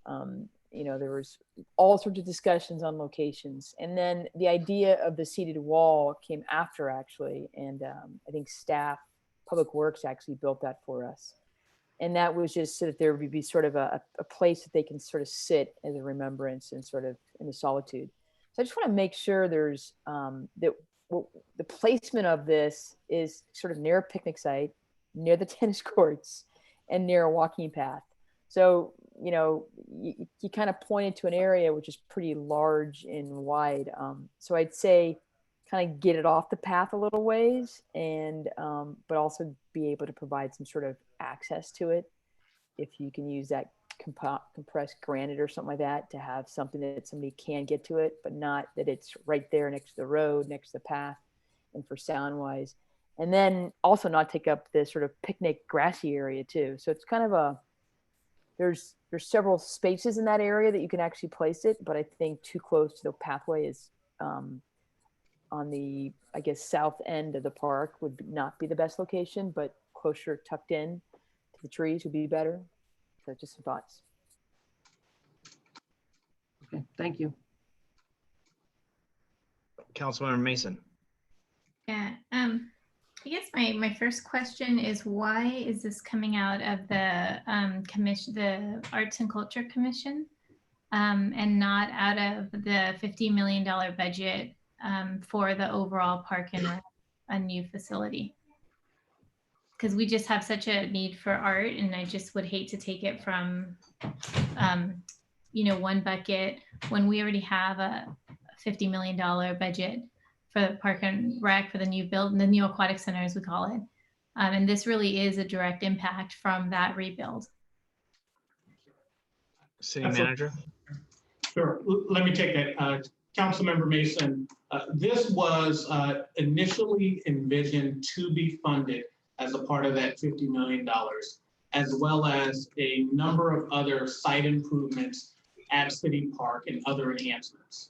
There was all sorts of discussions on locations. And then the idea of the seated wall came after, actually. And I think staff, Public Works actually built that for us. And that was just so that there would be sort of a place that they can sort of sit as a remembrance and sort of in the solitude. So I just want to make sure there's, that the placement of this is sort of near a picnic site, near the tennis courts, and near a walking path. So, you know, you kind of pointed to an area which is pretty large and wide. So I'd say kind of get it off the path a little ways, and but also be able to provide some sort of access to it. If you can use that compressed granite or something like that to have something that somebody can get to it, but not that it's right there next to the road, next to the path, and for sound wise. And then also not take up this sort of picnic grassy area too. So it's kind of a, there's several spaces in that area that you can actually place it, but I think too close to the pathway is on the, I guess, south end of the park would not be the best location, but closer tucked in to the trees would be better. So just some thoughts. Okay, thank you. Councilmember Mason. Yeah, I guess my first question is, why is this coming out of the commission, the Arts and Culture Commission, and not out of the $50 million budget for the overall park and a new facility? Because we just have such a need for art, and I just would hate to take it from, you know, one bucket when we already have a $50 million budget for the Park and Rec, for the new build, the new aquatic center, as we call it. And this really is a direct impact from that rebuild. City Manager. Sure, let me take that. Councilmember Mason, this was initially envisioned to be funded as a part of that $50 million, as well as a number of other site improvements at City Park and other enhancements.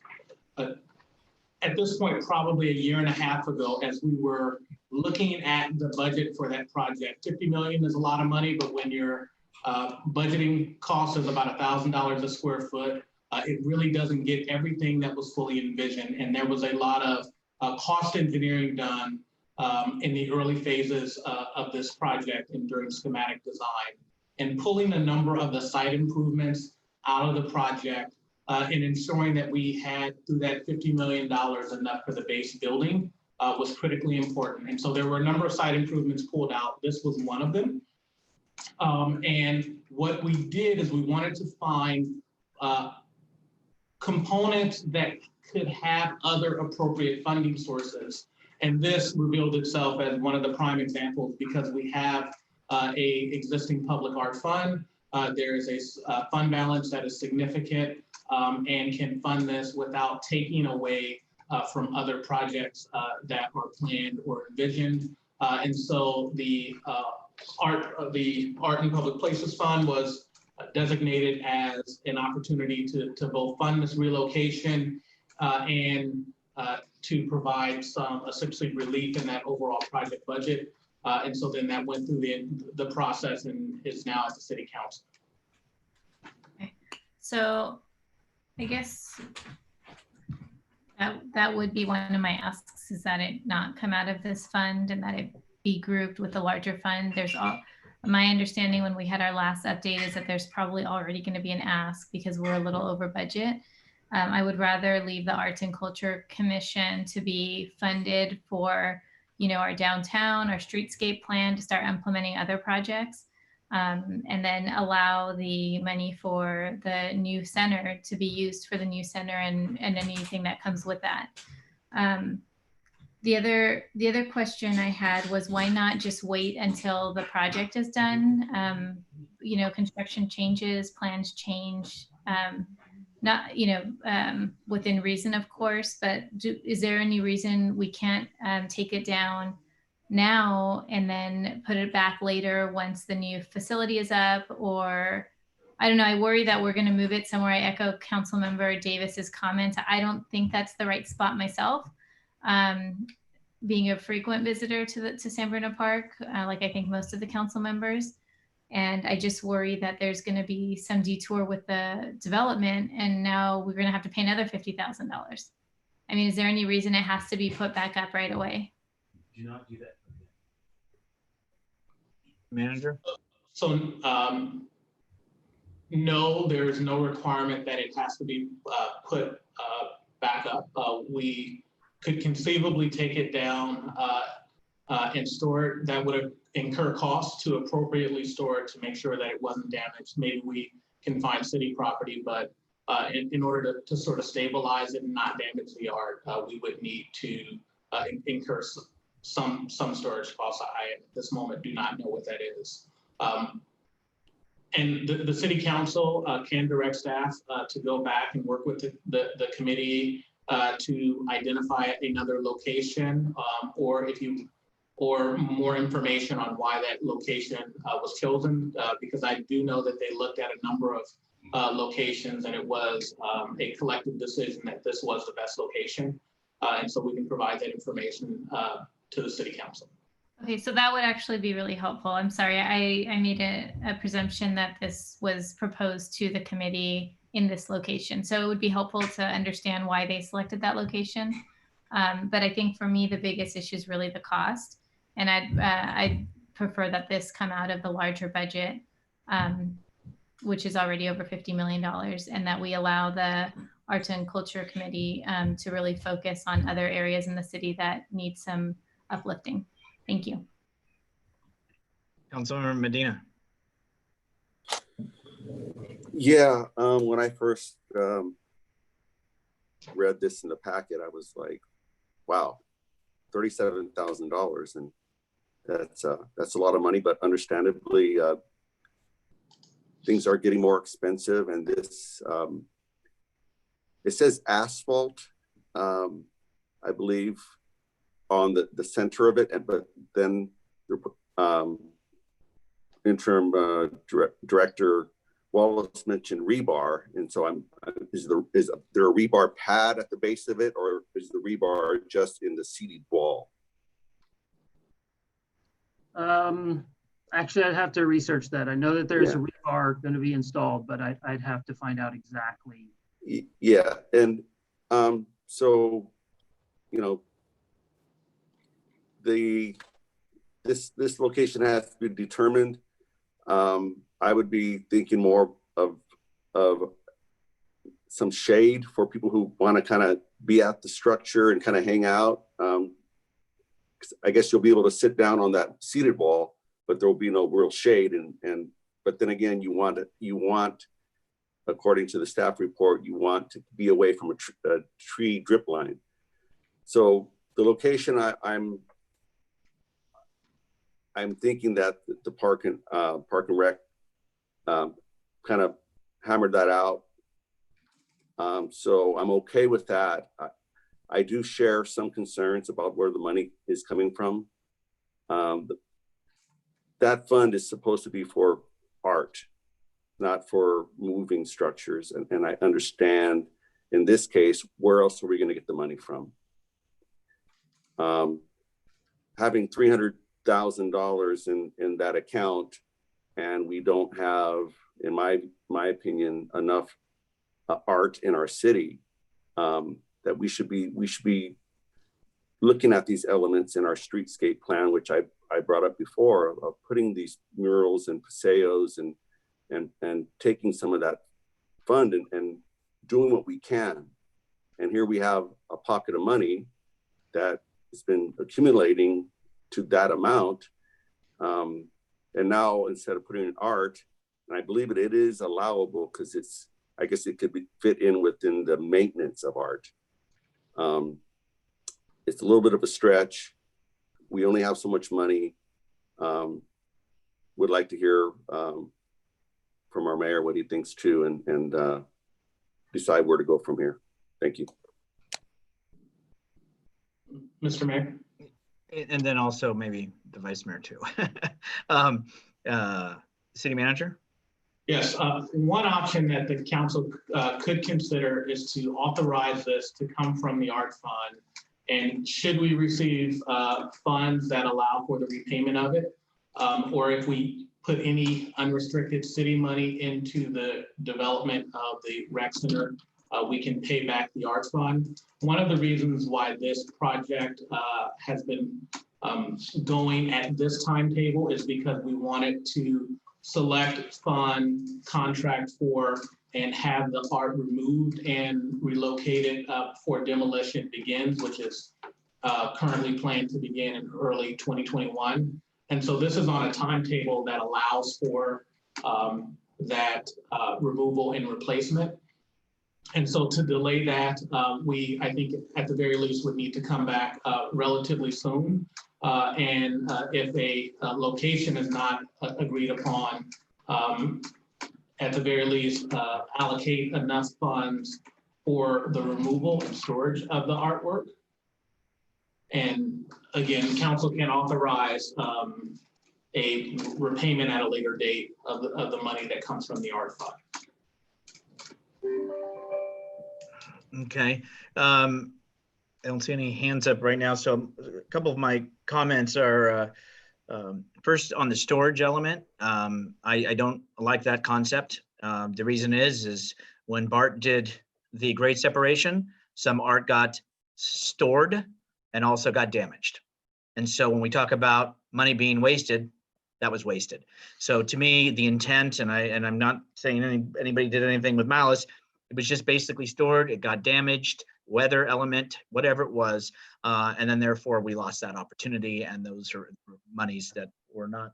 At this point, probably a year and a half ago, as we were looking at the budget for that project, $50 million is a lot of money, but when your budgeting cost is about $1,000 a square foot, it really doesn't get everything that was fully envisioned. And there was a lot of cost engineering done in the early phases of this project and during schematic design. And pulling a number of the site improvements out of the project and ensuring that we had, through that $50 million, enough for the base building was critically important. And so there were a number of site improvements pulled out. This was one of them. And what we did is we wanted to find components that could have other appropriate funding sources. And this revealed itself as one of the prime examples, because we have a existing public art fund. There is a fund balance that is significant and can fund this without taking away from other projects that are planned or envisioned. And so the Art and Public Places Fund was designated as an opportunity to both fund this relocation and to provide some essentially relief in that overall project budget. And so then that went through the process and is now at the City Council. Okay. So I guess that would be one of my asks, is that it not come out of this fund and that it be grouped with the larger fund. There's my understanding when we had our last update is that there's probably already going to be an ask because we're a little over budget. I would rather leave the Arts and Culture Commission to be funded for, you know, our downtown, our streetscape plan to start implementing other projects, and then allow the money for the new center to be used for the new center and anything that comes with that. The other question I had was, why not just wait until the project is done? You know, construction changes, plans change, not, you know, within reason, of course, but is there any reason we can't take it down now and then put it back later once the new facility is up? Or I don't know, I worry that we're going to move it somewhere. I echo Councilmember Davis's comments. I don't think that's the right spot myself. Being a frequent visitor to San Bruno Park, like I think most of the council members, and I just worry that there's going to be some detour with the development, and now we're going to have to pay another $50,000. I mean, is there any reason it has to be put back up right away? Do not do that. Manager? So no, there is no requirement that it has to be put back up. We could conceivably take it down and store it, that would incur costs to appropriately store it to make sure that it wasn't damaged. Maybe we can find city property, but in order to sort of stabilize it and not damage the art, we would need to incur some storage costs. I, at this moment, do not know what that is. And the city council can direct staff to go back and work with the committee to identify another location, or more information on why that location was chosen, because I do know that they looked at a number of locations, and it was a collective decision that this was the best location. And so we can provide that information to the city council. Okay, so that would actually be really helpful. I'm sorry, I made a presumption that this was proposed to the committee in this location. So it would be helpful to understand why they selected that location. But I think for me, the biggest issue is really the cost. And I'd prefer that this come out of the larger budget, which is already over $50 million, and that we allow the Arts and Culture Committee to really focus on other areas in the city that need some uplifting. Thank you. Councilmember Medina. Yeah, when I first read this in the packet, I was like, wow, $37,000, and that's a lot of money, but understandably, things are getting more expensive, and this, it says asphalt, I believe, on the center of it, but then the interim director Wallace mentioned rebar, and so is there a rebar pad at the base of it, or is the rebar just in the seated wall? Actually, I'd have to research that. I know that there's a rebar going to be installed, but I'd have to find out exactly. Yeah, and so, you know, this location has to be determined. I would be thinking more of some shade for people who want to kind of be at the structure and kind of hang out. I guess you'll be able to sit down on that seated wall, but there will be no real shade. But then again, you want, according to the staff report, you want to be away from a tree drip line. So the location, I'm thinking that the Park and Rec kind of hammered that out. So I'm okay with that. I do share some concerns about where the money is coming from. That fund is supposed to be for art, not for moving structures. And I understand in this case, where else are we going to get the money from? Having $300,000 in that account, and we don't have, in my opinion, enough art in our city, that we should be looking at these elements in our streetscape plan, which I brought up before, of putting these murals and paseos and taking some of that fund and doing what we can. And here we have a pocket of money that has been accumulating to that amount. And now, instead of putting in art, and I believe it is allowable because I guess it could fit in within the maintenance of art. It's a little bit of a stretch. We only have so much money. Would like to hear from our mayor what he thinks too, and decide where to go from here. Thank you. Mr. Mayor. And then also maybe the vice mayor too. City manager? Yes, one option that the council could consider is to authorize this to come from the art fund. And should we receive funds that allow for the repayment of it, or if we put any unrestricted city money into the development of the rec center, we can pay back the arts fund. One of the reasons why this project has been going at this timetable is because we wanted to select, fund, contract for, and have the art removed and relocated before demolition begins, which is currently planned to begin in early 2021. And so this is on a timetable that allows for that removal and replacement. And so to delay that, I think at the very least would need to come back relatively soon. If a location is not agreed upon, at the very least, allocate enough funds for the removal and storage of the artwork. And again, council can authorize a repayment at a later date of the money that comes from the art fund. Okay. I don't see any hands up right now. So a couple of my comments are first on the storage element. I don't like that concept. The reason is when Bart did the grade separation, some art got stored and also got damaged. And so when we talk about money being wasted, that was wasted. So to me, the intent, and I'm not saying anybody did anything with malice, it was just basically stored, it got damaged, weather element, whatever it was, and then therefore we lost that opportunity, and those are monies that were not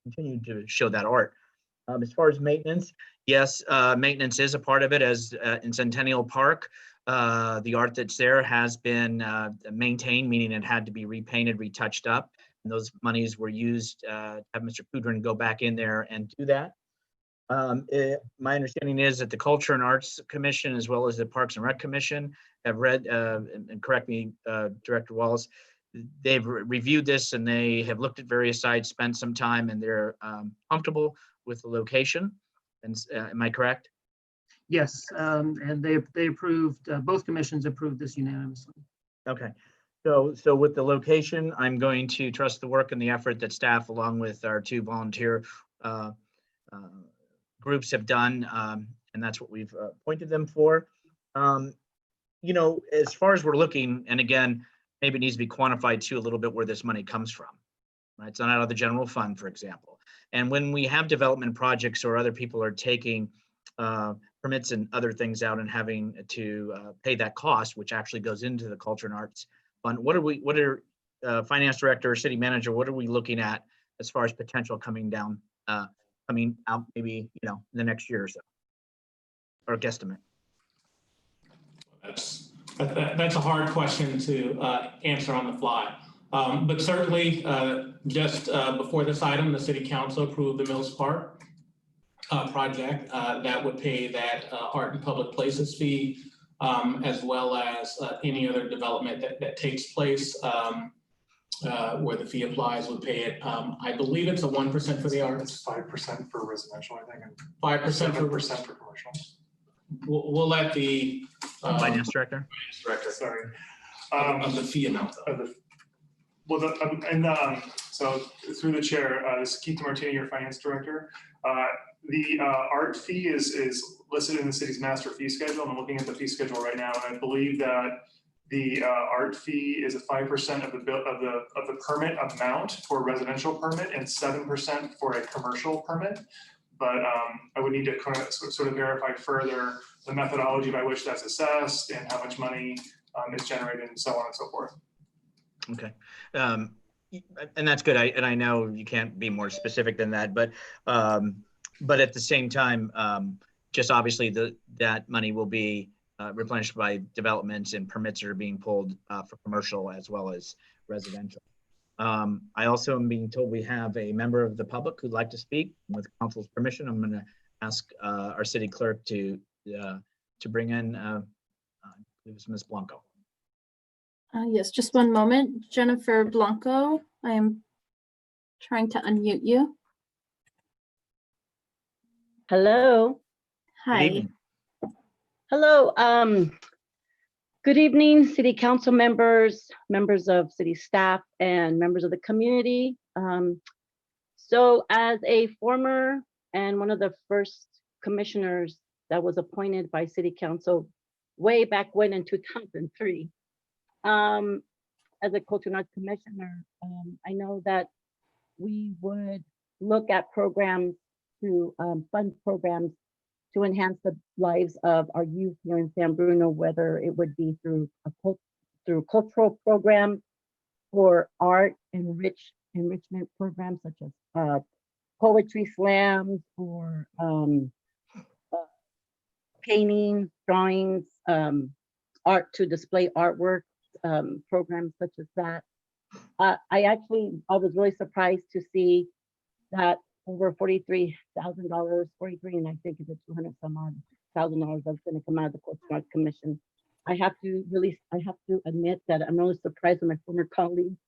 continued to show that art. As far as maintenance, yes, maintenance is a part of it. As in Centennial Park, the art that's there has been maintained, meaning it had to be repainted, retouched up, and those monies were used to have Mr. Kudrin go back in there and do that. My understanding is that the Culture and Arts Commission, as well as the Parks and Rec Commission, have read, and correct me, Director Wallace, they've reviewed this and they have looked at various sites, spent some time, and they're comfortable with the location. And am I correct? Yes, and they approved, both commissions approved this unanimously. Okay. So with the location, I'm going to trust the work and the effort that staff, along with our two volunteer groups, have done, and that's what we've appointed them for. You know, as far as we're looking, and again, maybe it needs to be quantified too a little bit where this money comes from. Right? It's not out of the general fund, for example. And when we have development projects or other people are taking permits and other things out and having to pay that cost, which actually goes into the Culture and Arts Fund, what are finance director or city manager, what are we looking at as far as potential coming out maybe, you know, in the next year or so, or guesstimate? That's a hard question to answer on the fly. But certainly, just before this item, the City Council approved the Mills Park project that would pay that art and public places fee, as well as any other development that takes place where the fee applies would pay it. I believe it's a 1% for the arts. 5% for residential, I think, and 5% for 7% for commercial. We'll let the finance director. Sorry. Of the fee amount. So through the chair, this is Keith Martini, your finance director. The art fee is listed in the city's master fee schedule. I'm looking at the fee schedule right now, and I believe that the art fee is a 5% of the permit amount for a residential permit and 7% for a commercial permit. But I would need to kind of sort of verify further the methodology by which that's assessed and how much money is generated and so on and so forth. Okay. And that's good. I know you can't be more specific than that, but at the same time, just obviously that money will be replenished by developments and permits that are being pulled for commercial as well as residential. I also am being told we have a member of the public who'd like to speak. With council's permission, I'm going to ask our city clerk to bring in Ms. Blanco. Yes, just one moment. Jennifer Blanco, I am trying to unmute you. Hello. Hi. Hello. Good evening, city council members, members of city staff, and members of the community. So as a former and one of the first commissioners that was appointed by city council way back when in 2003, as a culture and arts commissioner, I know that we would look at programs to fund programs to enhance the lives of our youth here in San Bruno, whether it would be through cultural programs or art enrichment programs such as poetry slams or paintings, drawings, art to display artwork, programs such as that. I was really surprised to see that over $43,000, 43, and I think it's $200 some odd $1,000 that's going to come out of the Cultural Arts Commission. I have to admit that I'm really surprised with my former colleagues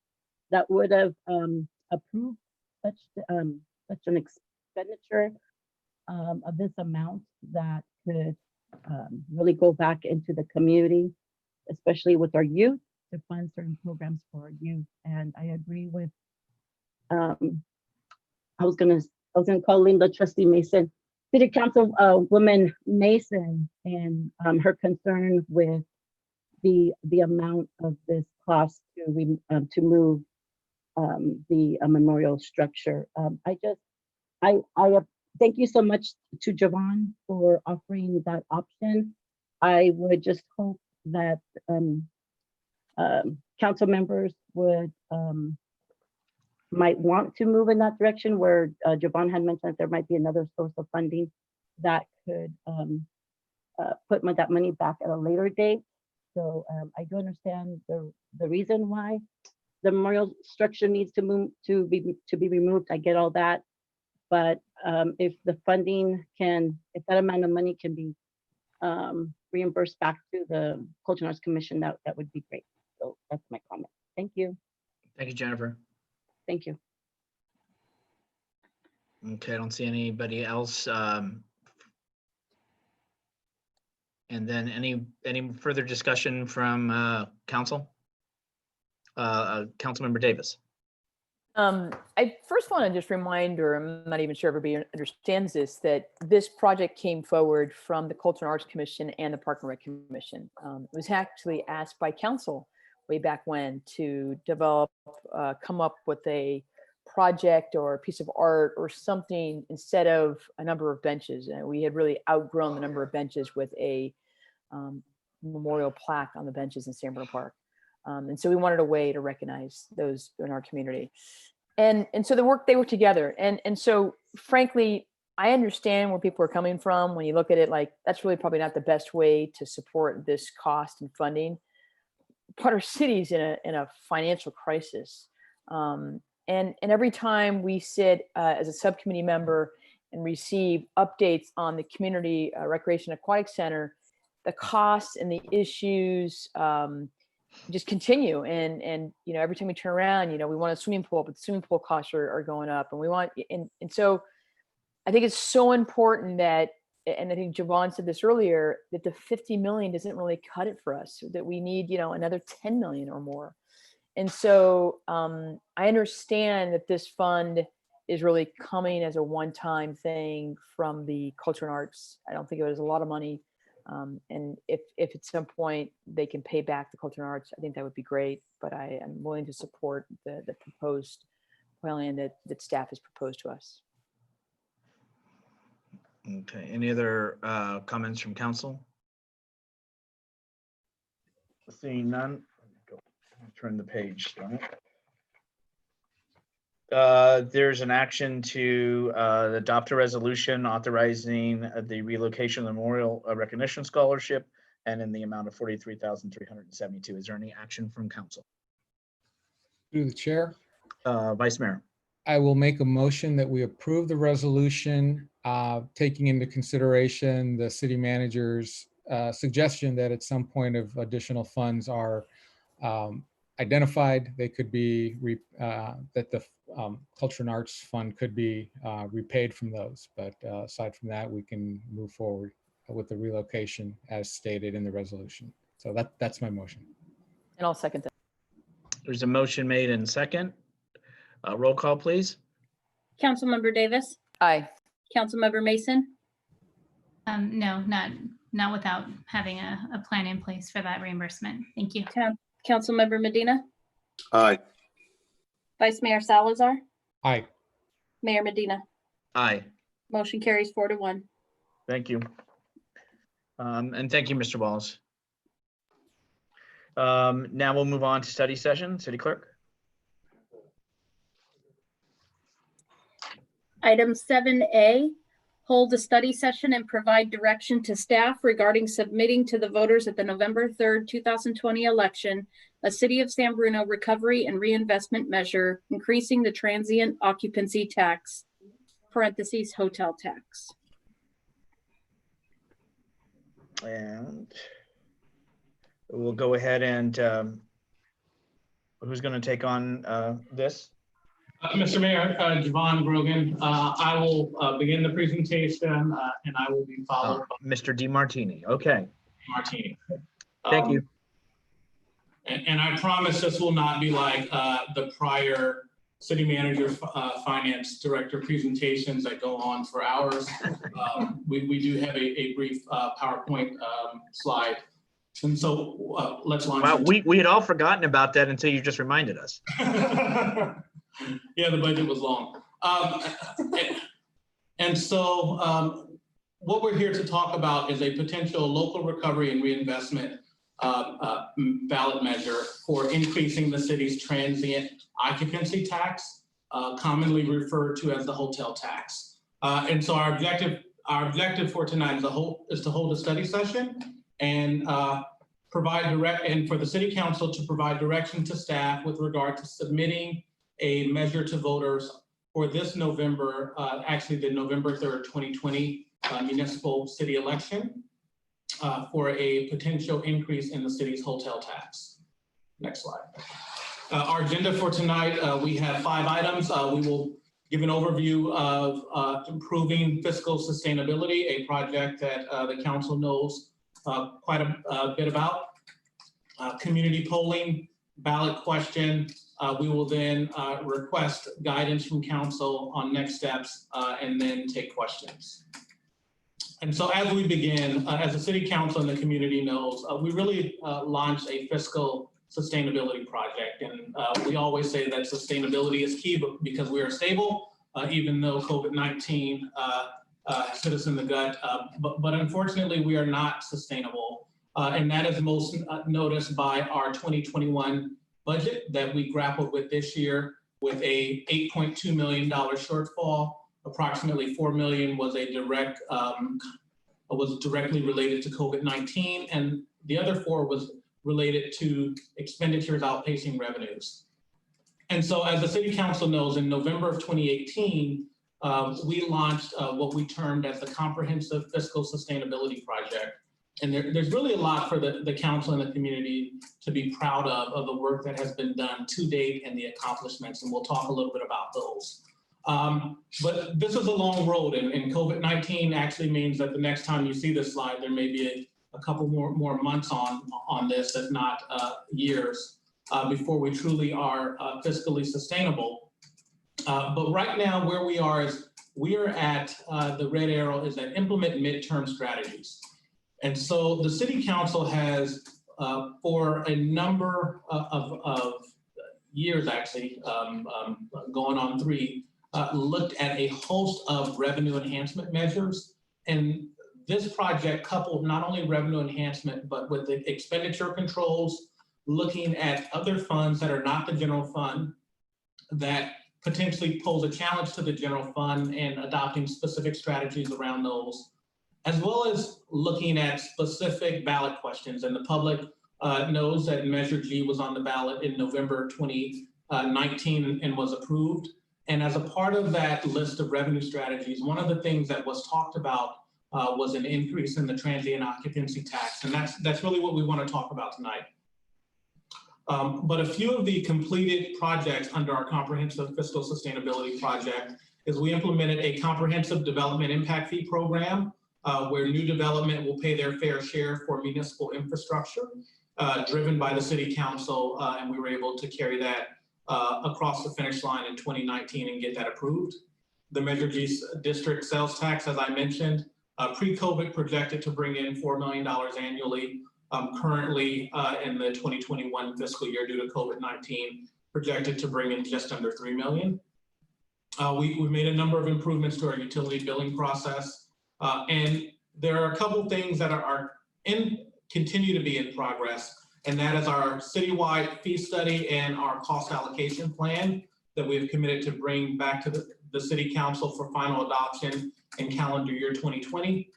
that would have approved such an expenditure of this amount that could really go back into the community, especially with our youth, to fund certain programs for our youth. And I agree with I was gonna call Linda Trustee Mason, City Council Woman Mason, and her concern with the amount of this cost to move the memorial structure. I thank you so much to Javon for offering that option. I would just hope that council members would might want to move in that direction, where Javon had mentioned that there might be another source of funding that could put that money back at a later date. So I do understand the reason why the memorial structure needs to be removed. I get all that, but if the funding if that amount of money can be reimbursed back to the Cultural Arts Commission, that would be great. So that's my comment. Thank you. Thank you, Jennifer. Thank you. Okay, I don't see anybody else. And then any further discussion from council? Councilmember Davis. I first want to just remind, or I'm not even sure everybody understands this, that this project came forward from the Cultural Arts Commission and the Park and Rec Commission. It was actually asked by council way back when to develop, come up with a project or a piece of art or something instead of a number of benches. And we had really outgrown the number of benches with a memorial plaque on the benches in San Bruno Park. And so we wanted a way to recognize those in our community. And so they work together. And so frankly, I understand where people are coming from when you look at it, like that's really probably not the best way to support this cost and funding. But our city's in a financial crisis. And every time we sit as a subcommittee member and receive updates on the Community Recreation Aquatic Center, the costs and the issues just continue. And every time we turn around, we want a swimming pool, but the swimming pool costs are going up. And we want, and so I think it's so important that, and I think Javon said this earlier, that the 50 million doesn't really cut it for us, that we need, another 10 million or more. And so I understand that this fund is really coming as a one-time thing from the Culture and Arts. I don't think it was a lot of money. And if at some point they can pay back the Culture and Arts, I think that would be great. But I am willing to support the proposed plan that staff has proposed to us. Okay, any other comments from council? Seeing none, turn the page. There's an action to adopt a resolution authorizing the relocation of the Memorial Recognition Scholarship and in the amount of $43,372. Is there any action from council? Through the chair. Vice Mayor. I will make a motion that we approve the resolution, taking into consideration the city manager's suggestion that at some point if additional funds are identified, they could be, that the Culture and Arts Fund could be repaid from those. But aside from that, we can move forward with the relocation as stated in the resolution. So that's my motion. And I'll second that. There's a motion made and second. Roll call, please. Councilmember Davis? Aye. Councilmember Mason? No, not without having a plan in place for that reimbursement. Thank you. Councilmember Medina? Aye. Vice Mayor Salazar? Aye. Mayor Medina? Aye. Motion carries 4-1. Thank you. And thank you, Mr. Walls. Now we'll move on to study session. City Clerk. Item 7A, hold a study session and provide direction to staff regarding submitting to the voters at the November 3rd, 2020 election, a City of San Bruno recovery and reinvestment measure, increasing the transient occupancy tax, parentheses, hotel tax. And we'll go ahead and who's going to take on this? Mr. Mayor, Javon Grogan, I will begin the presentation and I will be followed by Mr. DeMartini. Okay. Martini. Thank you. And I promise this will not be like the prior city manager, finance director presentations that go on for hours. We do have a brief PowerPoint slide. And so let's launch. Wow, we had all forgotten about that until you just reminded us. Yeah, the budget was long. And so what we're here to talk about is a potential local recovery and reinvestment ballot measure for increasing the city's transient occupancy tax, commonly referred to as the hotel tax. And so our objective for tonight is to hold a study session and provide and for the city council to provide direction to staff with regard to submitting a measure to voters for this November, actually the November 3rd, 2020 municipal city election for a potential increase in the city's hotel tax. Next slide. Our agenda for tonight, we have 5 items. We will give an overview of improving fiscal sustainability, a project that the council knows quite a bit about. Community polling, ballot question. We will then request guidance from council on next steps and then take questions. And so as we begin, as the city council and the community knows, we really launched a fiscal sustainability project. And we always say that sustainability is key because we are stable, even though COVID-19 hit us in the gut. But unfortunately, we are not sustainable. And that is most noticed by our 2021 budget that we grappled with this year with a $8.2 million shortfall. Approximately $4 million was directly related to COVID-19, and the other 4 was related to expenditures outpacing revenues. And so as the city council knows, in November of 2018, we launched what we termed as the Comprehensive Fiscal Sustainability Project. And there's really a lot for the council and the community to be proud of the work that has been done to date and the accomplishments, and we'll talk a little bit about those. But this is a long road, and COVID-19 actually means that the next time you see this slide, there may be a couple more months on this, if not years, before we truly are fiscally sustainable. But right now, where we are is we are at, the red arrow is at implement midterm strategies. And so the city council has, for a number of years, actually, going on 3, looked at a host of revenue enhancement measures. And this project coupled not only revenue enhancement, but with the expenditure controls, looking at other funds that are not the general fund that potentially pose a challenge to the general fund and adopting specific strategies around those, as well as looking at specific ballot questions. And the public knows that Measure G was on the ballot in November 2019 and was approved. And as a part of that list of revenue strategies, one of the things that was talked about was an increase in the transient occupancy tax. And that's really what we want to talk about tonight. But a few of the completed projects under our Comprehensive Fiscal Sustainability Project is we implemented a comprehensive development impact fee program where new development will pay their fair share for municipal infrastructure driven by the city council. And we were able to carry that across the finish line in 2019 and get that approved. The Measure G district sales tax, as I mentioned, pre-COVID projected to bring in $4 million annually. Currently in the 2021 fiscal year due to COVID-19 projected to bring in just under $3 million. We made a number of improvements to our utility billing process. And there are a couple things that continue to be in progress, and that is our citywide fee study and our cost allocation plan that we've committed to bring back to the City Council for final adoption in calendar year 2020.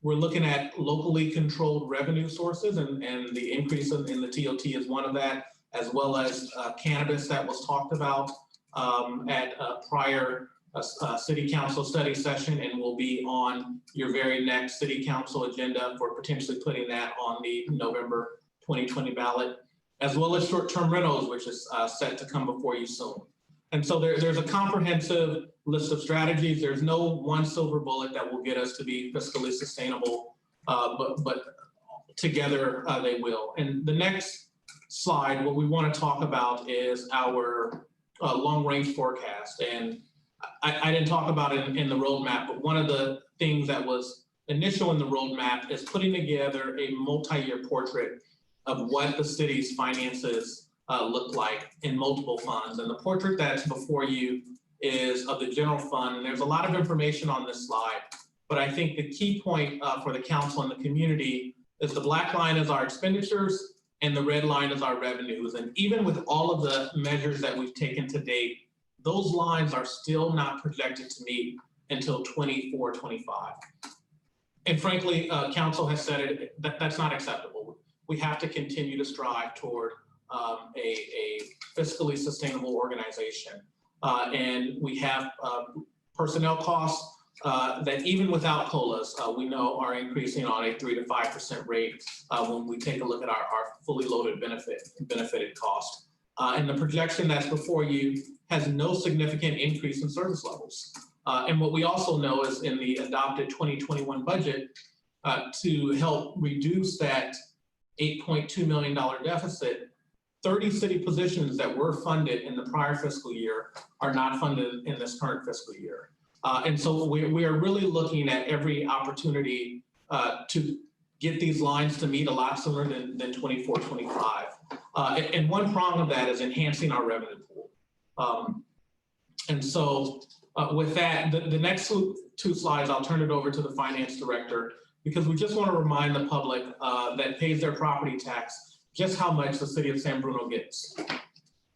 We're looking at locally controlled revenue sources, and the increase in the TOT is one of that, as well as cannabis that was talked about at a prior City Council study session, and will be on your very next City Council agenda for potentially putting that on the November 2020 ballot, as well as short-term rentals, which is set to come before you soon. And so there's a comprehensive list of strategies. There's no one silver bullet that will get us to be fiscally sustainable, but together they will. And the next slide, what we want to talk about is our long-range forecast. And I didn't talk about it in the roadmap, but one of the things that was initial in the roadmap is putting together a multi-year portrait of what the city's finances look like in multiple funds. And the portrait that's before you is of the general fund. And there's a lot of information on this slide, but I think the key point for the council and the community is the black line is our expenditures and the red line is our revenues. And even with all of the measures that we've taken to date, those lines are still not projected to meet until 24, 25. And frankly, council has said it, that's not acceptable. We have to continue to strive toward a fiscally sustainable organization. And we have personnel costs that even without COLAs, we know are increasing on a 3 to 5% rate when we take a look at our fully loaded benefited cost. And the projection that's before you has no significant increase in service levels. And what we also know is in the adopted 2021 budget, to help reduce that $8.2 million deficit, 30 city positions that were funded in the prior fiscal year are not funded in this current fiscal year. And so we are really looking at every opportunity to get these lines to meet a lot sooner than 24, 25. And one prong of that is enhancing our revenue pool. And so with that, the next two slides, I'll turn it over to the finance director, because we just want to remind the public that pays their property tax just how much the city of San Bruno gets.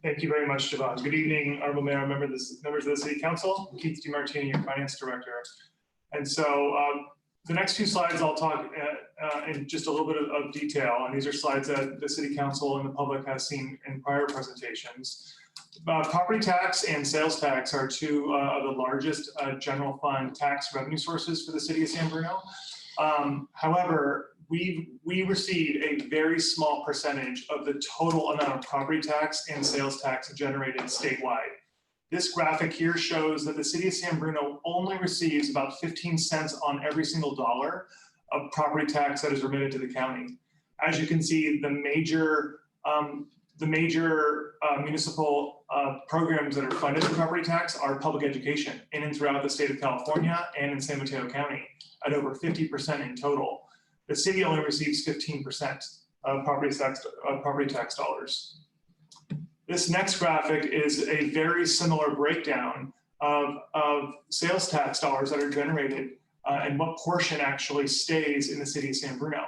Thank you very much, Javon. Good evening, Honorable Mayor, members of the City Council. Keith DiMartini, your Finance Director. And so the next few slides I'll talk in just a little bit of detail, and these are slides that the City Council and the public has seen in prior presentations. Property tax and sales tax are two of the largest general fund tax revenue sources for the City of San Bruno. However, we receive a very small percentage of the total amount of property tax and sales tax generated statewide. This graphic here shows that the City of San Bruno only receives about 15 cents on every single dollar of property tax that is remitted to the county. As you can see, the major municipal programs that are funded through property tax are public education in and throughout the state of California and in San Mateo County at over 50% in total. The city only receives 15% of property tax dollars. This next graphic is a very similar breakdown of sales tax dollars that are generated and what portion actually stays in the city of San Bruno.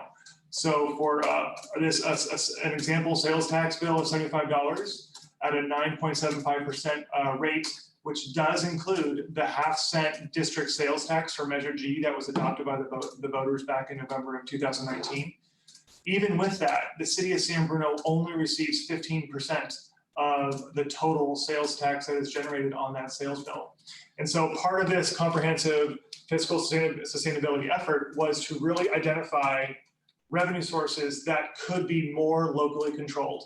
So for an example sales tax bill of $75 at a 9.75% rate, which does include the half-cent district sales tax for Measure G that was adopted by the voters back in November of 2019. Even with that, the city of San Bruno only receives 15% of the total sales tax that is generated on that sales bill. And so part of this comprehensive fiscal sustainability effort was to really identify revenue sources that could be more locally controlled.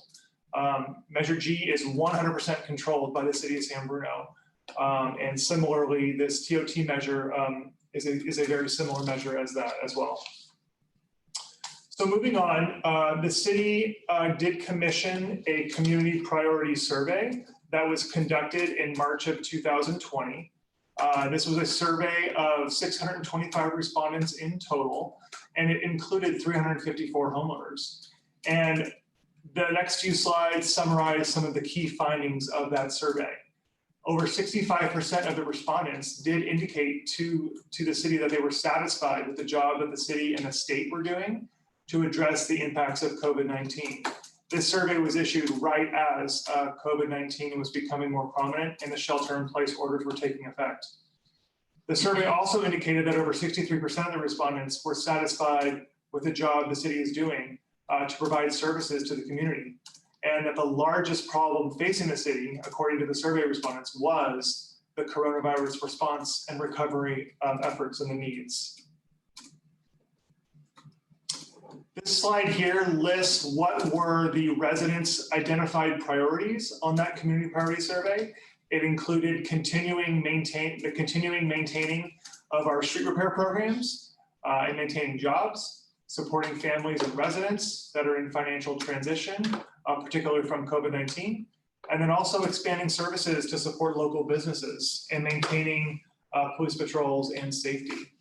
Measure G is 100% controlled by the city of San Bruno. And similarly, this TOT measure is a very similar measure as that as well. So moving on, the city did commission a community priority survey that was conducted in March of 2020. This was a survey of 625 respondents in total, and it included 354 homeowners. And the next few slides summarize some of the key findings of that survey. Over 65% of the respondents did indicate to the city that they were satisfied with the job that the city and the state were doing to address the impacts of COVID-19. This survey was issued right as COVID-19 was becoming more prominent and the shelter-in-place orders were taking effect. The survey also indicated that over 63% of the respondents were satisfied with the job the city is doing to provide services to the community. And that the largest problem facing the city, according to the survey respondents, was the coronavirus response and recovery efforts and the needs. This slide here lists what were the residents' identified priorities on that community priority survey. It included continuing maintaining of our street repair programs and maintaining jobs, supporting families and residents that are in financial transition, particularly from COVID-19, and then also expanding services to support local businesses and maintaining police patrols and safety.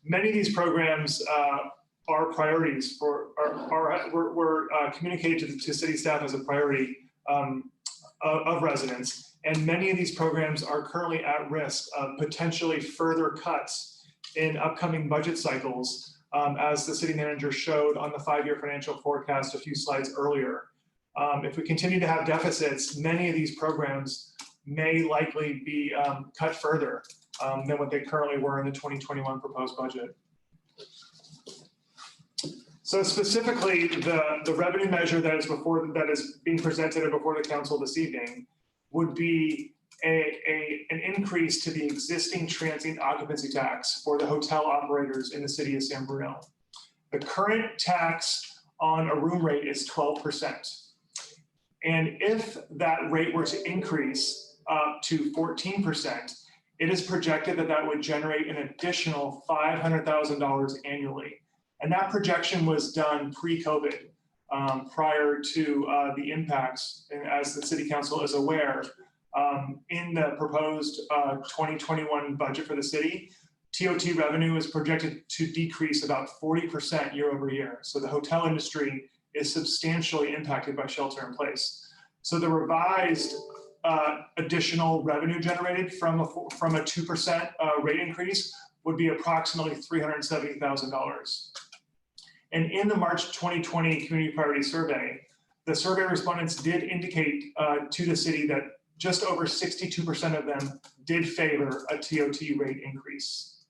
Many of these programs are priorities were communicated to city staff as a priority of residents. And many of these programs are currently at risk of potentially further cuts in upcoming budget cycles, as the city manager showed on the 5-year financial forecast a few slides earlier. If we continue to have deficits, many of these programs may likely be cut further than what they currently were in the 2021 proposed budget. So specifically, the revenue measure that is being presented before the council this evening would be an increase to the existing transient occupancy tax for the hotel operators in the city of San Bruno. The current tax on a room rate is 12%. And if that rate were to increase up to 14%, it is projected that that would generate an additional $500,000 annually. And that projection was done pre-COVID, prior to the impacts. And as the city council is aware, in the proposed 2021 budget for the city, TOT revenue is projected to decrease about 40% year over year. So the hotel industry is substantially impacted by shelter in place. So the revised additional revenue generated from a 2% rate increase would be approximately $370,000. And in the March 2020 Community Priority Survey, the survey respondents did indicate to the city that just over 62% of them did favor a TOT rate increase.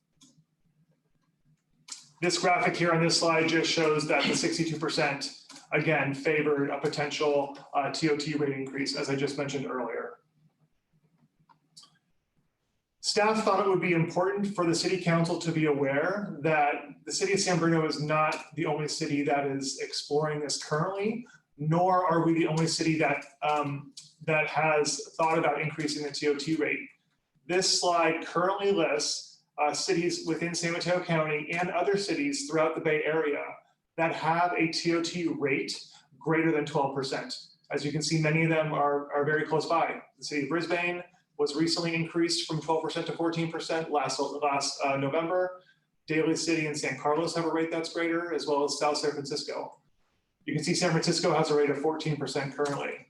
This graphic here on this slide just shows that the 62% again favored a potential TOT rate increase, as I just mentioned earlier. Staff thought it would be important for the city council to be aware that the city of San Bruno is not the only city that is exploring this currently, nor are we the only city that that has thought about increasing the TOT rate. This slide currently lists cities within San Mateo County and other cities throughout the Bay Area that have a TOT rate greater than 12%. As you can see, many of them are very close by. The city of Brisbane was recently increased from 12% to 14% last November. Daly City and San Carlos have a rate that's greater, as well as South San Francisco. You can see San Francisco has a rate of 14% currently.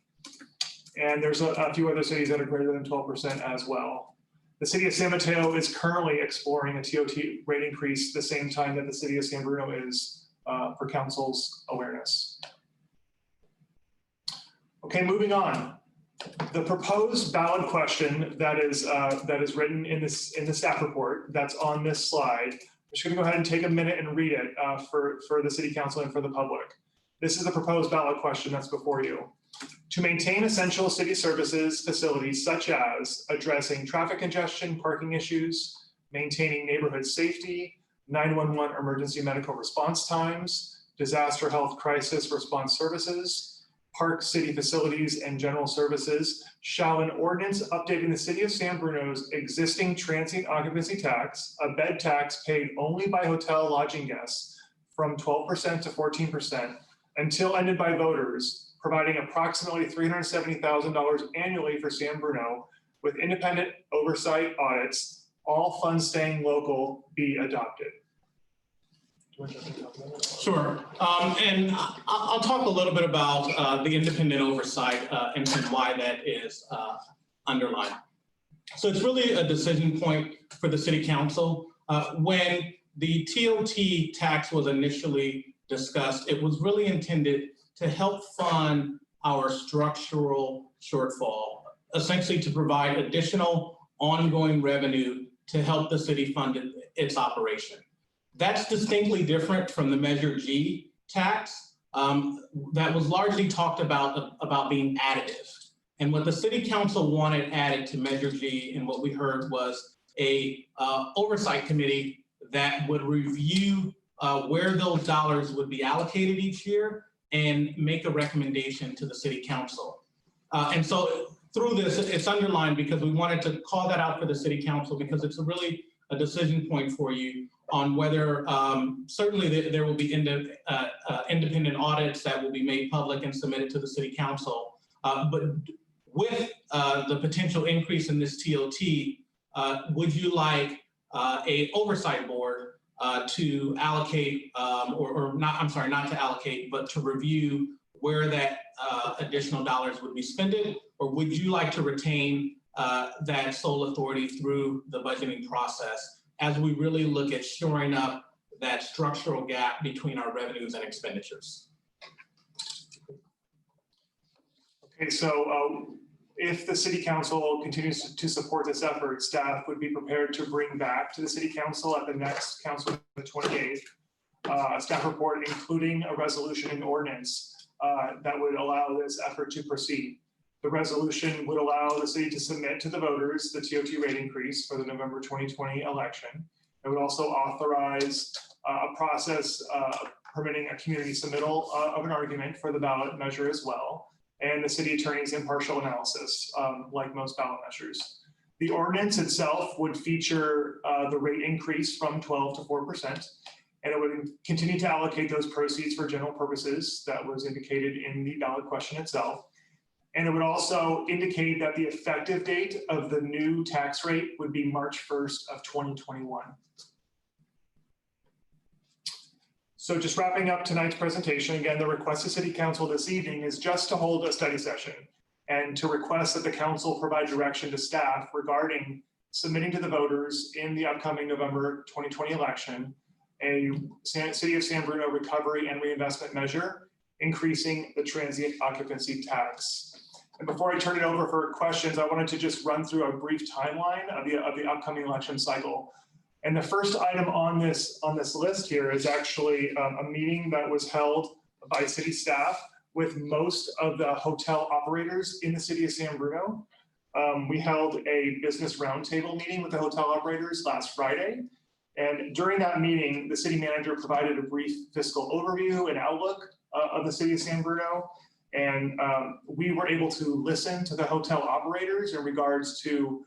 And there's a few other cities that are greater than 12% as well. The city of San Mateo is currently exploring a TOT rate increase the same time that the city of San Bruno is for council's awareness. Okay, moving on. The proposed ballot question that is written in the staff report that's on this slide, I'm just going to go ahead and take a minute and read it for the city council and for the public. This is the proposed ballot question that's before you. To maintain essential city services facilities such as addressing traffic congestion, parking issues, maintaining neighborhood safety, 911 emergency medical response times, disaster health crisis response services, park city facilities and general services, shall an ordinance updating the city of San Bruno's existing transient occupancy tax, a bed tax paid only by hotel lodging guests, from 12% to 14% until ended by voters, providing approximately $370,000 annually for San Bruno with independent oversight audits, all funds staying local, be adopted. Sure, and I'll talk a little bit about the independent oversight and why that is underlined. So it's really a decision point for the city council. When the TOT tax was initially discussed, it was really intended to help fund our structural shortfall, essentially to provide additional ongoing revenue to help the city fund its operation. That's distinctly different from the Measure G tax that was largely talked about being additive. And what the city council wanted added to Measure G and what we heard was a oversight committee that would review where those dollars would be allocated each year and make a recommendation to the city council. And so through this, it's underlined because we wanted to call that out for the city council because it's really a decision point for you on whether certainly there will be independent audits that will be made public and submitted to the city council. But with the potential increase in this TOT, would you like a oversight board to allocate or not, I'm sorry, not to allocate, but to review where that additional dollars would be spent? Or would you like to retain that sole authority through the budgeting process as we really look at shoring up that structural gap between our revenues and expenditures? Okay, so if the city council continues to support this effort, staff would be prepared to bring back to the city council at the next council, the 28th, a staff report, including a resolution and ordinance that would allow this effort to proceed. The resolution would allow the city to submit to the voters the TOT rate increase for the November 2020 election. It would also authorize a process permitting a community submittal of an argument for the ballot measure as well, and the city attorney's impartial analysis, like most ballot measures. The ordinance itself would feature the rate increase from 12 to 4%, and it would continue to allocate those proceeds for general purposes that was indicated in the ballot question itself. And it would also indicate that the effective date of the new tax rate would be March 1st of 2021. So just wrapping up tonight's presentation, again, the request to City Council this evening is just to hold a study session and to request that the council provide direction to staff regarding submitting to the voters in the upcoming November 2020 election a City of San Bruno recovery and reinvestment measure, increasing the transient occupancy tax. And before I turn it over for questions, I wanted to just run through a brief timeline of the upcoming election cycle. And the first item on this list here is actually a meeting that was held by city staff with most of the hotel operators in the city of San Bruno. We held a business roundtable meeting with the hotel operators last Friday. And during that meeting, the city manager provided a brief fiscal overview and outlook of the city of San Bruno. And we were able to listen to the hotel operators in regards to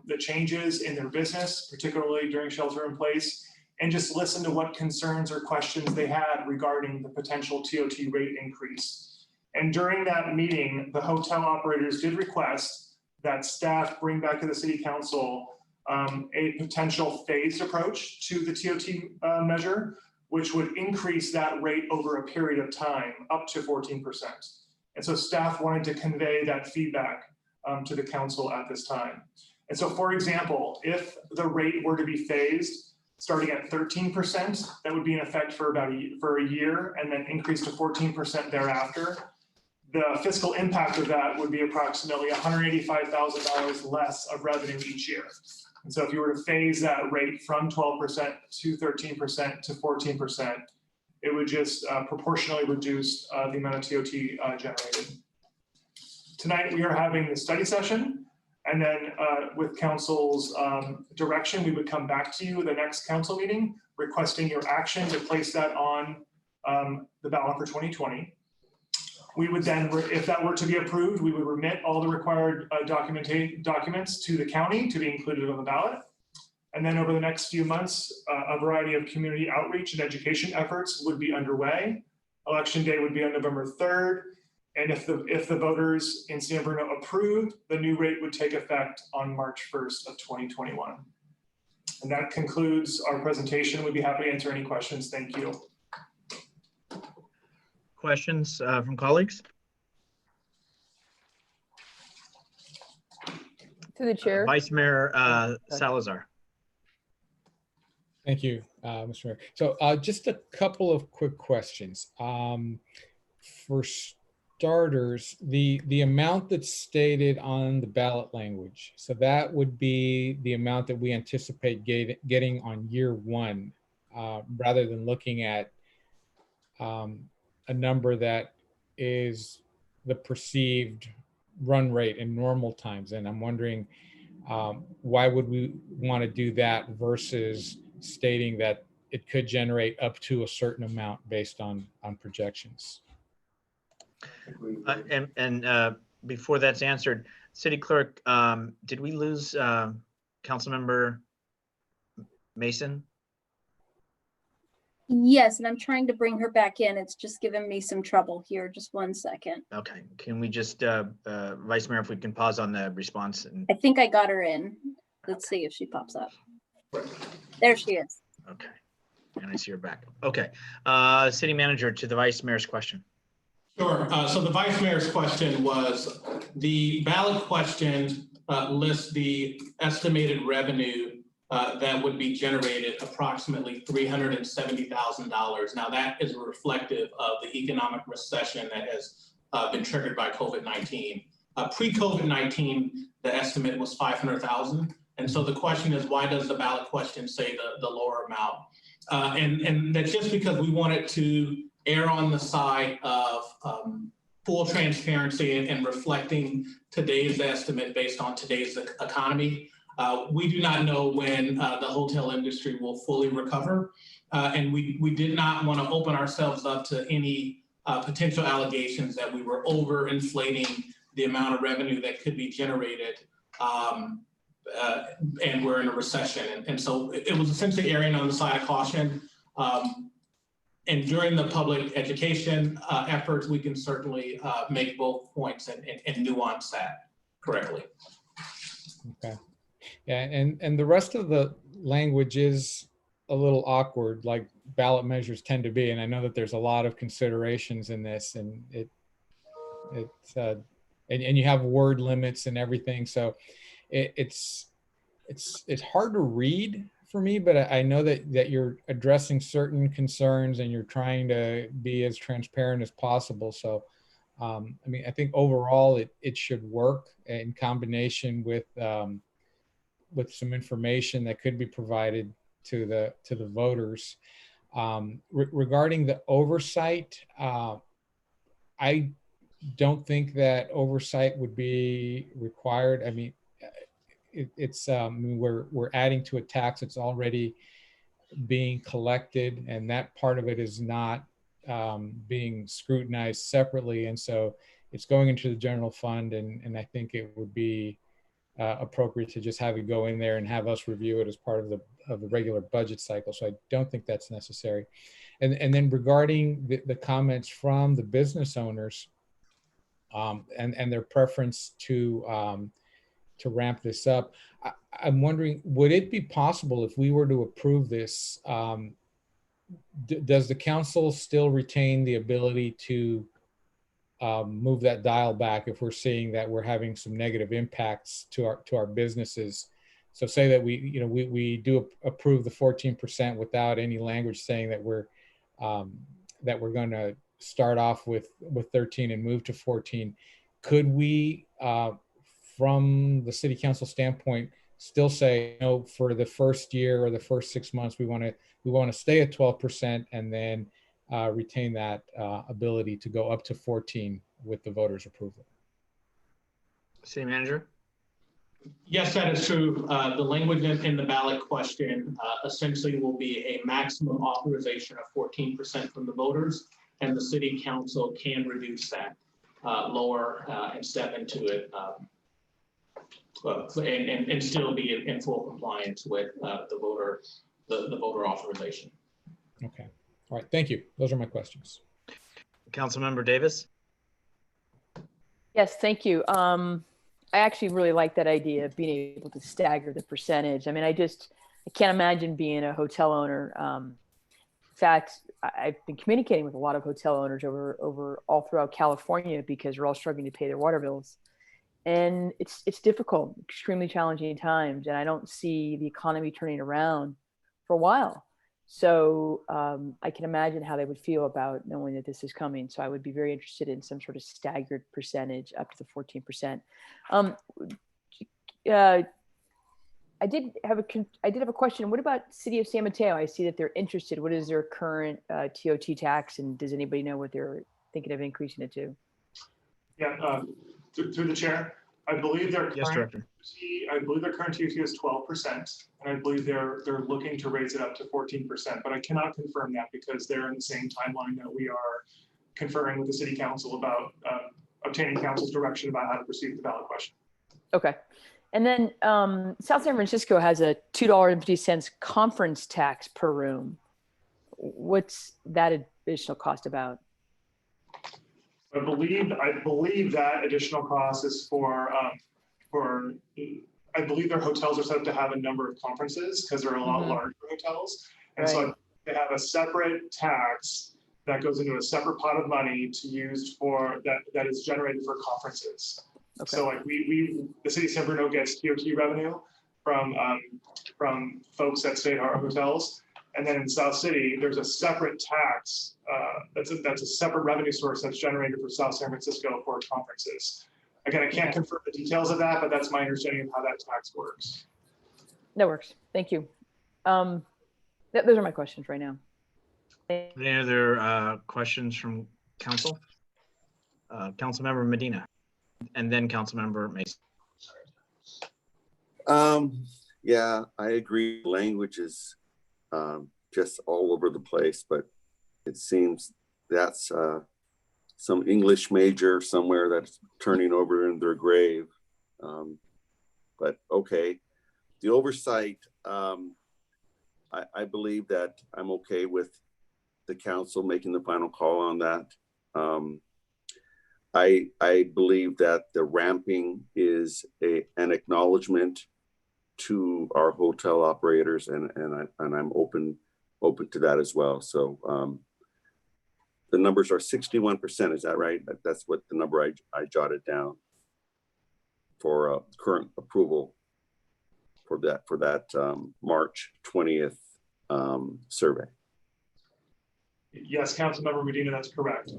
the changes in their business, particularly during shelter in place, and just listen to what concerns or questions they had regarding the potential TOT rate increase. And during that meeting, the hotel operators did request that staff bring back to the city council a potential phased approach to the TOT measure, which would increase that rate over a period of time up to 14%. And so staff wanted to convey that feedback to the council at this time. And so, for example, if the rate were to be phased starting at 13%, that would be in effect for a year and then increase to 14% thereafter. The fiscal impact of that would be approximately $185,000 less of revenue each year. And so if you were to phase that rate from 12% to 13% to 14%, it would just proportionally reduce the amount of TOT generated. Tonight, we are having the study session, and then with council's direction, we would come back to you at the next council meeting requesting your action to place that on the ballot for 2020. We would then, if that were to be approved, we would remit all the required documents to the county to be included on the ballot. And then over the next few months, a variety of community outreach and education efforts would be underway. Election day would be on November 3rd. And if the voters in San Bruno approved, the new rate would take effect on March 1st of 2021. And that concludes our presentation. We'd be happy to answer any questions. Thank you. Questions from colleagues? To the chair. Vice Mayor Salazar. Thank you, Mr. Mayor. So just a couple of quick questions. For starters, the amount that's stated on the ballot language, so that would be the amount that we anticipate getting on year one, rather than looking at a number that is the perceived run rate in normal times. And I'm wondering, why would we want to do that versus stating that it could generate up to a certain amount based on projections? Before that's answered, City Clerk, did we lose Councilmember Mason? Yes, and I'm trying to bring her back in. It's just giving me some trouble here. Just 1 second. Okay, can we just, Vice Mayor, if we can pause on the response? And I think I got her in. Let's see if she pops up. There she is. okay, and I see her back. Okay, City Manager, to the Vice Mayor's question. Sure. So the Vice Mayor's question was, the ballot question lists the estimated revenue that would be generated, approximately $370,000. Now that is reflective of the economic recession that has been triggered by COVID-19. Pre-COVID-19, the estimate was 500,000. And so the question is, why does the ballot question say the lower amount? And that's just because we wanted to err on the side of full transparency and reflecting today's estimate based on today's economy. We do not know when the hotel industry will fully recover. And we did not want to open ourselves up to any potential allegations that we were overinflating the amount of revenue that could be generated. And we're in a recession. And so it was essentially erring on the side of caution. And during the public education efforts, we can certainly make both points and nuance that correctly. Okay. Yeah, and the rest of the language is a little awkward, like ballot measures tend to be. And I know that there's a lot of considerations in this, and and you have word limits and everything. So it's hard to read for me, but I know that you're addressing certain concerns and you're trying to be as transparent as possible. So, I mean, I think overall it should work in combination with some information that could be provided to the voters. Regarding the oversight, I don't think that oversight would be required. I mean, I mean, we're adding to a tax that's already being collected, and that part of it is not being scrutinized separately, and so it's going into the general fund, and I think it would be appropriate to just have it go in there and have us review it as part of the regular budget cycle. So I don't think that's necessary. And then regarding the comments from the business owners and their preference to ramp this up, I'm wondering, would it be possible if we were to approve this, does the council still retain the ability to move that dial back if we're seeing that we're having some negative impacts to our businesses? So say that we do approve the 14% without any language saying that we're going to start off with 13 and move to 14. Could we, from the city council standpoint, still say, no, for the first year or the first 6 months, we want to stay at 12% and then retain that ability to go up to 14 with the voters' approval? City Manager? Yes, that is true. The language in the ballot question essentially will be a maximum authorization of 14% from the voters, and the city council can reduce that lower and step into it and still be in full compliance with the voter authorization. Okay. All right. Thank you. Those are my questions. Councilmember Davis? Yes, thank you. I actually really like that idea of being able to stagger the percentage. I mean, I can't imagine being a hotel owner. In fact, I've been communicating with a lot of hotel owners over all throughout California because we're all struggling to pay their water bills. And it's difficult, extremely challenging times, and I don't see the economy turning around for a while. So I can imagine how they would feel about knowing that this is coming. So I would be very interested in some sort of staggered percentage up to the 14%. I did have a question. What about City of San Mateo? I see that they're interested. What is their current TOT tax, and does anybody know what they're thinking of increasing it to? Yeah, through the chair, I believe their Yes, current Director. I believe their current TOT is 12%, and I believe they're looking to raise it up to 14%. But I cannot confirm that because they're in the same timeline that we are conferring with the City Council about obtaining Council's direction about how to proceed with the ballot question. Okay. And then South San Francisco has a $2.50 conference tax per room. What's that additional cost about? I believe that additional cost is for I believe their hotels are set up to have a number of conferences because they're a lot larger hotels. And so they have a separate tax that goes into a separate pot of money to use for that is generated for conferences. Okay. So like the city of San Bruno gets TOT revenue from folks that stay at our hotels. And then in South City, there's a separate tax that's a separate revenue source that's generated for South San Francisco for conferences. Again, I can't confirm the details of that, but that's my understanding of how that tax works. That works. Thank you. Those are my questions right now. Any other questions from council? Councilmember Medina, and then Councilmember Mason. Yeah, I agree. Language is just all over the place, but it seems that's some English major somewhere that's turning over in their grave. But okay, the oversight, I believe that I'm okay with the council making the final call on that. I believe that the ramping is an acknowledgement to our hotel operators, and I'm open to that as well. So the numbers are 61%. Is that right? That's what the number I jotted down for current approval for that March 20th survey. Yes, Councilmember Medina, that's correct.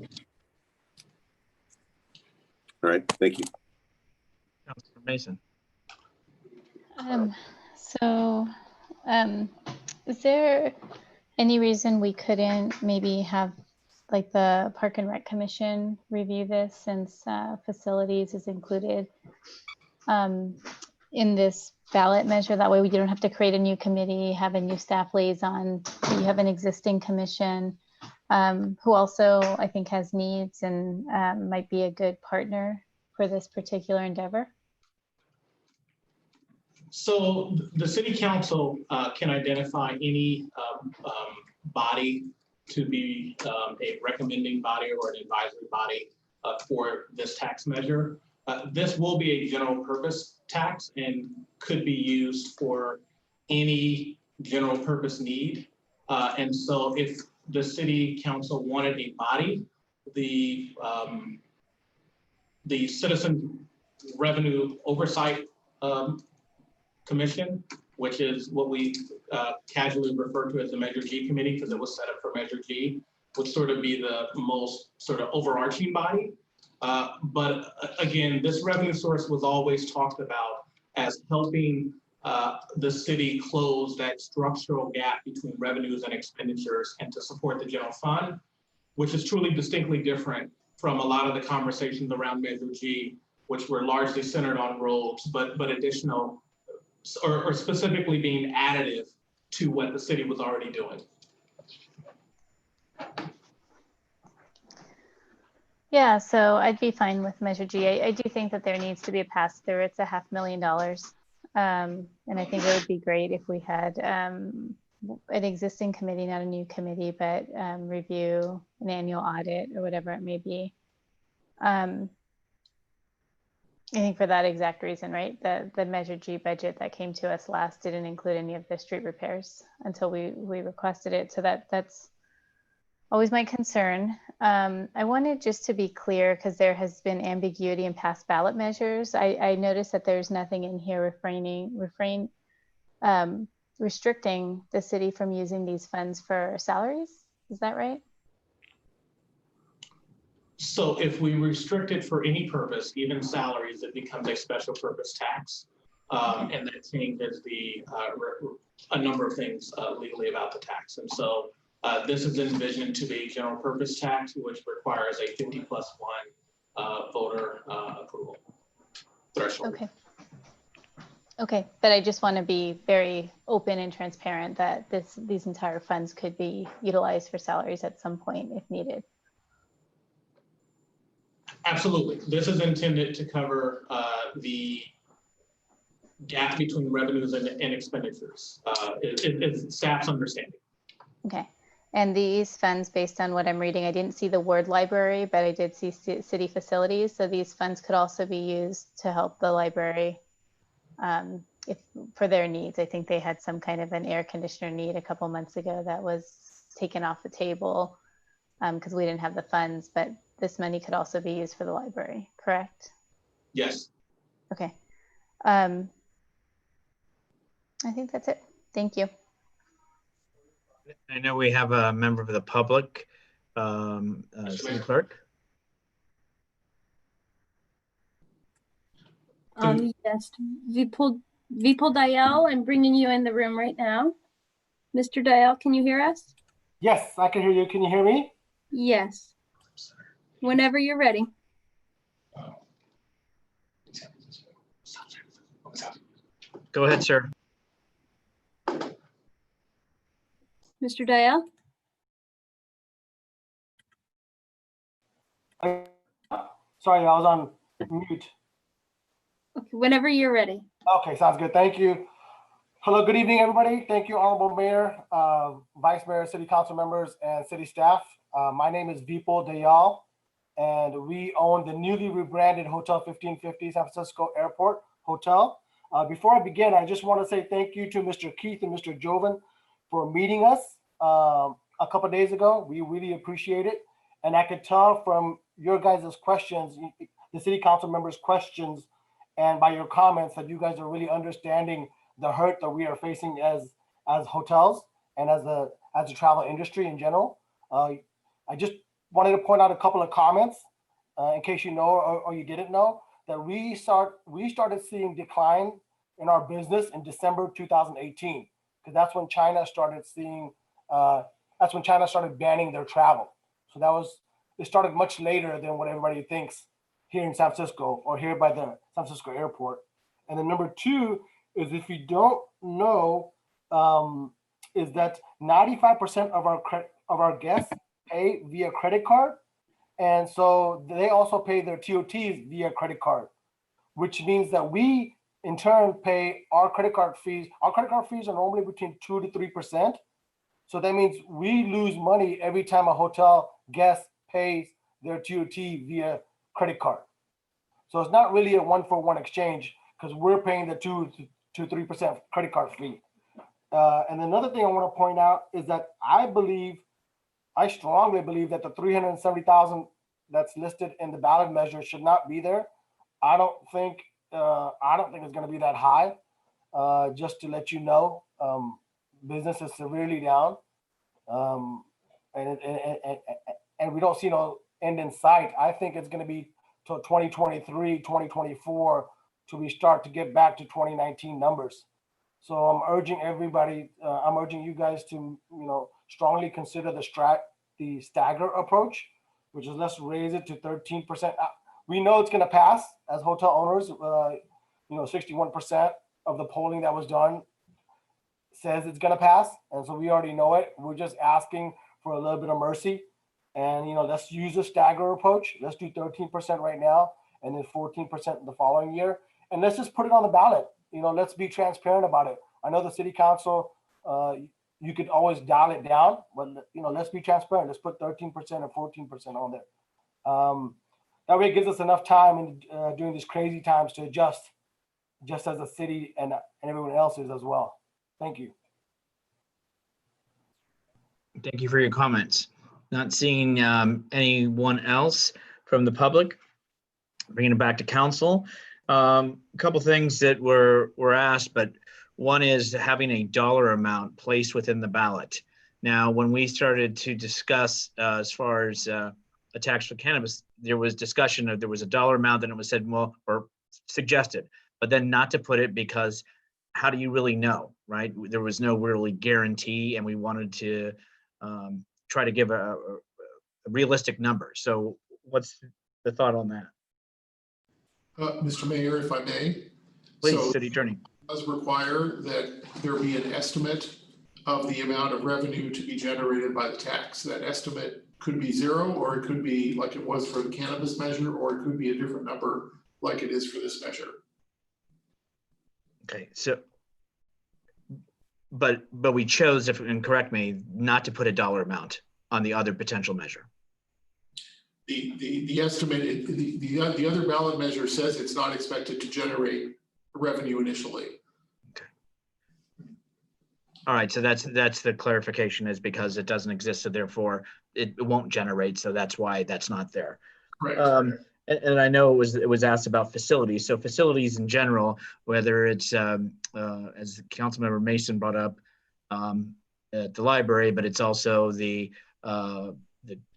All right, thank you. Councilmember Mason. Is there any reason we couldn't maybe have like the Park and Rec Commission review this, since facilities is included in this ballot measure? That way we don't have to create a new committee, have a new staff liaison. You have an existing commission who also I think has needs and might be a good partner for this particular endeavor. So the city council can identify any body to be a recommending body or an advisory body for this tax measure. This will be a general purpose tax and could be used for any general purpose need. And so if the city council wanted a body, the Citizen Revenue Oversight Commission, which is what we casually refer to as the Measure G committee because it was set up for Measure G, would sort of be the most sort of overarching body. But again, this revenue source was always talked about as helping the city close that structural gap between revenues and expenditures and to support the general fund, which is truly distinctly different from a lot of the conversations around Measure G, which were largely centered on roads, but additional or specifically being additive to what the city was already doing. Yeah, so I'd be fine with Measure G. I do think that there needs to be a pass through. It's $500,000. And I think it would be great if we had an existing committee, not a new committee, but review an annual audit or whatever it may be. I think for that exact reason, right? The Measure G budget that came to us last didn't include any of the street repairs until we requested it. So that's Always my concern. I wanted just to be clear because there has been ambiguity in past ballot measures. I noticed that there's nothing in here restricting the city from using these funds for salaries. Is that right? So if we restrict it for any purpose, even salaries, it becomes a special purpose tax. And that changes a number of things legally about the tax. And so this is envisioned to be a general purpose tax, which requires a 50+1 voter approval threshold. Okay. Okay, but I just want to be very open and transparent that these entire funds could be utilized for salaries at some point if needed. Absolutely. This is intended to cover the gap between revenues and expenditures. It's staff's understanding. Okay. And these funds, based on what I'm reading, I didn't see the word library, but I did see city facilities. So these funds could also be used to help the library if for their needs. I think they had some kind of an air conditioner need a couple months ago that was taken off the table because we didn't have the funds, but this money could also be used for the library, correct? Yes. Okay. I think that's it. Thank you. I know we have a member of the public, City Clerk. Yes, Vipul Dayal, I'm bringing you in the room right now. Mr. Dayal, can you hear us? Yes, I can hear you. Can you hear me? Yes. Whenever you're ready. Go ahead, sir. Mr. Dayal? Sorry, I was on mute. Okay, whenever you're ready. Okay, sounds good. Thank you. Hello, good evening, everybody. Thank you, Honorable Mayor, Vice Mayor, City Council members, and city staff. My name is Vipul Dayal, and we own the newly rebranded Hotel 1550 San Francisco Airport Hotel. Before I begin, I just want to say thank you to Mr. Keith and Mr. Joven for meeting us a couple of days ago. We really appreciate it. And I could tell from your guys' questions, the city council members' questions, and by your comments that you guys are really understanding the hurt that we are facing as hotels and as the travel industry in general. I just wanted to point out a couple of comments in case you know or you didn't know that we started seeing decline in our business in December 2018 because that's when China started banning their travel. So it started much later than what everybody thinks here in San Francisco or here by the San Francisco airport. And then number two is, if you don't know, is that 95% of our guests pay via credit card. And so they also pay their TOTs via credit card, which means that we in turn pay our credit card fees. Our credit card fees are normally between 2 to 3%. So that means we lose money every time a hotel guest pays their TOT via credit card. So it's not really a 1-for-1 exchange because we're paying the 2 to 3% credit card fee. And another thing I want to point out is that I strongly believe that the 370,000 that's listed in the ballot measure should not be there. I don't think it's going to be that high. Just to let you know, business is severely down, and we don't see no end in sight. I think it's going to be till 2023, 2024 till we start to get back to 2019 numbers. So I'm urging everybody, I'm urging you guys to, strongly consider the stagger approach, which is let's raise it to 13%. We know it's going to pass as hotel owners. 61% of the polling that was done says it's going to pass, and so we already know it. We're just asking for a little bit of mercy, and let's use the stagger approach. Let's do 13% right now, and then 14% the following year, and let's just put it on the ballot. Let's be transparent about it. I know the city council, you could always dial it down, but let's be transparent. Let's put 13% or 14% on there. That way it gives us enough time during these crazy times to adjust, just as the city and everyone else is as well. Thank you. Thank you for your comments. Not seeing anyone else from the public. Bringing it back to council. A couple things that were asked, but one is having a dollar amount placed within the ballot. Now, when we started to discuss as far as a tax for cannabis, there was discussion of there was a dollar amount, then it was said, well, or suggested, but then not to put it because how do you really know, right? There was no really guarantee, and we wanted to try to give a realistic number. So what's the thought on that? Mr. Mayor, if I may. Please, So City Attorney. Does require that there be an estimate of the amount of revenue to be generated by the tax. That estimate could be zero, or it could be like it was for the cannabis measure, or it could be a different number like it is for this measure. Okay, so, but we chose, if and correct me, not to put a dollar amount on the other potential measure. The estimate, the other ballot measure says it's not expected to generate revenue initially. Okay. All right, so that's the clarification, is because it doesn't exist, so therefore it won't generate, so that's why that's not there. Right. And I know it was asked about facilities. So facilities in general, whether it's as Councilmember Mason brought up at the library, but it's also the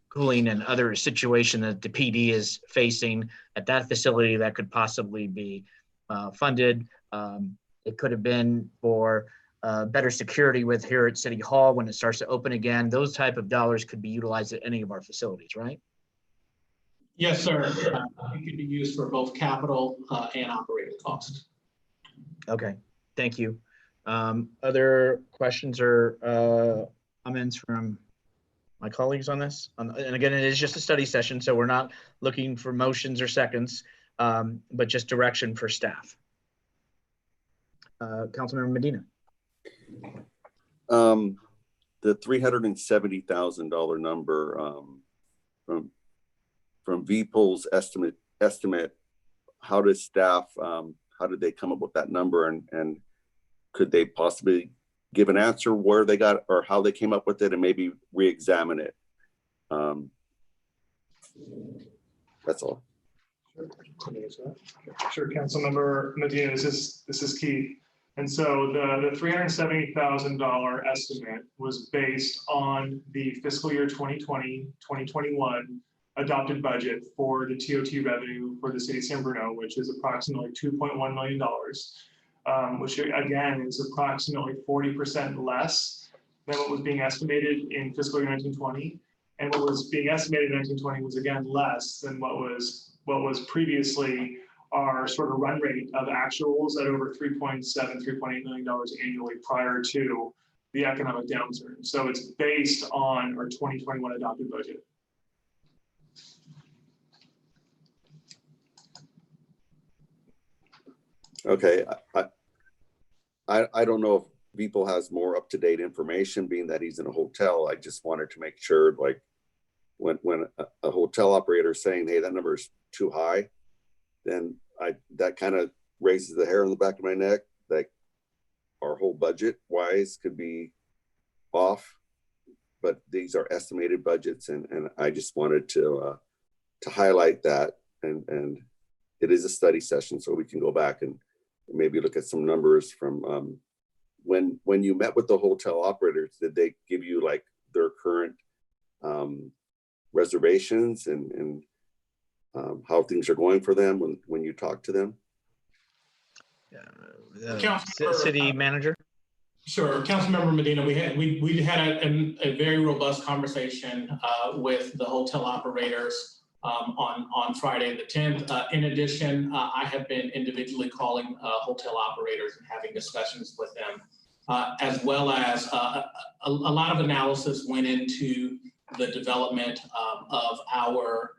cooling and other situation that the PD is facing at that facility that could possibly be funded. It could have been for better security with here at City Hall when it starts to open again. Those type of dollars could be utilized at any of our facilities, right? Yes, sir. It could be used for both capital and operating costs. Okay, thank you. Other questions or comments from my colleagues on this? And again, it is just a study session, so we're not looking for motions or seconds, but just direction for staff. Councilmember Medina. The $370,000 number from VPOL's estimate, how does staff, how did they come up with that number, and could they possibly give an answer where they got or how they came up with it and maybe re-examine it? That's all. Sure, Councilmember Medina, this is Keith. And so the $370,000 estimate was based on the fiscal year 2020, 2021 adopted budget for the TOT revenue for the city of San Bruno, which is approximately $2.1 million, which again is approximately 40% less than what was being estimated in fiscal year 1920. And what was being estimated in 1920 was again less than what was previously our sort of run rate of actuals at over $3.8 million annually prior to the economic downturn. So it's based on our 2021 adopted budget. Okay, I don't know if Beeple has more up-to-date information, being that he's in a hotel. I just wanted to make sure, like, when a hotel operator is saying, hey, that number is too high, then that kind of raises the hair on the back of my neck. Like, our whole budget wise could be off, but these are estimated budgets, and I just wanted to highlight that, and it is a study session, so we can go back and maybe look at some numbers from when you met with the hotel operators. Did they give you like their current reservations and how things are going for them when you talk to them? City manager. Sure, Councilmember Medina, we had a very robust conversation with the hotel operators on Friday the 10th. In addition, I have been individually calling hotel operators and having discussions with them, as well as a lot of analysis went into the development of our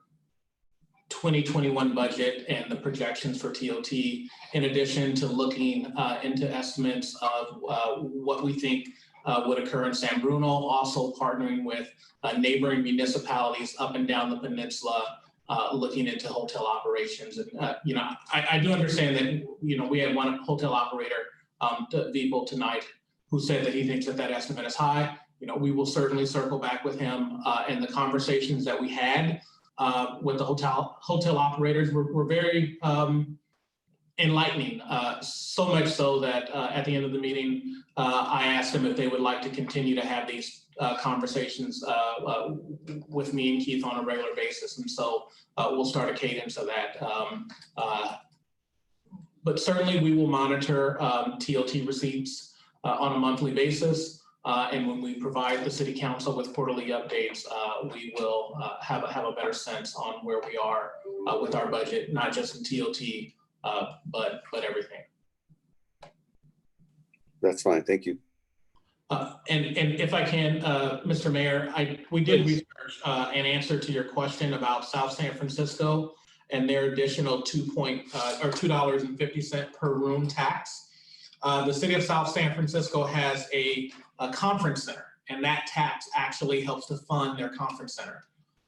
2021 budget and the projections for TOT, in addition to looking into estimates of what we think would occur in San Bruno, also partnering with neighboring municipalities up and down the peninsula, looking into hotel operations. And, I do understand that, we had one hotel operator, Vivo, tonight, who said that he thinks that estimate is high. we will certainly circle back with him, and the conversations that we had with the hotel operators were very enlightening, so much so that at the end of the meeting, I asked them if they would like to continue to have these conversations with me and Keith on a regular basis. And so we'll start a cadence of that. But certainly we will monitor TOT receipts on a monthly basis. And when we provide the city council with quarterly updates, we will have a better sense on where we are with our budget, not just in TOT, but everything. That's fine. Thank you. And if I can, Mr. Mayor, we did research an answer to your question about South San Francisco and their additional $2.50 per room tax. The city of South San Francisco has a conference center, and that tax actually helps to fund their conference center.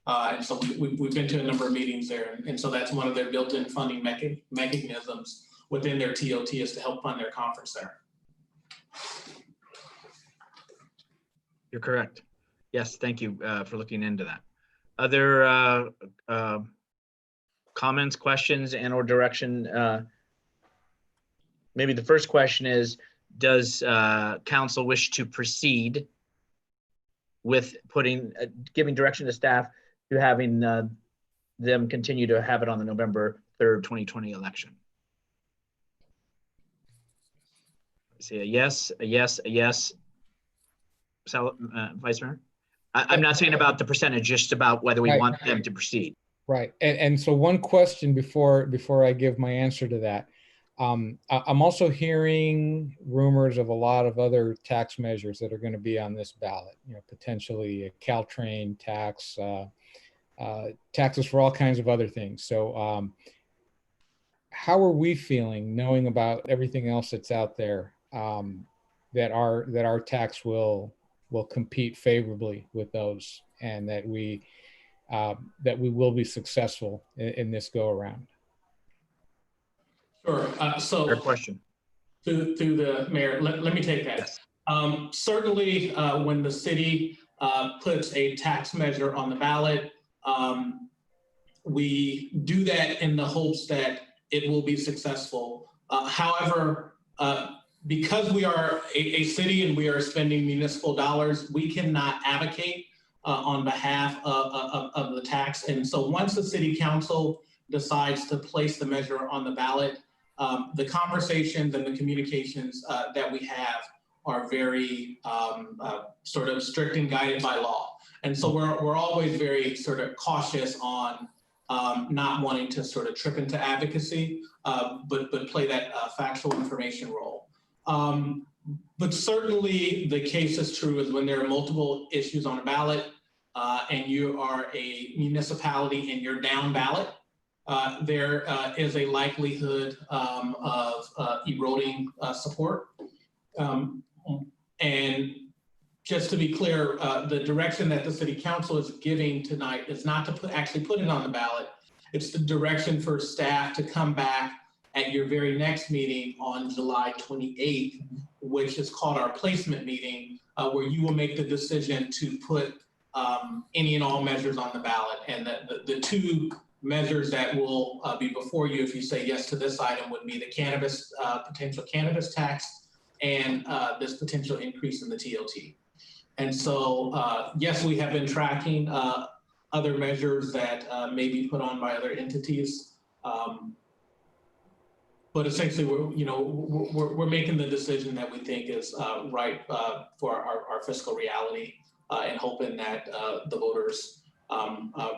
And so we've been to a number of meetings there, and so that's one of their built-in funding mechanisms within their TOT is to help fund their conference center. You're correct. Yes, thank you for looking into that. Other comments, questions, and or direction? Maybe the first question is, does council wish to proceed with giving direction to staff to having them continue to have it on the November 3rd, 2020 election? See a yes, a yes, a yes. Vice Mayor? I'm not saying about the percentage, just about whether we want them to proceed. Right. And so one question before I give my answer to that. I'm also hearing rumors of a lot of other tax measures that are going to be on this ballot, potentially a Caltrain tax, taxes for all kinds of other things. So how are we feeling knowing about everything else that's out there, that our tax will compete favorably with those, and that we will be successful in this go around? Sure. So fair question. Through the mayor, let me take that. Yes. Certainly, when the city puts a tax measure on the ballot, we do that in the hopes that it will be successful. However, because we are a city and we are spending municipal dollars, we cannot advocate on behalf of the tax. And so once the city council decides to place the measure on the ballot, the conversations and the communications that we have are very sort of strict and guided by law. And so we're always very sort of cautious on not wanting to sort of trip into advocacy, but play that factual information role. But certainly the case is true is when there are multiple issues on a ballot and you are a municipality and you're down ballot, there is a likelihood of eroding support. And just to be clear, the direction that the city council is giving tonight is not to actually put it on the ballot. It's the direction for staff to come back at your very next meeting on July 28th, which is called our placement meeting, where you will make the decision to put any and all measures on the ballot. And the two measures that will be before you if you say yes to this item would be the cannabis, potential cannabis tax, and this potential increase in the TOT. And so, yes, we have been tracking other measures that may be put on by other entities. But essentially, we're making the decision that we think is right for our fiscal reality, and hoping that the voters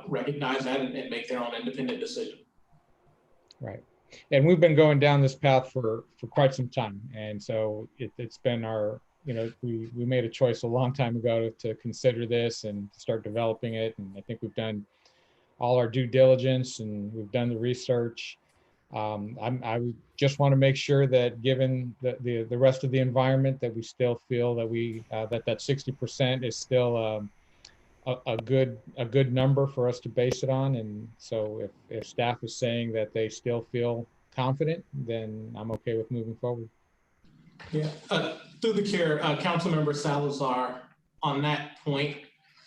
recognize that and make their own independent decision. Right. And we've been going down this path for quite some time. And so it's been our, we made a choice a long time ago to consider this and start developing it. And I think we've done all our due diligence and we've done the research. I just want to make sure that given the rest of the environment, that we still feel that that 60% is still a good number for us to base it on. And so if staff is saying that they still feel confident, then I'm okay with moving forward. Yeah, through the chair, Councilmember Salazar on that point,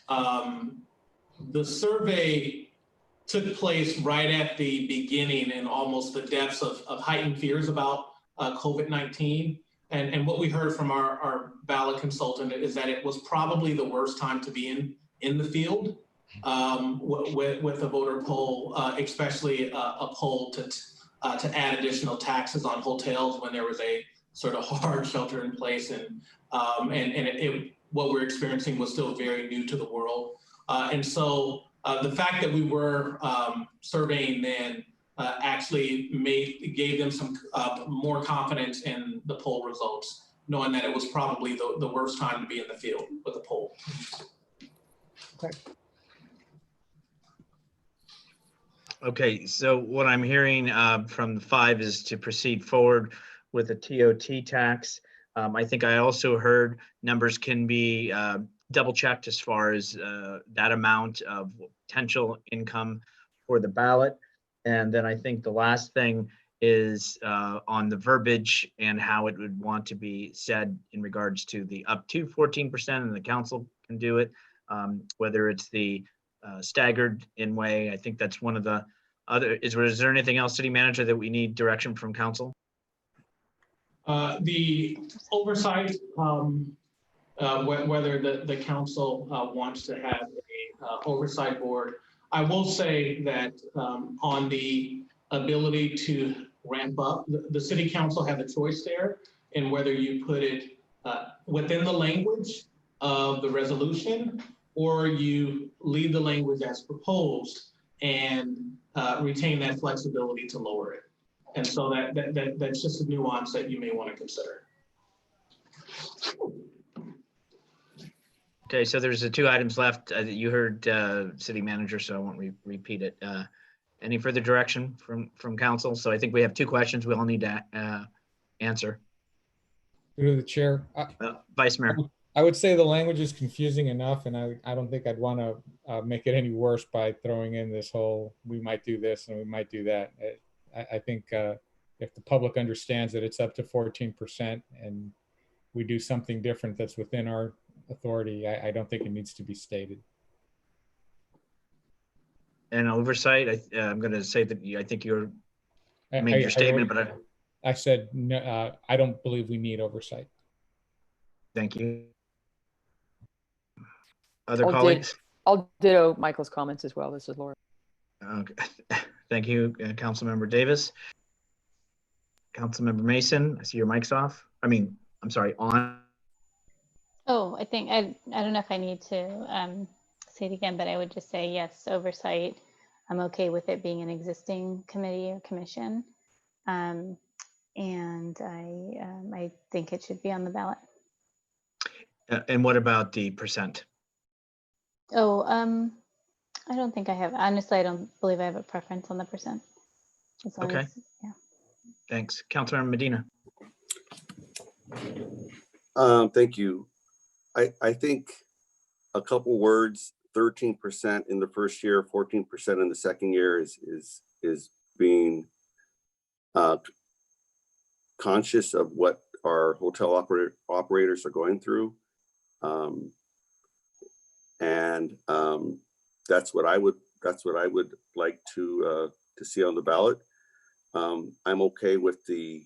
the survey took place right at the beginning and almost the depths of heightened fears about COVID-19. And what we heard from our ballot consultant is that it was probably the worst time to be in the field with a voter poll, especially a poll to add additional taxes on hotels when there was a sort of hard shelter in place, and what we're experiencing was still very new to the world. And so the fact that we were surveying then actually gave them some more confidence in the poll results, knowing that it was probably the worst time to be in the field with a poll. Okay. Okay, so what I'm hearing from the 5 is to proceed forward with the TOT tax. I think I also heard numbers can be double checked as far as that amount of potential income for the ballot. And then I think the last thing is on the verbiage and how it would want to be said in regards to the up to 14%, and the council can do it, whether it's the staggered in way. I think that's one of the other. Is there anything else, city manager, that we need direction from council? The oversight, whether the council wants to have a oversight board. I will say that on the ability to ramp up, the city council had a choice there in whether you put it within the language of the resolution, or you leave the language as proposed and retain that flexibility to lower it. And so that's just a nuance that you may want to consider. Okay, so there's the 2 items left that you heard, city manager, so I won't repeat it. Any further direction from council? So I think we have 2 questions we all need to answer. Through the chair. Vice Mayor. I would say the language is confusing enough, and I don't think I'd want to make it any worse by throwing in this whole, we might do this and we might do that. I think if the public understands that it's up to 14% and we do something different that's within our authority, I don't think it needs to be stated. And oversight, I'm going to say that I think you made your statement, but I said, no, I don't believe we need oversight. Thank you. Other colleagues? I'll ditto Michael's comments as well. This is Laura. Okay. Thank you, Councilmember Davis. Councilmember Mason, I see your mic's off. I'm sorry, on. Oh, I think, I don't know if I need to say it again, but I would just say yes, oversight. I'm okay with it being an existing committee or commission. And I think it should be on the ballot. And what about the percent? Oh, I don't think I have, honestly, I don't believe I have a preference on the percent. Okay. Yeah. Thanks. Councilmember Medina. Thank you. I think a couple words, 13% in the first year, 14% in the second year is being conscious of what our hotel operators are going through. That's what I would like to see on the ballot. I'm okay with the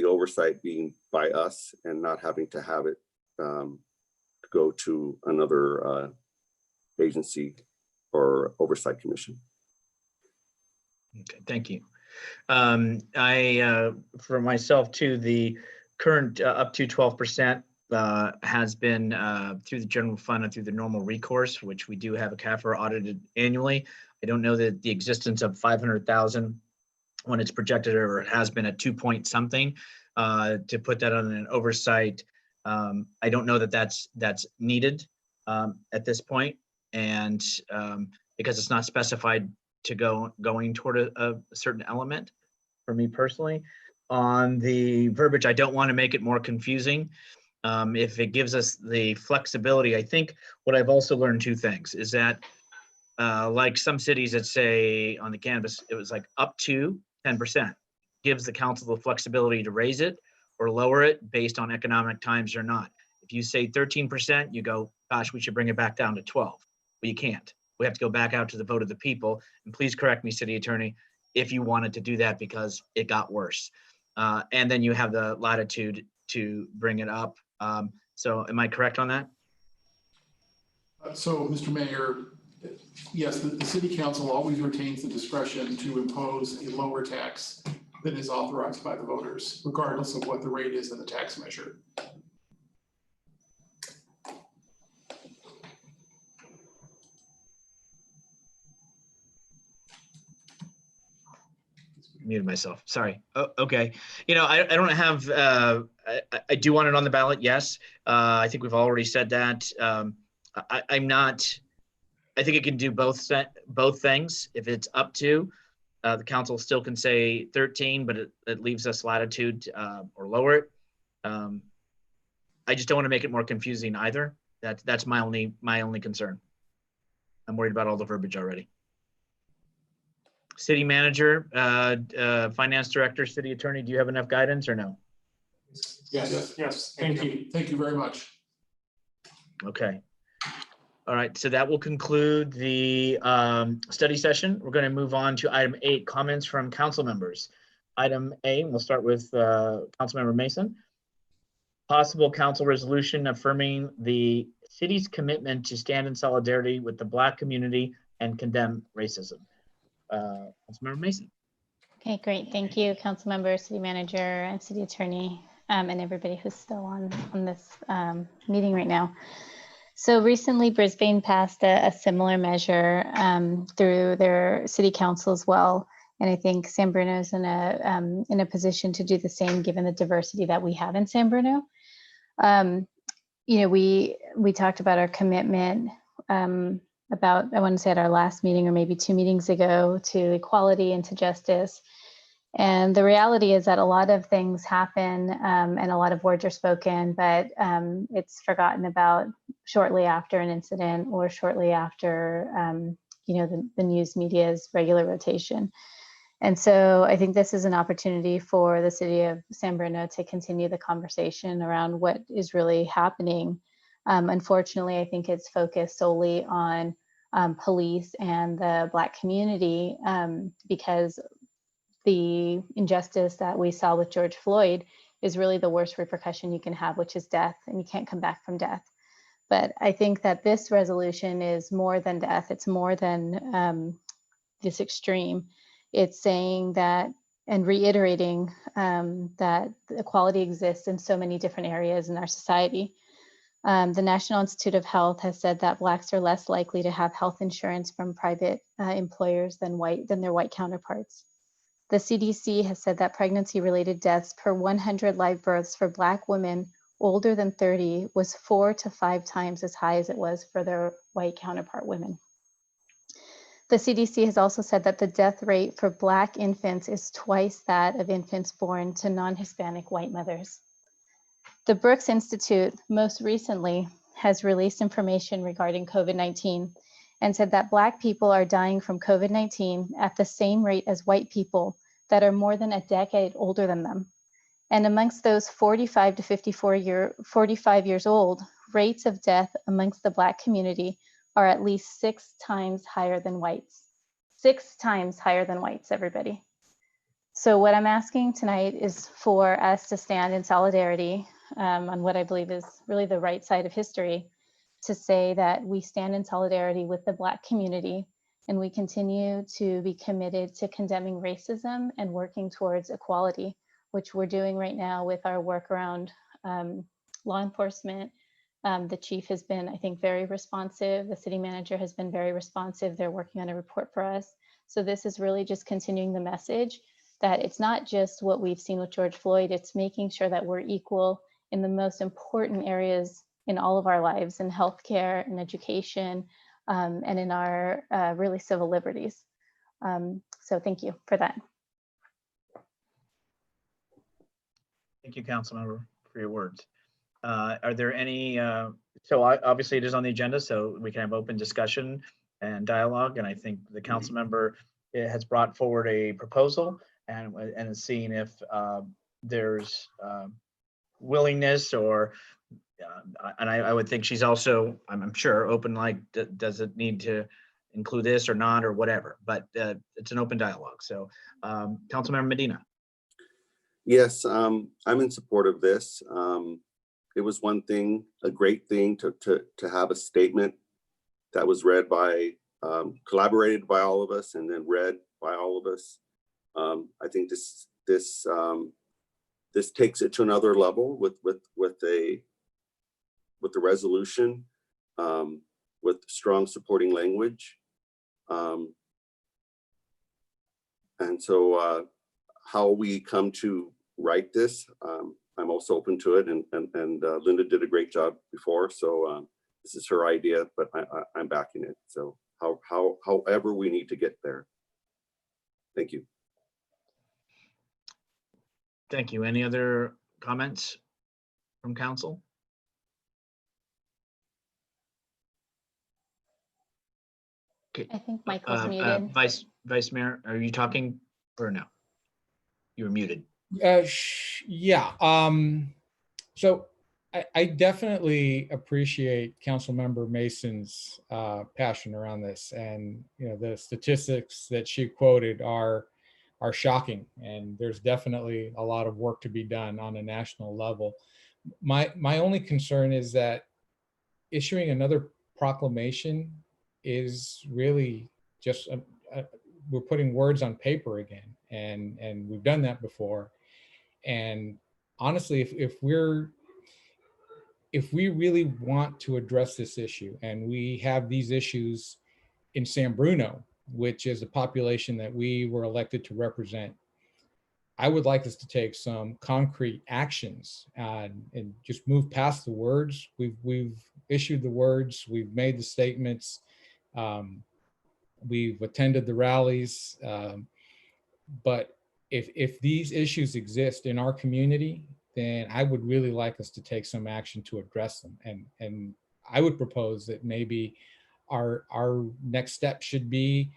oversight being by us and not having to have it go to another agency or oversight commission. Okay, thank you. For myself too, the current up to 12% has been through the general fund and through the normal recourse, which we do have a CAFR audited annually. I don't know that the existence of 500,000 when it's projected or it has been at 2 point something to put that on an oversight. I don't know that that's needed at this point, and because it's not specified to going toward a certain element. For me personally, on the verbiage, I don't want to make it more confusing. If it gives us the flexibility, I think what I've also learned 2 things is that like some cities that say on the canvas, it was like up to 10%, gives the council the flexibility to raise it or lower it based on economic times or not. If you say 13%, you go, gosh, we should bring it back down to 12. But you can't. We have to go back out to the vote of the people. And please correct me, City Attorney, if you wanted to do that because it got worse. And then you have the latitude to bring it up. So am I correct on that? So, Mr. Mayor, yes, the city council always retains the discretion to impose a lower tax than is authorized by the voters, regardless of what the rate is in the tax measure. Muted myself. Sorry. Oh, okay. You know, I don't have, I do want it on the ballot. Yes. I think we've already said that. I'm not, I think it can do both things. If it's up to, the council still can say 13, but it leaves us latitude or lower it. I just don't want to make it more confusing either. That's my only concern. I'm worried about all the verbiage already. City manager, finance director, city attorney, do you have enough guidance or no? Yes. Thank you. Thank you very much. Okay. All right, so that will conclude the study session. We're going to move on to item 8, comments from council members. Item A, we'll start with Councilmember Mason. Possible council resolution affirming the city's commitment to stand in solidarity with the Black community and condemn racism. Councilmember Mason. Okay, great. Thank you, council member, city manager, and city attorney, and everybody who's still on this meeting right now. So recently, Brisbane passed a similar measure through their city council as well, and I think San Bruno's in a position to do the same, given the diversity that we have in San Bruno. You know, we talked about our commitment about, I want to say at our last meeting or maybe 2 meetings ago, to equality and to justice. And the reality is that a lot of things happen and a lot of words are spoken, but it's forgotten about shortly after an incident or shortly after, you know, the news media's regular rotation. And so I think this is an opportunity for the city of San Bruno to continue the conversation around what is really happening. Unfortunately, I think it's focused solely on police and the Black community because the injustice that we saw with George Floyd is really the worst repercussion you can have, which is death, and you can't come back from death. But I think that this resolution is more than death. It's more than this extreme. It's saying that and reiterating that equality exists in so many different areas in our society. The National Institute of Health has said that Blacks are less likely to have health insurance from private employers than their white counterparts. The CDC has said that pregnancy-related deaths per 100 live births for Black women older than 30 was 4 to 5 times as high as it was for their white counterpart women. The CDC has also said that the death rate for Black infants is twice that of infants born to non-Hispanic white mothers. The Brooks Institute most recently has released information regarding COVID-19 and said that Black people are dying from COVID-19 at the same rate as white people that are more than a decade older than them. And amongst those 45 to 45 years old, rates of death amongst the Black community are at least 6 times higher than whites. 6 times higher than whites, everybody. So what I'm asking tonight is for us to stand in solidarity on what I believe is really the right side of history, to say that we stand in solidarity with the Black community and we continue to be committed to condemning racism and working towards equality, which we're doing right now with our work around law enforcement. The chief has been, I think, very responsive. The city manager has been very responsive. They're working on a report for us. So this is really just continuing the message that it's not just what we've seen with George Floyd, it's making sure that we're equal in the most important areas in all of our lives, in healthcare and education, and in our really civil liberties. So thank you for that. Thank you, Councilmember, for your words. Are there any, so obviously it is on the agenda, so we can have open discussion and dialogue. And I think the Councilmember has brought forward a proposal and is seeing if there's willingness or And I would think she's also, I'm sure, open, like, does it need to include this or not or whatever, but it's an open dialogue. So Councilmember Medina. Yes, I'm in support of this. It was one thing, a great thing to have a statement that was read by, collaborated by all of us and then read by all of us. I think this takes it to another level with the resolution, with strong supporting language. And so how we come to write this, I'm also open to it, and Linda did a great job before, so this is her idea, but I'm backing it. So however we need to get there. Thank you. Thank you. Any other comments from council? Okay. I think Michael's muted. Vice Mayor, are you talking or no? You're muted. Yeah. So I definitely appreciate Councilmember Mason's passion around this, and the statistics that she quoted are shocking, and there's definitely a lot of work to be done on a national level. My only concern is that issuing another proclamation is really just we're putting words on paper again, and we've done that before. And honestly, if we really want to address this issue, and we have these issues in San Bruno, which is a population that we were elected to represent, I would like us to take some concrete actions and just move past the words. We've issued the words, we've made the statements, we've attended the rallies, but if these issues exist in our community, then I would really like us to take some action to address them. And I would propose that maybe our next step should be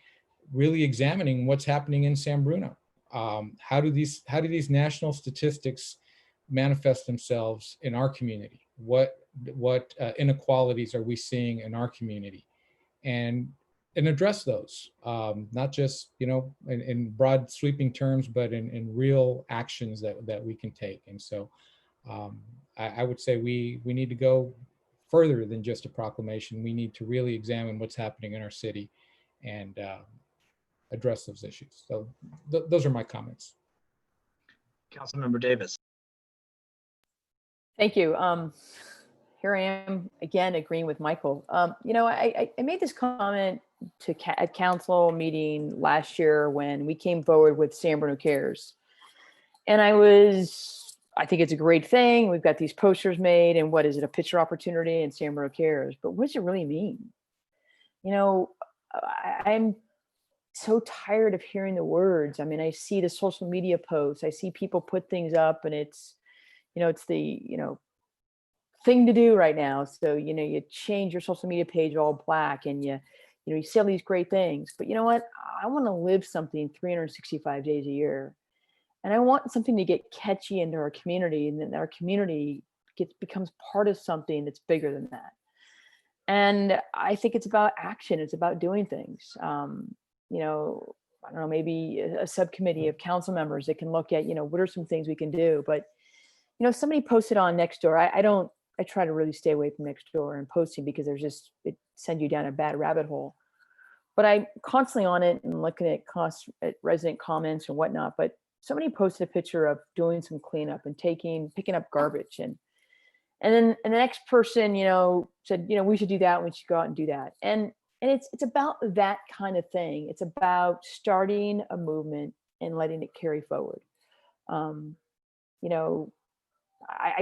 really examining what's happening in San Bruno. How do these national statistics manifest themselves in our community? What inequalities are we seeing in our community? And address those, not just in broad sweeping terms, but in real actions that we can take. And so I would say we need to go further than just a proclamation. We need to really examine what's happening in our city and address those issues. So those are my comments. Councilmember Davis. Thank you. Here I am again agreeing with Michael. I made this comment at council meeting last year when we came forward with San Bruno Cares. And I think it's a great thing. We've got these posters made, and what is it, a picture opportunity and San Bruno Cares, but what does it really mean? I'm so tired of hearing the words. I mean, I see the social media posts, I see people put things up, and it's the, thing to do right now. So, you change your social media page all black, and you see all these great things, but you know what? I want to live something 365 days a year. And I want something to get catchy into our community, and then our community becomes part of something that's bigger than that. And I think it's about action. It's about doing things. I don't know, maybe a subcommittee of council members that can look at, what are some things we can do? But, somebody posted on Nextdoor. I try to really stay away from Nextdoor and posting, because it sends you down a bad rabbit hole. But I'm constantly on it and looking at resident comments and whatnot. But somebody posted a picture of doing some cleanup and picking up garbage, and then the next person, said, we should do that. We should go out and do that. And it's about that kind of thing. It's about starting a movement and letting it carry forward. I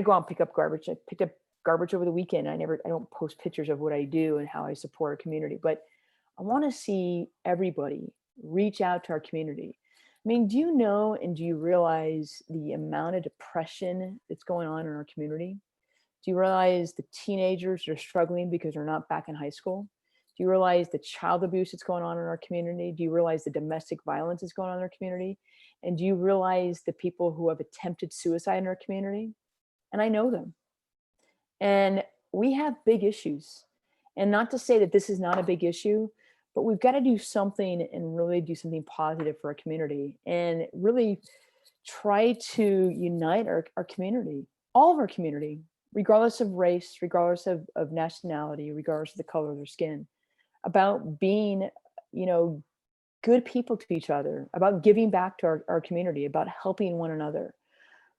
go out and pick up garbage. I picked up garbage over the weekend. I don't post pictures of what I do and how I support our community, but I want to see everybody reach out to our community. I mean, do you know and do you realize the amount of depression that's going on in our community? Do you realize the teenagers are struggling because they're not back in high school? Do you realize the child abuse that's going on in our community? Do you realize the domestic violence that's going on in our community? And do you realize the people who have attempted suicide in our community? And I know them. And we have big issues. And not to say that this is not a big issue, but we've got to do something and really do something positive for our community and really try to unite our community, all of our community, regardless of race, regardless of nationality, regardless of the color of their skin, about being, you know, good people to each other, about giving back to our community, about helping one another.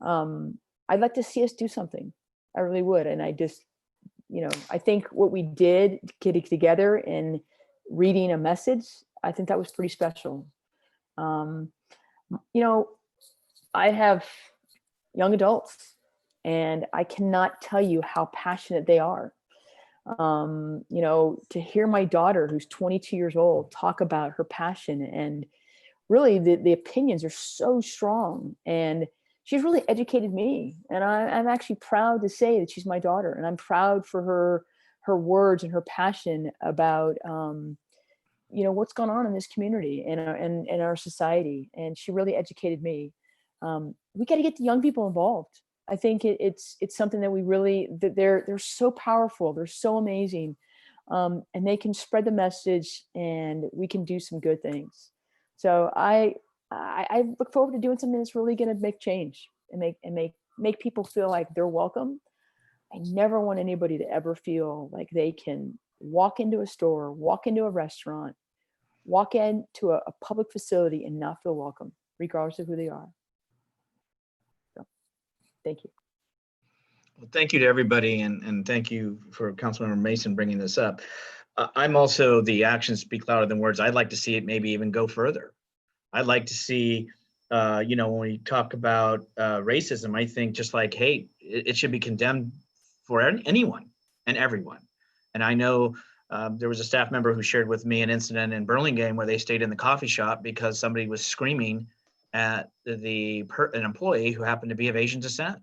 I'd like to see us do something. I really would. And I just, you know, I think what we did getting together and reading a message, I think that was pretty special. You know, I have young adults and I cannot tell you how passionate they are. You know, to hear my daughter, who's 22 years old, talk about her passion, and really the opinions are so strong, and she's really educated me. And I'm actually proud to say that she's my daughter, and I'm proud for her words and her passion about, you know, what's going on in this community and in our society. And she really educated me. We got to get the young people involved. I think it's something that we really, that they're so powerful, they're so amazing, and they can spread the message, and we can do some good things. So I look forward to doing something that's really going to make change and make people feel like they're welcome. I never want anybody to ever feel like they can walk into a store, walk into a restaurant, walk into a public facility and not feel welcome, regardless of who they are. Thank you. Well, thank you to everybody, and thank you for Councilmember Mason bringing this up. I'm also the actions speak louder than words. I'd like to see it maybe even go further. I'd like to see, you know, when we talk about racism, I think just like hate, it should be condemned for anyone and everyone. And I know there was a staff member who shared with me an incident in Burlingame where they stayed in the coffee shop because somebody was screaming at an employee who happened to be of Asian descent.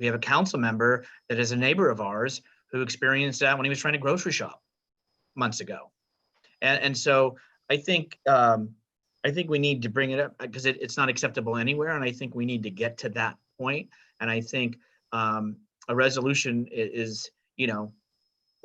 We have a council member that is a neighbor of ours who experienced that when he was trying to grocery shop months ago. And so I think we need to bring it up because it's not acceptable anywhere. And I think we need to get to that point. And I think a resolution is, you know,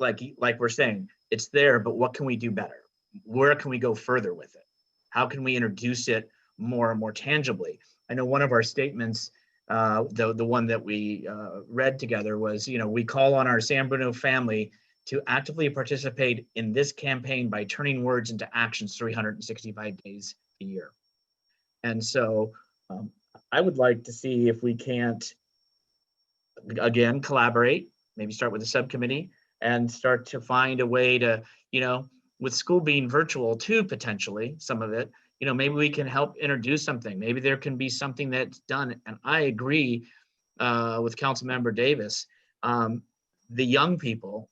like we're saying, it's there, but what can we do better? Where can we go further with it? How can we introduce it more and more tangibly? I know one of our statements, the one that we read together was, you know, we call on our San Bruno family to actively participate in this campaign by turning words into actions 365 days a year. And so I would like to see if we can't, again, collaborate, maybe start with a subcommittee and start to find a way to, you know, with school being virtual too, potentially, some of it, you know, maybe we can help introduce something. Maybe there can be something that's done. And I agree with Councilmember Davis. The young people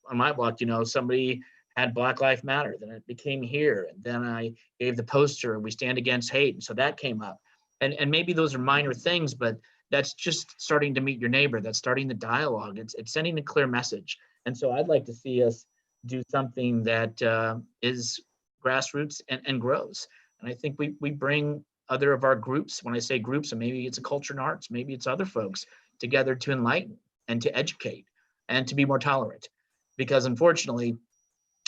on my block, you know, somebody had Black Lives Matter, then it became here. And then I gave the poster, we stand against hate. And so that came up. And maybe those are minor things, but that's just starting to meet your neighbor. That's starting the dialogue. It's sending a clear message. And so I'd like to see us do something that is grassroots and grows. And I think we bring other of our groups, when I say groups, and maybe it's a culture and arts, maybe it's other folks, together to enlighten and to educate and to be more tolerant. Because unfortunately,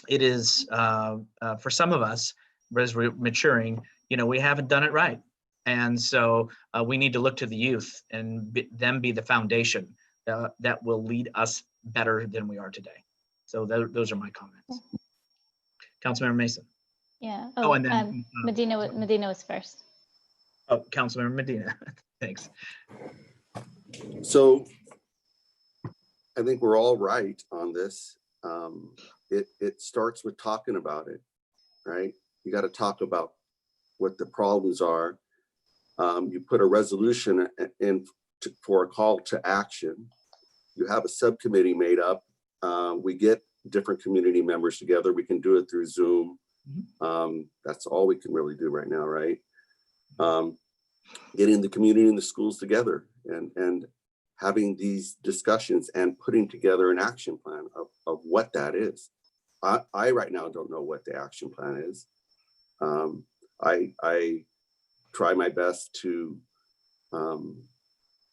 it is, for some of us, as we're maturing, you know, we haven't done it right. And so we need to look to the youth and them be the foundation that will lead us better than we are today. So those are my comments. Councilmember Mason. Yeah. Oh, and then Medina was first. Oh, Councilmember Medina. Thanks. So I think we're all right on this. It starts with talking about it, right? You got to talk about what the problems are. You put a resolution in for a call to action. You have a subcommittee made up. We get different community members together. We can do it through Zoom. That's all we can really do right now, right? Getting the community and the schools together and having these discussions and putting together an action plan of what that is. I right now don't know what the action plan is. I try my best to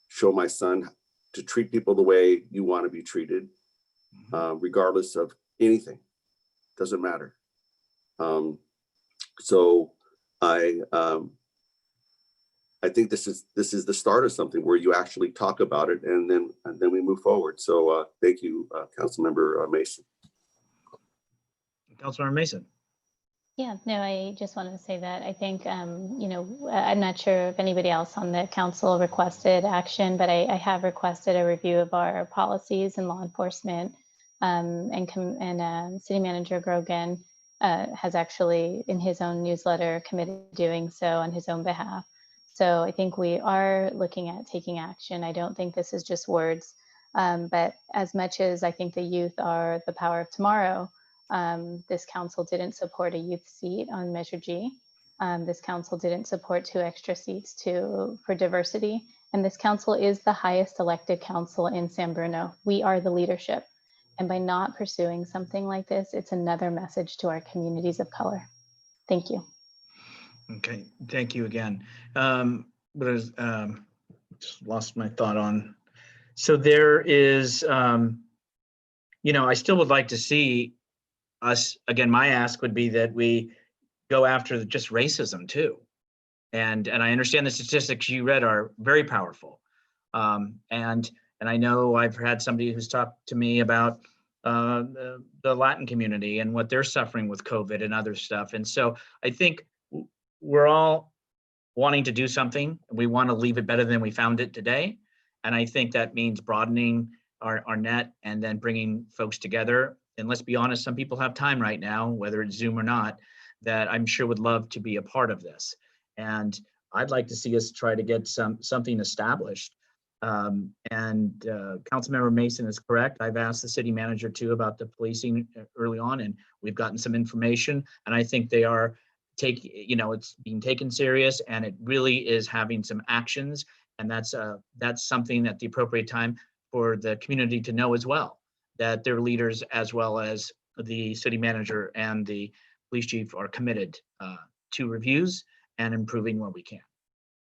show my son to treat people the way you want to be treated, regardless of anything. Doesn't matter. So I think this is the start of something where you actually talk about it, and then we move forward. So thank you, Councilmember Mason. Councilmember Mason. Yeah, no, I just wanted to say that I think, you know, I'm not sure if anybody else on the council requested action, but I have requested a review of our policies in law enforcement, and City Manager Grogan has actually, in his own newsletter, committed to doing so on his own behalf. So I think we are looking at taking action. I don't think this is just words, but as much as I think the youth are the power of tomorrow, this council didn't support a youth seat on Measure G. This council didn't support 2 extra seats for diversity. And this council is the highest elected council in San Bruno. We are the leadership. And by not pursuing something like this, it's another message to our communities of color. Thank you. Okay, thank you again. But just lost my thought on. So there is, you know, I still would like to see us, again, my ask would be that we go after just racism too. And I understand the statistics you read are very powerful. And I know I've had somebody who's talked to me about the Latin community and what they're suffering with COVID and other stuff. And so I think we're all wanting to do something. We want to leave it better than we found it today. And I think that means broadening our net and then bringing folks together. And let's be honest, some people have time right now, whether it's Zoom or not, that I'm sure would love to be a part of this. And I'd like to see us try to get something established. Councilmember Mason is correct. I've asked the city manager too about the policing early on, and we've gotten some information. And I think they are it's being taken serious, and it really is having some actions. And that's something at the appropriate time for the community to know as well, that their leaders, as well as the city manager and the police chief, are committed to reviews and improving where we can.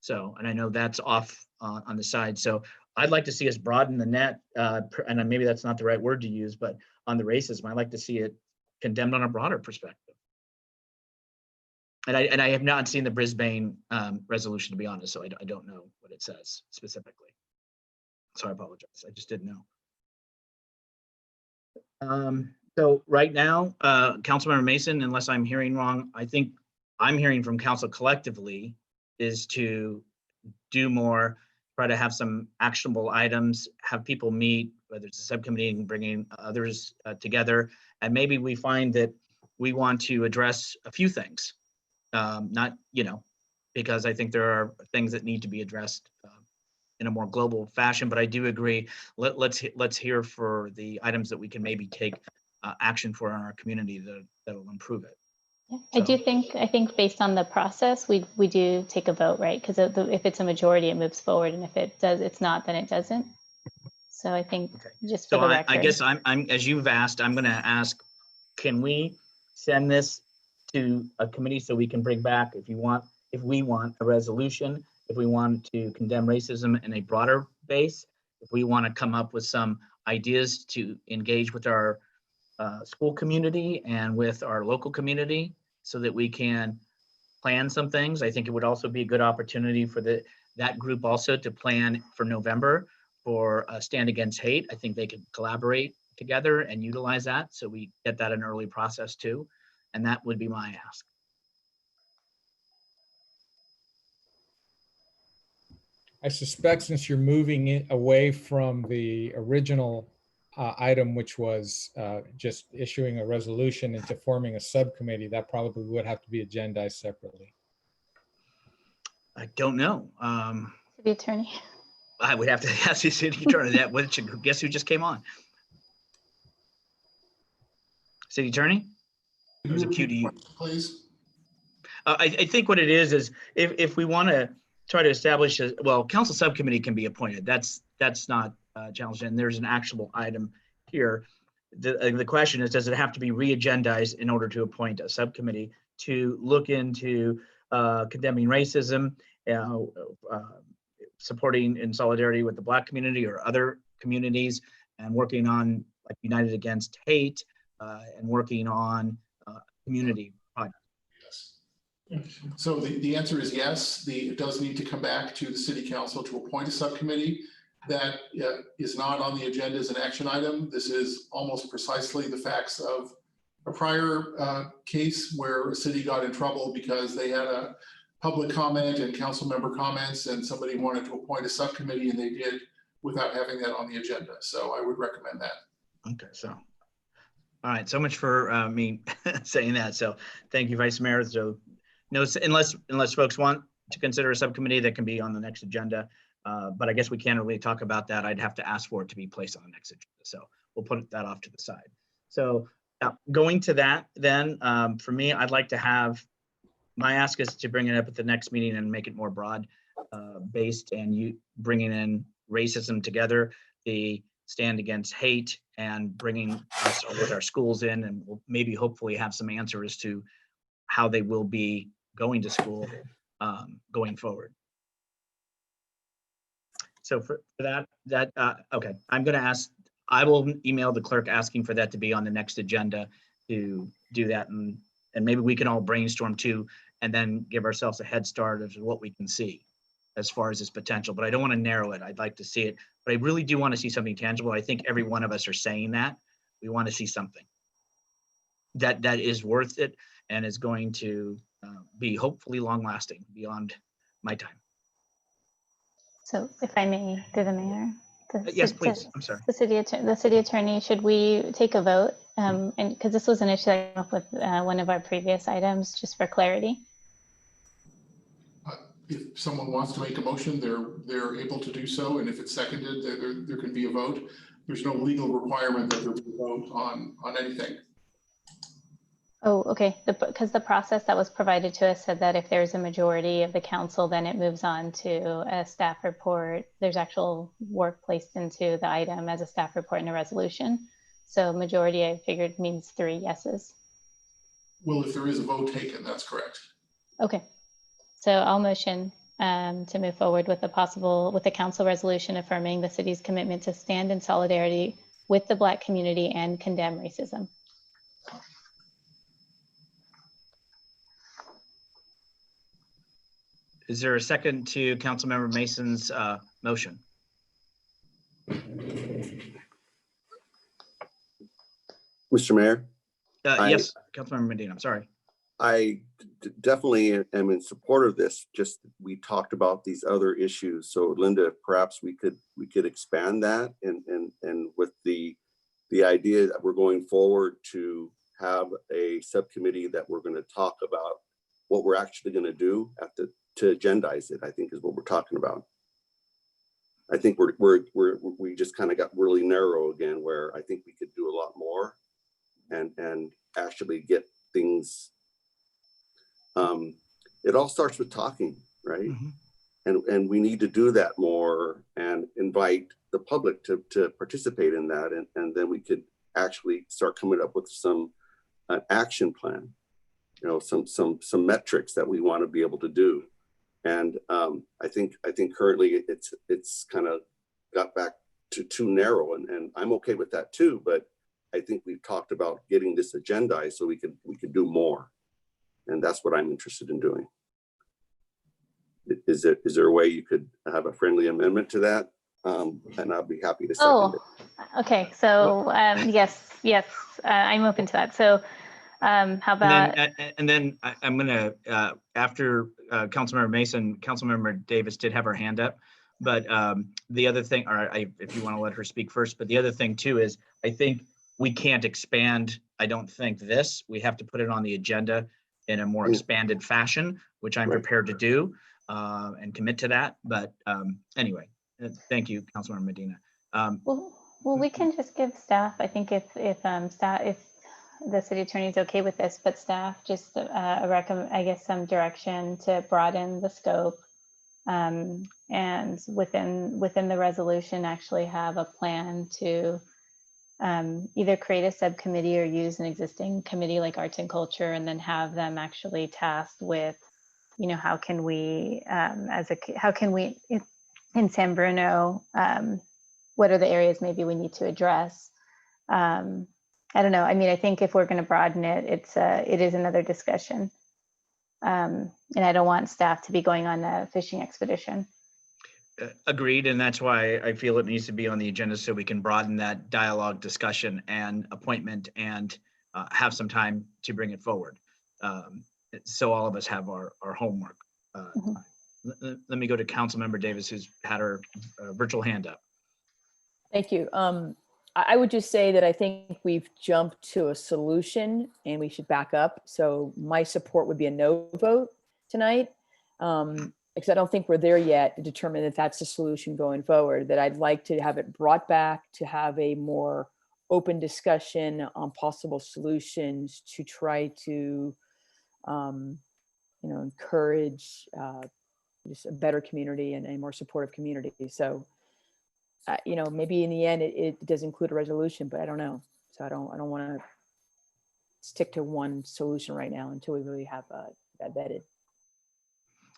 So, and I know that's off on the side. So I'd like to see us broaden the net, and maybe that's not the right word to use, but on the racism, I'd like to see it condemned on a broader perspective. And I have not seen the Brisbane resolution, to be honest, so I don't know what it says specifically. So I apologize, I just didn't know. So right now, Councilmember Mason, unless I'm hearing wrong, I think I'm hearing from council collectively is to do more, try to have some actionable items, have people meet, whether it's a subcommittee and bringing others together. And maybe we find that we want to address a few things, not, because I think there are things that need to be addressed in a more global fashion, but I do agree. Let's hear for the items that we can maybe take action for in our community that'll improve it. Yeah, so. I think based on the process, we do take a vote, right? Because if it's a majority, it moves forward, and if it's not, then it doesn't. So I think just for the record. I guess I'm as you've asked, I'm going to ask, can we send this to a committee so we can bring back, if we want a resolution, if we want to condemn racism in a broader base, if we want to come up with some ideas to engage with our school community and with our local community so that we can plan some things. I think it would also be a good opportunity for that group also to plan for November for Stand Against Hate. I think they could collaborate together and utilize that so we get that an early process too. And that would be my ask. I suspect since you're moving it away from the original item, which was just issuing a resolution into forming a subcommittee, that probably would have to be agendized separately. I don't know. City attorney. I would have to ask the city attorney that. Guess who just came on? City attorney? There's a cue to you. Please. I think what it is if we want to try to establish council subcommittee can be appointed. That's not challenging. And there's an actionable item here. The question is, does it have to be re-agendized in order to appoint a subcommittee to look into condemning racism, supporting in solidarity with the Black community or other communities, and working on like United Against Hate, and working on community projects? So the answer is yes. It does need to come back to the city council to appoint a subcommittee. That is not on the agenda as an action item. This is almost precisely the facts of a prior case where a city got in trouble because they had a public comment and council member comments, and somebody wanted to appoint a subcommittee, and they did without having that on the agenda. So I would recommend that. Okay, so, all right, so much for me saying that. So thank you, Vice Mayor. So no, unless folks want to consider a subcommittee, that can be on the next agenda. But I guess we can't really talk about that. I'd have to ask for it to be placed on the next agenda. So we'll put that off to the side. So going to that then, for me, I'd like to have, my ask is to bring it up at the next meeting and make it more broad based, and you bringing in racism together, the stand against hate, and bringing us with our schools in, and we'll maybe hopefully have some answers to how they will be going to school going forward. So for that, okay, I'm going to ask, I will email the clerk asking for that to be on the next agenda to do that. And maybe we can all brainstorm too, and then give ourselves a head start of what we can see as far as its potential. But I don't want to narrow it. I'd like to see it, but I really do want to see something tangible. I think every one of us are saying that. We want to see something that is worth it and is going to be hopefully long lasting beyond my time. So if I may, through the mayor. Yes, please. I'm sorry. The city attorney, should we take a vote? And because this was an issue that came up with one of our previous items, just for clarity. If someone wants to make a motion, they're able to do so. And if it's seconded, there can be a vote. There's no legal requirement that there be a vote on anything. Oh, okay. Because the process that was provided to us said that if there's a majority of the council, then it moves on to a staff report. There's actual work placed into the item as a staff report and a resolution. So majority, I figured, means 3 yeses. Well, if there is a vote taken, that's correct. Okay. So I'll motion to move forward with the council resolution affirming the city's commitment to stand in solidarity with the Black community and condemn racism. Is there a second to Councilmember Mason's motion? Mr. Mayor? Yes, Councilmember Medina, I'm sorry. I definitely am in support of this. Just we talked about these other issues. So Linda, perhaps we could expand that and with the idea that we're going forward to have a subcommittee that we're going to talk about what we're actually going to do to agendize it, I think is what we're talking about. I think we just kind of got really narrow again, where I think we could do a lot more and actually get things. It all starts with talking, right? Mm-hmm. And we need to do that more and invite the public to participate in that, and then we could actually start coming up with an action plan, some metrics that we want to be able to do. And I think currently it's kind of got back to too narrow, and I'm okay with that too. But I think we've talked about getting this agendized so we could do more, and that's what I'm interested in doing. Is there a way you could have a friendly amendment to that? And I'll be happy to second it. Okay. So yes, I'm open to that. So how about? And then I'm gonna after Councilmember Mason, Councilmember Davis did have her hand up, but the other thing, if you want to let her speak first, but the other thing too is I think we can't expand. I don't think this. We have to put it on the agenda in a more expanded fashion, which I'm prepared to do and commit to that. But anyway, thank you, Councilmember Medina. Well, we can just give staff. I think if the city attorney is okay with this, but staff just I guess some direction to broaden the scope, and within the resolution actually have a plan to either create a subcommittee or use an existing committee like arts and culture, and then have them actually tasked with, how can we in San Bruno, what are the areas maybe we need to address? I don't know. I mean, I think if we're going to broaden it, it is another discussion. And I don't want staff to be going on a fishing expedition. Agreed, and that's why I feel it needs to be on the agenda so we can broaden that dialogue, discussion, and appointment, and have some time to bring it forward. So all of us have our homework. Let me go to Councilmember Davis, who's had her virtual hand up. Thank you. I would just say that I think we've jumped to a solution and we should back up. So my support would be a no vote tonight, because I don't think we're there yet to determine if that's the solution going forward, that I'd like to have it brought back to have a more open discussion on possible solutions to try to, encourage just a better community and a more supportive community. So, maybe in the end it does include a resolution, but I don't know. So I don't want to stick to one solution right now until we really have that vetted.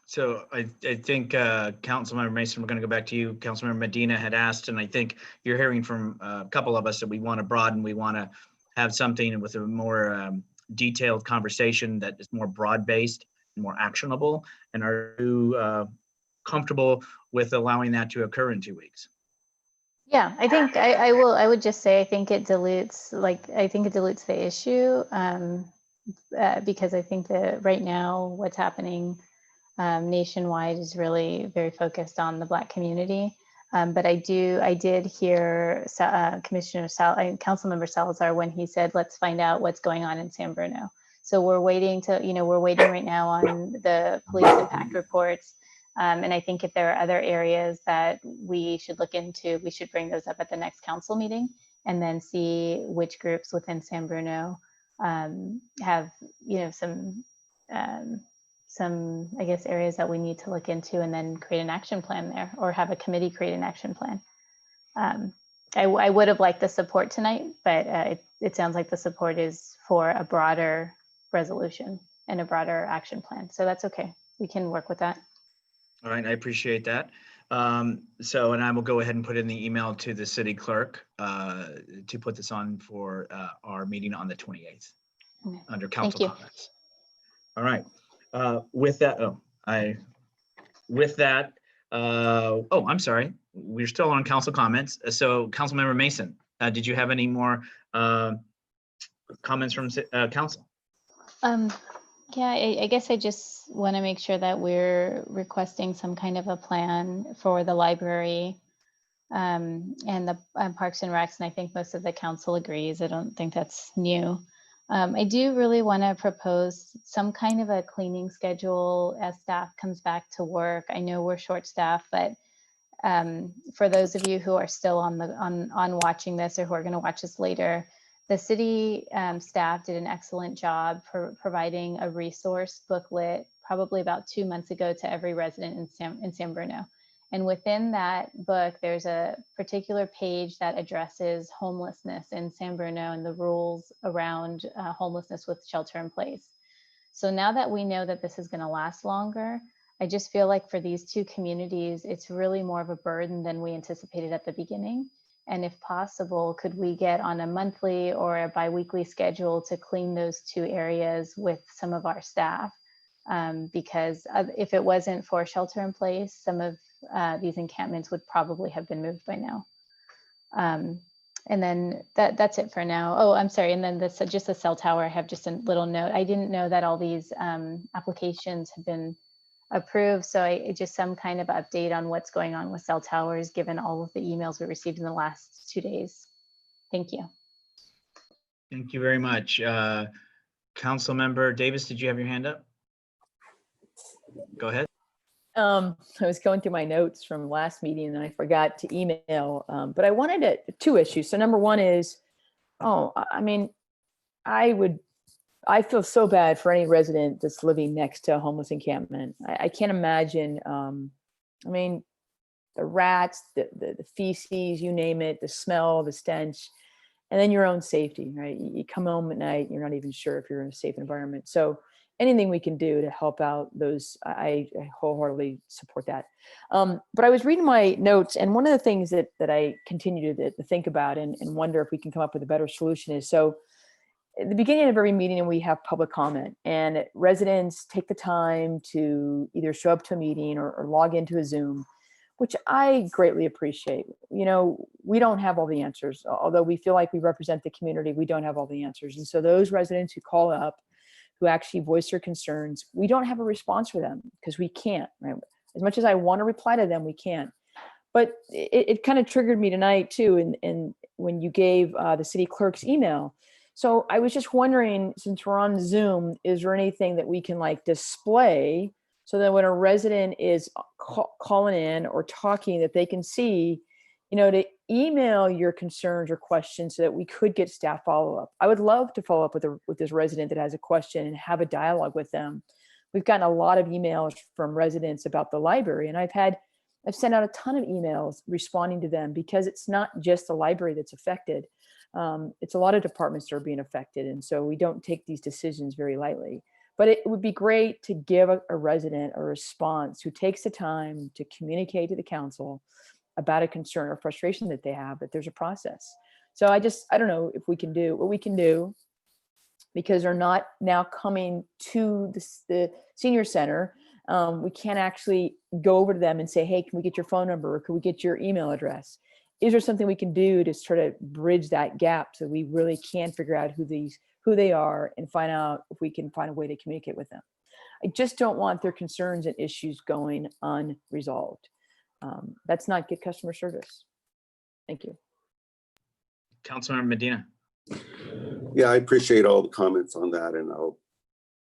So I think Councilmember Mason, we're going to go back to you. Councilmember Medina had asked, and I think you're hearing from a couple of us that we want to broaden. We want to have something with a more detailed conversation that is more broad-based and more actionable. And are you comfortable with allowing that to occur in 2 weeks? Yeah, I think I would just say I think it dilutes the issue, because I think that right now what's happening nationwide is really very focused on the Black community. But I did hear Councilmember Salazar when he said, let's find out what's going on in San Bruno. So we're waiting right now on the police impact reports. And I think if there are other areas that we should look into, we should bring those up at the next council meeting and then see which groups within San Bruno have, some, I guess, areas that we need to look into and then create an action plan there, or have a committee create an action plan. I would have liked the support tonight, but it sounds like the support is for a broader resolution and a broader action plan. So that's okay. We can work with that. All right, I appreciate that. And I will go ahead and put in the email to the city clerk to put this on for our meeting on the 28th under council comments. All right. With that, I'm sorry. We're still on council comments. So Councilmember Mason, did you have any more comments from council? Yeah, I guess I just want to make sure that we're requesting some kind of a plan for the library and the Parks and Recs, and I think most of the council agrees. I don't think that's new. I do really want to propose some kind of a cleaning schedule as staff comes back to work. I know we're short-staffed, but for those of you who are still on watching this or who are going to watch this later, the city staff did an excellent job for providing a resource booklet probably about 2 months ago to every resident in San Bruno. And within that book, there's a particular page that addresses homelessness in San Bruno and the rules around homelessness with shelter in place. So now that we know that this is going to last longer, I just feel like for these two communities, it's really more of a burden than we anticipated at the beginning. And if possible, could we get on a monthly or a biweekly schedule to clean those two areas with some of our staff? Because if it wasn't for shelter in place, some of these encampments would probably have been moved by now. And then that's it for now. Oh, I'm sorry. And then just the cell tower, I have just a little note. I didn't know that all these applications have been approved. So just some kind of update on what's going on with cell towers, given all of the emails we received in the last 2 days. Thank you. Thank you very much. Councilmember Davis, did you have your hand up? Go ahead. I was going through my notes from last meeting and I forgot to email, but I wanted two issues. So number one is, I feel so bad for any resident that's living next to a homeless encampment. I can't imagine, the rats, the feces, you name it, the smell, the stench. And then your own safety, right? You come home at night, you're not even sure if you're in a safe environment. So anything we can do to help out those, I wholeheartedly support that. But I was reading my notes, and one of the things that I continue to think about and wonder if we can come up with a better solution is, so at the beginning of every meeting we have public comment, and residents take the time to either show up to a meeting or log into a Zoom, which I greatly appreciate. You know, we don't have all the answers. Although we feel like we represent the community, we don't have all the answers. And so those residents who call up, who actually voice their concerns, we don't have a response for them because we can't, right? As much as I want to reply to them, we can't. But it kind of triggered me tonight too, and when you gave the city clerk's email. So I was just wondering, since we're on Zoom, is there anything that we can like display so that when a resident is calling in or talking, that they can see, you know, to email your concerns or questions so that we could get staff follow-up. I would love to follow up with this resident that has a question and have a dialogue with them. We've gotten a lot of emails from residents about the library, and I've sent out a ton of emails responding to them, because it's not just the library that's affected. It's a lot of departments that are being affected. And so we don't take these decisions very lightly. But it would be great to give a resident a response who takes the time to communicate to the council about a concern or frustration that they have, that there's a process. So I don't know if we can do what we can do, because they're not now coming to the senior center. We can't actually go over to them and say, hey, can we get your phone number, or can we get your email address? Is there something we can do to sort of bridge that gap so we really can figure out who they are and find out if we can find a way to communicate with them? I just don't want their concerns and issues going unresolved. That's not good customer service. Thank you. Councilmember Medina. Yeah, I appreciate all the comments on that, and I'll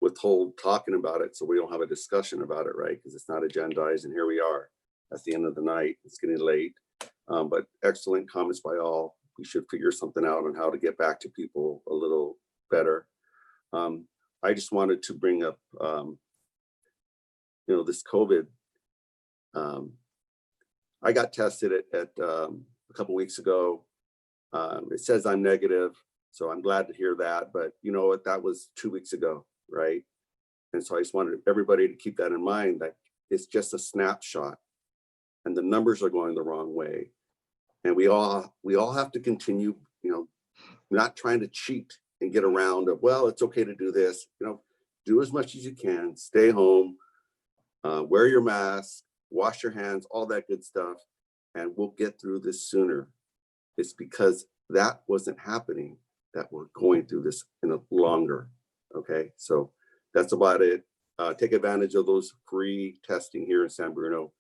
withhold talking about it so we don't have a discussion about it, right? Because it's not agendized, and here we are at the end of the night. It's getting late, but excellent comments by all. We should figure something out on how to get back to people a little better. I just wanted to bring up, this COVID. I got tested at a couple weeks ago. It says I'm negative, so I'm glad to hear that. But you know what? That was 2 weeks ago, right? And so I just wanted everybody to keep that in mind, that it's just a snapshot, and the numbers are going the wrong way. And we all have to continue, not trying to cheat and get around it. Well, it's okay to do this. Do as much as you can. Stay home. Wear your mask. Wash your hands. All that good stuff, and we'll get through this sooner. It's because that wasn't happening that we're going through this in a longer. Okay, so that's about it. Take advantage of those free testing here in San Bruno.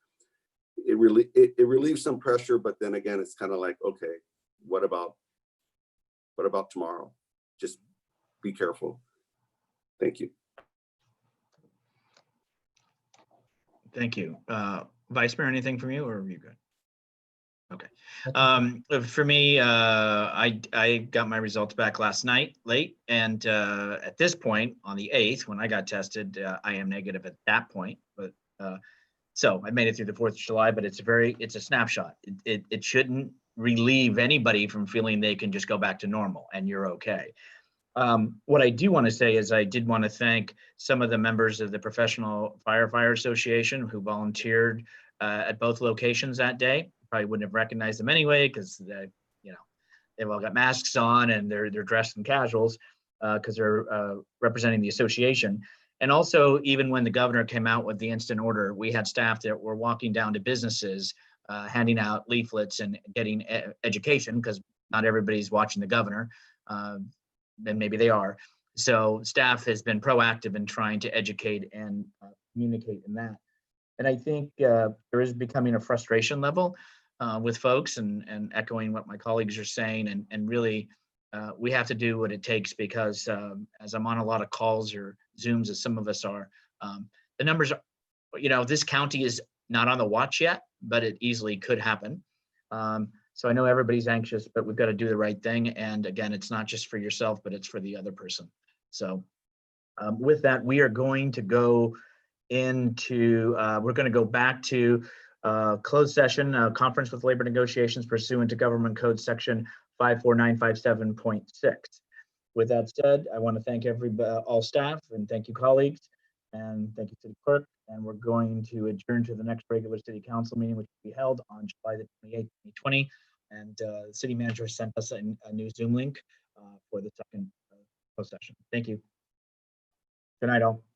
It relieves some pressure, but then again, it's kind of like, okay, what about tomorrow? Just be careful. Thank you. Thank you. Vice Mayor, anything from you, or are you good? Okay. For me, I got my results back last night late, and at this point on the 8th, when I got tested, I am negative at that point. But so I made it through the 4th of July, but it's a snapshot. It shouldn't relieve anybody from feeling they can just go back to normal and you're okay. What I do want to say is I did want to thank some of the members of the Professional Firefighter Association who volunteered at both locations that day. Probably wouldn't have recognized them anyway, because they've all got masks on and they're dressed in casuals because they're representing the association. And also, even when the governor came out with the instant order, we had staff that were walking down to businesses, handing out leaflets and getting education, because not everybody's watching the governor. Then maybe they are. So staff has been proactive in trying to educate and communicate in that. And I think there is becoming a frustration level with folks, and echoing what my colleagues are saying, and really we have to do what it takes, because as I'm on a lot of calls or Zooms, as some of us are, the numbers are, this county is not on the watch yet, but it easily could happen. So I know everybody's anxious, but we've got to do the right thing. And again, it's not just for yourself, but it's for the other person. So with that, we are going to go into, we're going to go back to closed session, conference with labor negotiations pursuant to Government Code Section 54957.6. With that said, I want to thank all staff and thank you colleagues and thank you City Clerk. And we're going to adjourn to the next regular City Council meeting, which will be held on July the 28th, 2020. And the City Manager sent us a new Zoom link for the second closed session. Thank you. Good night, all.